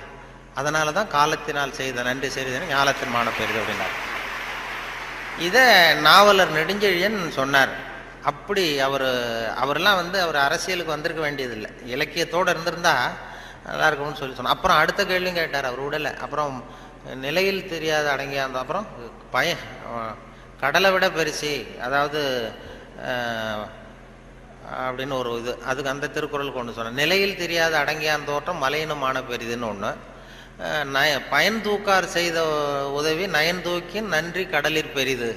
அதனால தான் காலத்தினால் செய்த நன்றி செய்தேன்னு ஞாலத்தின் மான பெரிது அப்படின்னார். இதை நாவலர் நெடுஞ்செழியன் சொன்னார். அப்படி அவரெல்லாம் அவர் அரசியலுக்கு வந்திருக்க வேண்டியதில்லை, இலக்கியத்தோடு இருந்திருந்தா நல்லா இருக்கும்னு சொன்னார். அப்புறம் அடுத்த கேள்வியும் கேட்டார், அவர் விடலை. அப்புறம் நிலையில் தெரியாத அடங்கியா இருந்தோம். அப்புறம் கடலை விட பெருசி, அதாவது அப்படின்னு ஒரு இது, அதுக்கு அந்த திருக்குறளுக்கு ஒன்று சொன்னேன். நிலையில் தெரியாத அடங்கியான் தோற்றம் மலையினுமான பெரிதுன்னு ஒன்று. பயன் தூக்கார் செய்த உதவி நயன் தூக்கின் நன்றி கடலிற் பெரிது.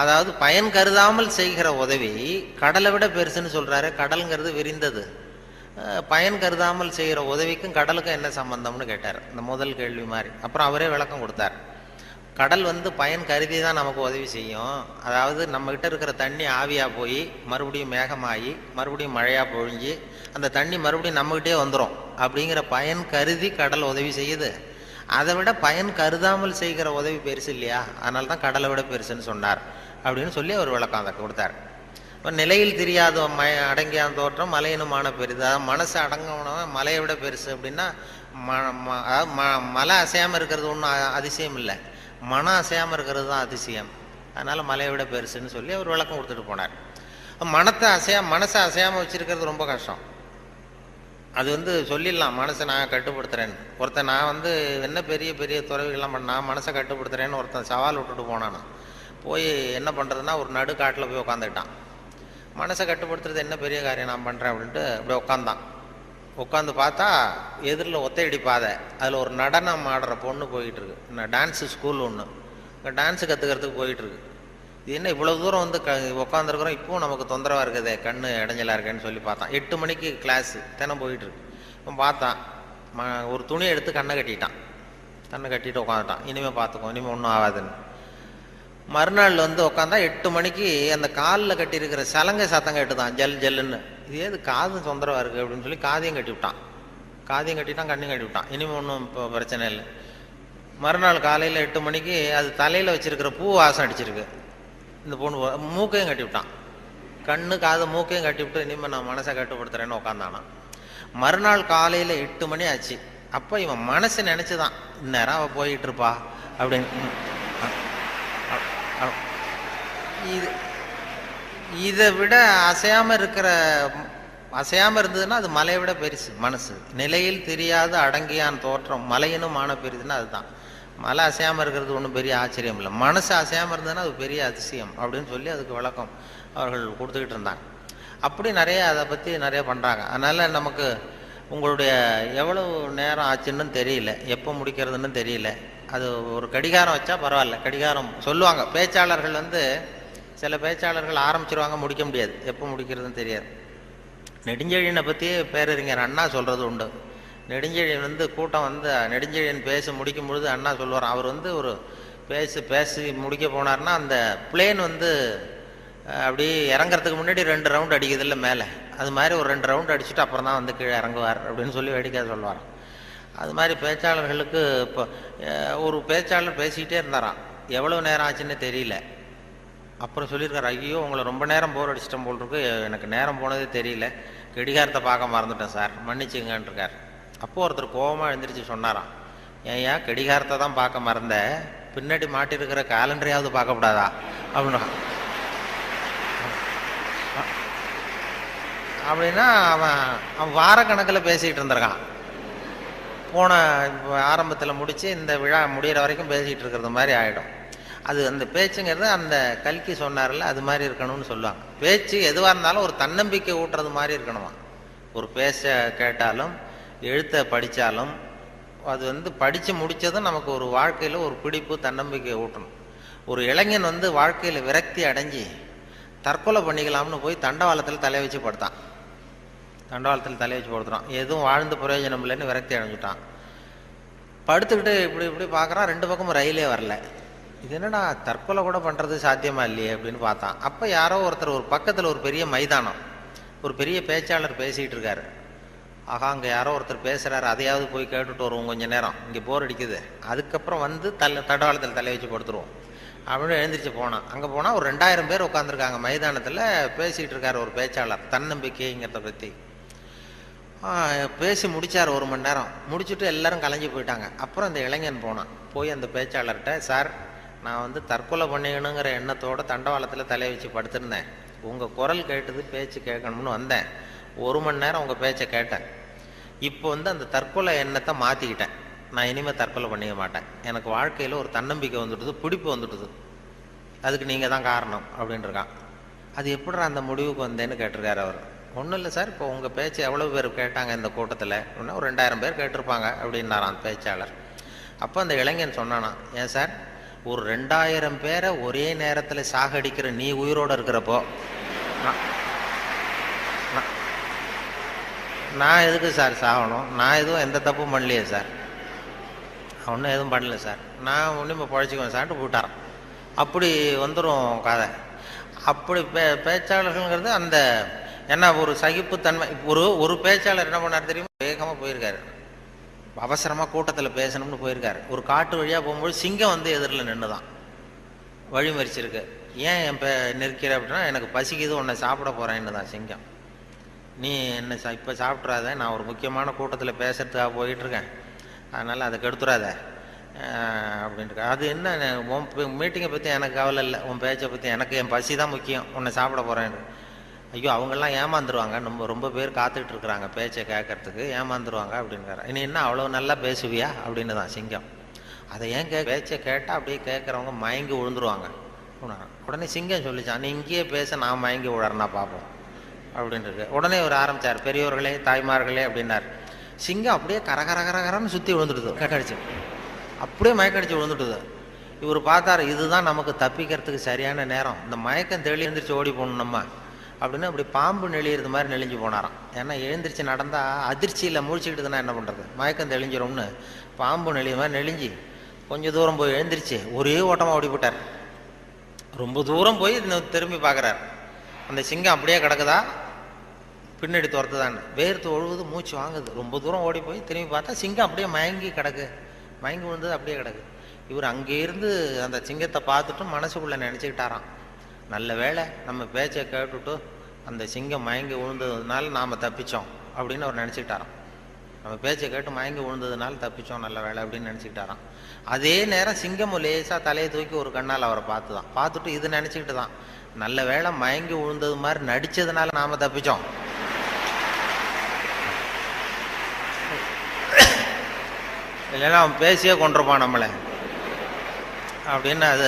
அதாவது பயன் கருதாமல் செய்கிற உதவி கடலை விட பெருசுன்னு சொல்கிறாரு. கடலுங்கிறது விரிந்தது. பயன் கருதாமல் செய்கிற உதவிக்கும் கடலுக்கும் என்ன சம்பந்தம்னு கேட்டார், இந்த முதல் கேள்வி மாதிரி. அப்புறம் அவரே விளக்கம் கொடுத்தார். கடல் பயன் கருதி தான் நமக்கு உதவி செய்யும். அதாவது நம்மகிட்ட இருக்கிற தண்ணி ஆவியாக போய் மறுபடியும் மேகமாகி மறுபடியும் மழையாக பொழிஞ்சு அந்த தண்ணி மறுபடியும் நம்மகிட்டே வந்துடும். அப்படிங்கிற பயன் கருதி கடல் உதவி செய்யுது. அதை விட பயன் கருதாமல் செய்கிற உதவி பெருசு இல்லையா? அதனால தான் கடலை விட பெருசுன்னு சொன்னார் அப்படின்னு சொல்லி அவர் விளக்கம் அதை கொடுத்தார். நிலையில் தெரியாத அடங்கியான் தோற்றம் மலையினுமான பெரிது. அதாவது மனசு அடங்கினவன் மலையை விட பெருசு அப்படின்னா மலை அசையாமல் இருக்கிறது ஒன்றும் அதிசயம் இல்லை, மனம் அசையாமல் இருக்கிறது தான் அதிசயம். அதனால் மலையை விட பெருசுன்னு சொல்லி அவர் விளக்கம் கொடுத்துட்டு போனார். மனசை அசையாமல் வச்சுருக்கிறது ரொம்ப கஷ்டம். அது சொல்லிடலாம், மனசை நான் கட்டுப்படுத்துகிறேன்னு. ஒருத்தன் நான் என்ன பெரிய பெரிய துறவிகள்லாம் நான் மனசை கட்டுப்படுத்துகிறேன்னு ஒருத்தன் சவால் விட்டுட்டு போனானா, போய் என்ன பண்ணுறதுன்னா ஒரு நடு காட்டில் போய் உட்காந்துக்கிட்டான். மனசை கட்டுப்படுத்துறது என்ன பெரிய காரியம் நான் பண்ணுறேன் அப்படின்ட்டு அப்படியே உட்காந்தான். உட்காந்து பார்த்தா எதிரில் ஒத்தையடி பாதை, அதில் ஒரு நடனம் ஆடுற பொண்ணு போயிட்டுருக்கு. டான்ஸு ஸ்கூல் ஒன்று, இங்கே டான்ஸு கற்றுக்கிறதுக்கு போயிட்டுருக்கு. இது என்ன இவ்வளோ தூரம் உட்காந்துருக்குறோம், இப்போவும் நமக்கு தொந்தரவாக இருக்குதே, கண்ணு இடைஞ்சலாக இருக்கேன்னு சொல்லி பார்த்தான். 8 மணிக்கு கிளாஸு தினம் போயிட்டுருக்கு. இப்போ பார்த்தான், ஒரு துணியை எடுத்து கண்ணை கட்டிட்டு உட்காந்துட்டான். இனிமேல் பார்த்துக்கோ, இனிமேல் ஒன்றும் ஆகாதுன்னு. மறுநாள் உட்காந்தா 8 மணிக்கு அந்த காலில் கட்டியிருக்கிற சலங்கை சத்தம் கேட்டுதான், ஜல் ஜல்லுன்னு. இது ஏது காது தொந்தரவாக இருக்குது அப்படின்னு சொல்லி காதையும் கட்டிவிட்டான். கண்ணையும் கட்டிவிட்டான். இனிமேல் ஒன்றும் இப்போ பிரச்சனை இல்லை. மறுநாள் காலையில் 8 மணிக்கு அது தலையில் வச்சிருக்கிற பூ வாசம் அடிச்சிருக்கு. இந்த பொண்ணு மூக்கையும் கட்டிவிட்டான். கண்ணு காது மூக்கையும் கட்டிவிட்டு இனிமேல் நான் மனசை கட்டுப்படுத்துறேன்னு உட்காந்தானா. மறுநாள் காலையில் 8 மணி ஆச்சு. அப்போ இவன் மனசு நினச்சிதான், இந்நேரம் அவள் போயிட்டு இருப்பா அப்படின்னு. இதை விட அசையாமல் இருந்ததுன்னா அது மலையை விட பெருசு மனசு. நிலையில் தெரியாத அடங்கியான் தோற்றம் மலையினுமான பெரிதுன்னா அதுதான். மலை அசையாமல் இருக்கிறது ஒன்றும் பெரிய ஆச்சரியம் இல்லை, மனசு அசையாமல் இருந்ததுன்னா அது பெரிய அதிசயம் அப்படின்னு சொல்லி அதுக்கு விளக்கம் அவர்கள் கொடுத்துக்கிட்டு இருந்தாங்க. அப்படி அதை பற்றி நிறைய பண்ணுறாங்க. அதனால் நமக்கு உங்களுடைய எவ்வளவு நேரம் ஆச்சுன்னு தெரியல, எப்போ முடிக்கிறதுன்னு தெரியல. அது ஒரு கடிகாரம் வச்சா பரவாயில்ல. கடிகாரம் சொல்லுவாங்க பேச்சாளர்கள், சில பேச்சாளர்கள் ஆரம்பிச்சிருவாங்க, முடிக்க முடியாது, எப்போ முடிக்கிறதுன்னு தெரியாது. நெடுஞ்செழியனை பற்றியே பேரறிஞர் அண்ணா சொல்கிறது உண்டு. நெடுஞ்செழியன் கூட்டம் நெடுஞ்செழியன் பேச முடிக்கும் பொழுது அண்ணா சொல்லுவார், அவர் ஒரு பேசி முடிக்க போனார்னா அந்த பிளேன் அப்படி இறங்குறதுக்கு முன்னாடி 2 ரவுண்ட் அடிக்குது இல்லை மேலே, அது மாதிரி ஒரு 2 ரவுண்ட் அடிச்சுட்டு அப்புறம் தான் கீழே இறங்குவார் அப்படின்னு சொல்லி வேடிக்கை சொல்லுவார். அது மாதிரி பேச்சாளர்களுக்கு இப்போ ஒரு பேச்சாளர் பேசிக்கிட்டே இருந்தாராம், எவ்வளோ நேரம் ஆச்சுன்னு தெரியல. அப்புறம் சொல்லியிருக்காரு, ஐயோ உங்களை ரொம்ப நேரம் போர் அடிச்சிட்டேன் போல் இருக்கு, எனக்கு நேரம் போனதே தெரியல, கடிகாரத்தை பார்க்க மறந்துட்டேன் சார், மன்னிச்சுங்கன்னு இருக்கார். அப்போது ஒருத்தர் கோபமாக எழுந்திரிச்சு சொன்னாராம், ஏன் கடிகாரத்தை தான் பார்க்க மறந்த, பின்னாடி மாட்டிருக்கிற காலண்டரையாவது பார்க்கக்கூடாதா அப்படின்னா. அப்படின்னா அவன் வாரக்கணக்கில் பேசிக்கிட்டு இருந்திருக்கான். போன ஆரம்பத்தில் முடித்து இந்த விழா முடிகிற வரைக்கும் பேசிகிட்டு இருக்கிறது மாதிரி ஆகிடும். அது அந்த பேச்சுங்கிறது அந்த கல்கி சொன்னார்ல, அது மாதிரி இருக்கணும்னு சொல்லுவாங்க. பேச்சு எதுவாக இருந்தாலும் ஒரு தன்னம்பிக்கை ஊட்டுறது மாதிரி இருக்கணுமா. ஒரு பேச கேட்டாலும் எழுத்தை படித்தாலும் அது படித்து முடித்ததும் நமக்கு ஒரு வாழ்க்கையில் ஒரு பிடிப்பு தன்னம்பிக்கை ஊட்டணும். ஒரு இளைஞன் வாழ்க்கையில் விரக்தி அடைஞ்சி தற்கொலை பண்ணிக்கலாம்னு போய் தண்டவாளத்தில் தலையை வச்சு படுத்தான். படுத்துறான், எதுவும் வாழ்ந்து பிரயோஜனம் இல்லைன்னு விரக்தி அடைஞ்சிட்டான். படுத்துக்கிட்டு இப்படி பார்க்குறான், 2 பக்கமும் ரயிலே வரல. இது என்னடா தற்கொலை கூட பண்ணுறது சாத்தியமா இல்லையே அப்படின்னு பார்த்தான். அப்போ யாரோ ஒருத்தர் ஒரு பக்கத்தில் ஒரு பெரிய மைதானம், ஒரு பெரிய பேச்சாளர் பேசிகிட்டு இருக்காரு. ஆகா அங்கே யாரோ ஒருத்தர் பேசுகிறாரு, அதையாவது போய் கேட்டுட்டு வருவோம் கொஞ்சம் நேரம், இங்கே போர் அடிக்குது, அதுக்கப்புறம் தண்டவாளத்தில் தலையை வச்சு படுத்துருவோம். அப்படின்னு எழுந்திரிச்சு போனான். அங்கே போனால் ஒரு 2000 பேர் உட்காந்துருக்காங்க மைதானத்தில். பேசிகிட்டு இருக்கார் ஒரு பேச்சாளர் தன்னம்பிக்கைங்கிறத பற்றி. பேசி முடித்தார் 1 மணி நேரம். முடிச்சுட்டு எல்லாரும் கலைஞ்சி போயிட்டாங்க. அப்புறம் அந்த இளைஞன் போனான். போய் அந்த பேச்சாளர்கிட்ட, சார் நான் வந்து தற்கொலை பண்ணிக்கணுங்கிற எண்ணத்தோடு தண்டவாளத்தில் தலையை வச்சு படுத்திருந்தேன். உங்கள் குரல் கேட்டது, பேச்சு கேட்கணும்னு வந்தேன். 1 மணி நேரம் உங்கள் பேச்சை கேட்டேன். இப்போ வந்து அந்த தற்கொலை எண்ணத்தை மாற்றிக்கிட்டேன். நான் இனிமேல் தற்கொலை பண்ணிக்க மாட்டேன். எனக்கு வாழ்க்கையில் ஒரு தன்னம்பிக்கை வந்துட்டுது, பிடிப்பு வந்துட்டுது. அதுக்கு நீங்கள் தான் காரணம் அப்படின்ட்டுருக்கான். அது எப்படிடா அந்த முடிவுக்கு வந்தேன்னு கேட்டிருக்காரு அவர். ஒன்றும் இல்லை சார், இப்போ உங்கள் பேச்சு எவ்வளோ பேர் கேட்டாங்க இந்த கூட்டத்தில் அப்படின்னா ஒரு 2000 பேர் கேட்டிருப்பாங்க அப்படின்னாரான் பேச்சாளர். அப்போ அந்த இளைஞன் சொன்னானா, ஏன் சார் ஒரு 2000 பேரை ஒரே நேரத்தில் சாகடிக்கிற நீ உயிரோடு இருக்கிறப்போ நான் எதுக்கு சார் சாகணும்? நான் எதுவும் எந்த தப்பும் பண்ணலையே சார், ஒன்றும் எதுவும் பண்ணல சார், நான் ஒன்றும் இப்போ பழச்சிக்குவேன் சார்ட்டு போட்டாரான். அப்படி வந்துடும் கதை. அப்படி பேச்சாளர்கள்ங்கிறது அந்த என்ன ஒரு சகிப்புத்தன்மை. ஒரு பேச்சாளர் என்ன பண்ணார் தெரியுமா, வேகமாக போயிருக்காரு, அவசரமாக கூட்டத்தில் பேசணும்னு போயிருக்காரு. ஒரு காட்டு வழியாக போகும்போது சிங்கம் வந்து எதிரில் நின்று தான் வழி மறிச்சிருக்கு. ஏன் என் நிற்கிற அப்படின்னா, எனக்கு பசிக்குது, உன்னை சாப்பிட போகிறேன்னு தான் சிங்கம். நீ என்ன இப்போ சாப்பிட்றாத, நான் ஒரு முக்கியமான கூட்டத்தில் பேசுறதுக்காக போயிட்டுருக்கேன், அதனால் அதை கெடுத்துறாத அப்படின்ட்டு. அது என்ன, உன் மீட்டிங்கை பற்றி எனக்கு கவலை இல்லை, உன் பேச்சை பற்றி எனக்கு, என் பசி தான் முக்கியம், உன்னை சாப்பிட போகிறேன்னு. ஐயோ அவங்கெல்லாம் ஏமாந்துருவாங்க, ரொம்ப பேர் காத்துக்கிட்டு இருக்கிறாங்க பேச்சை கேட்கறதுக்கு, ஏமாந்துருவாங்க அப்படின்றாரு. இனி என்ன அவ்வளோ நல்லா பேசுவியா அப்படின்னு தான் சிங்கம். அதை ஏன் பேச்சை கேட்டால் அப்படியே கேட்குறவங்க மயங்கி விழுந்துருவாங்க. உடனே சிங்கம் சொல்லிச்சான், நீ இங்கேயே பேச, நான் மயங்கி விழறேன்னா பார்ப்போம் அப்படின்ட்டு. உடனே ஒரு ஆரம்பித்தார், பெரியோர்களே தாய்மார்களே அப்படின்னார். சிங்கம் அப்படியே கரகரகரகரன்னு சுற்றி விழுந்துடுது, கடிச்சு அப்படியே மயக்கடிச்சு விழுந்துட்டுது. இவர் பார்த்தாரு, இதுதான் நமக்கு தப்பிக்கிறதுக்கு சரியான நேரம், இந்த மயக்கம் தெளி எழுந்திரிச்சு ஓடி போகணும் நம்ம அப்படின்னு. அப்படி பாம்பு நெளியிறது மாதிரி நெளிஞ்சு போனாராம். ஏன்னா எழுந்திரிச்சு நடந்தால் அதிர்ச்சியில் முழிச்சுக்கிட்டுதுன்னா என்ன பண்ணுறது, மயக்கம் தெளிஞ்சிரும்னு பாம்பு நெளிய மாதிரி நெளிஞ்சு கொஞ்சம் தூரம் போய் எழுந்திரிச்சு ஒரே ஓட்டமாக ஓடி போட்டார். ரொம்ப தூரம் போய் திரும்பி பார்க்குறார், அந்த சிங்கம் அப்படியே கிடக்குதா பின்னாடி துரத்துதான்னு. வேர்த்து ஒழுகுது, மூச்சு வாங்குது. ரொம்ப தூரம் ஓடி போய் திரும்பி பார்த்தா சிங்கம் அப்படியே மயங்கி கிடக்கு, மயங்கி விழுந்தது அப்படியே கிடக்கு. இவர் அங்கேருந்து அந்த சிங்கத்தை பார்த்துட்டு மனசுக்குள்ளே நினச்சிக்கிட்டாராம், நல்ல வேளை நம்ம பேச்சை கேட்டுட்டு அந்த சிங்கம் மயங்கி விழுந்ததுனால நாம் தப்பித்தோம் அப்படின்னு அவர் நினச்சிக்கிட்டாராம். நம்ம பேச்சை கேட்டு மயங்கி விழுந்ததுனால தப்பித்தோம், நல்ல வேலை அப்படின்னு நினச்சிக்கிட்டாராம். அதே நேரம் சிங்கமும் லேசாக தலையை தூக்கி ஒரு கண்ணால் அவரை பார்த்துட்டு இது நினச்சிக்கிட்டு தான், நல்ல வேளை மயங்கி விழுந்தது மாதிரி நடித்ததுனால நாம் தப்பித்தோம், இல்லைன்னா அவன் பேசியே கொண்டிருப்பான் நம்மளை அப்படின்னு அது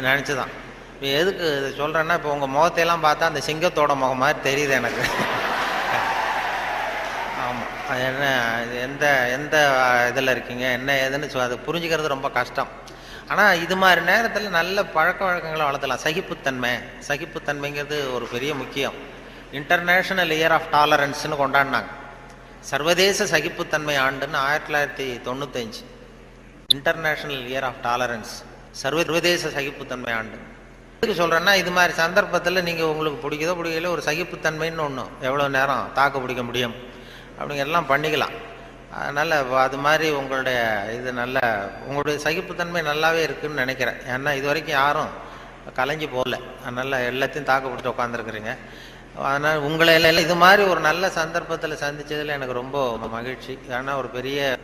நினச்சிதான். இப்போ எதுக்கு இது சொல்கிறேன்னா, இப்போ உங்கள் முகத்தையெல்லாம் பார்த்தா அந்த சிங்கத்தோட முகம் மாதிரி தெரியுது எனக்கு. ஆமாம், அது என்ன, இது எந்த இதில் இருக்கீங்க என்ன ஏதுன்னு அது புரிஞ்சுக்கிறது ரொம்ப கஷ்டம். ஆனால் இது மாதிரி நேரத்தில் நல்ல பழக்க வழக்கங்களை வளர்த்தலாம். சகிப்புத்தன்மைங்கிறது ஒரு பெரிய முக்கியம். இன்டர்நேஷ்னல் இயர் ஆஃப் டாலரன்ஸ்னு கொண்டாடினாங்க. சர்வதேச சகிப்புத்தன்மை ஆண்டுன்னு 1995 இன்டர்நேஷ்னல் இயர் ஆஃப் டாலரன்ஸ், சர்வதேச சகிப்புத்தன்மை ஆண்டு. எதுக்கு சொல்கிறேன்னா, இது மாதிரி சந்தர்ப்பத்தில் நீங்கள் உங்களுக்கு பிடிக்குதோ பிடிக்கல ஒரு சகிப்புத்தன்மைன்னு ஒன்று, எவ்வளோ நேரம் தாக்கு பிடிக்க முடியும் அப்படிங்கிறதெல்லாம் பண்ணிக்கலாம். அதனால் அது மாதிரி உங்களுடைய உங்களுடைய சகிப்புத்தன்மை நல்லாவே இருக்குதுன்னு நினைக்கிறேன். ஏன்னா இது வரைக்கும் யாரும் கலைஞ்சி போகல, அதனால் எல்லாத்தையும் தாக்கு பிடிச்சி உட்காந்துருக்குறீங்க. அதனால் உங்களை எல்லாம் இது மாதிரி ஒரு நல்ல சந்தர்ப்பத்தில் சந்தித்ததில் எனக்கு ரொம்ப மகிழ்ச்சி. ஏன்னா ஒரு பெரிய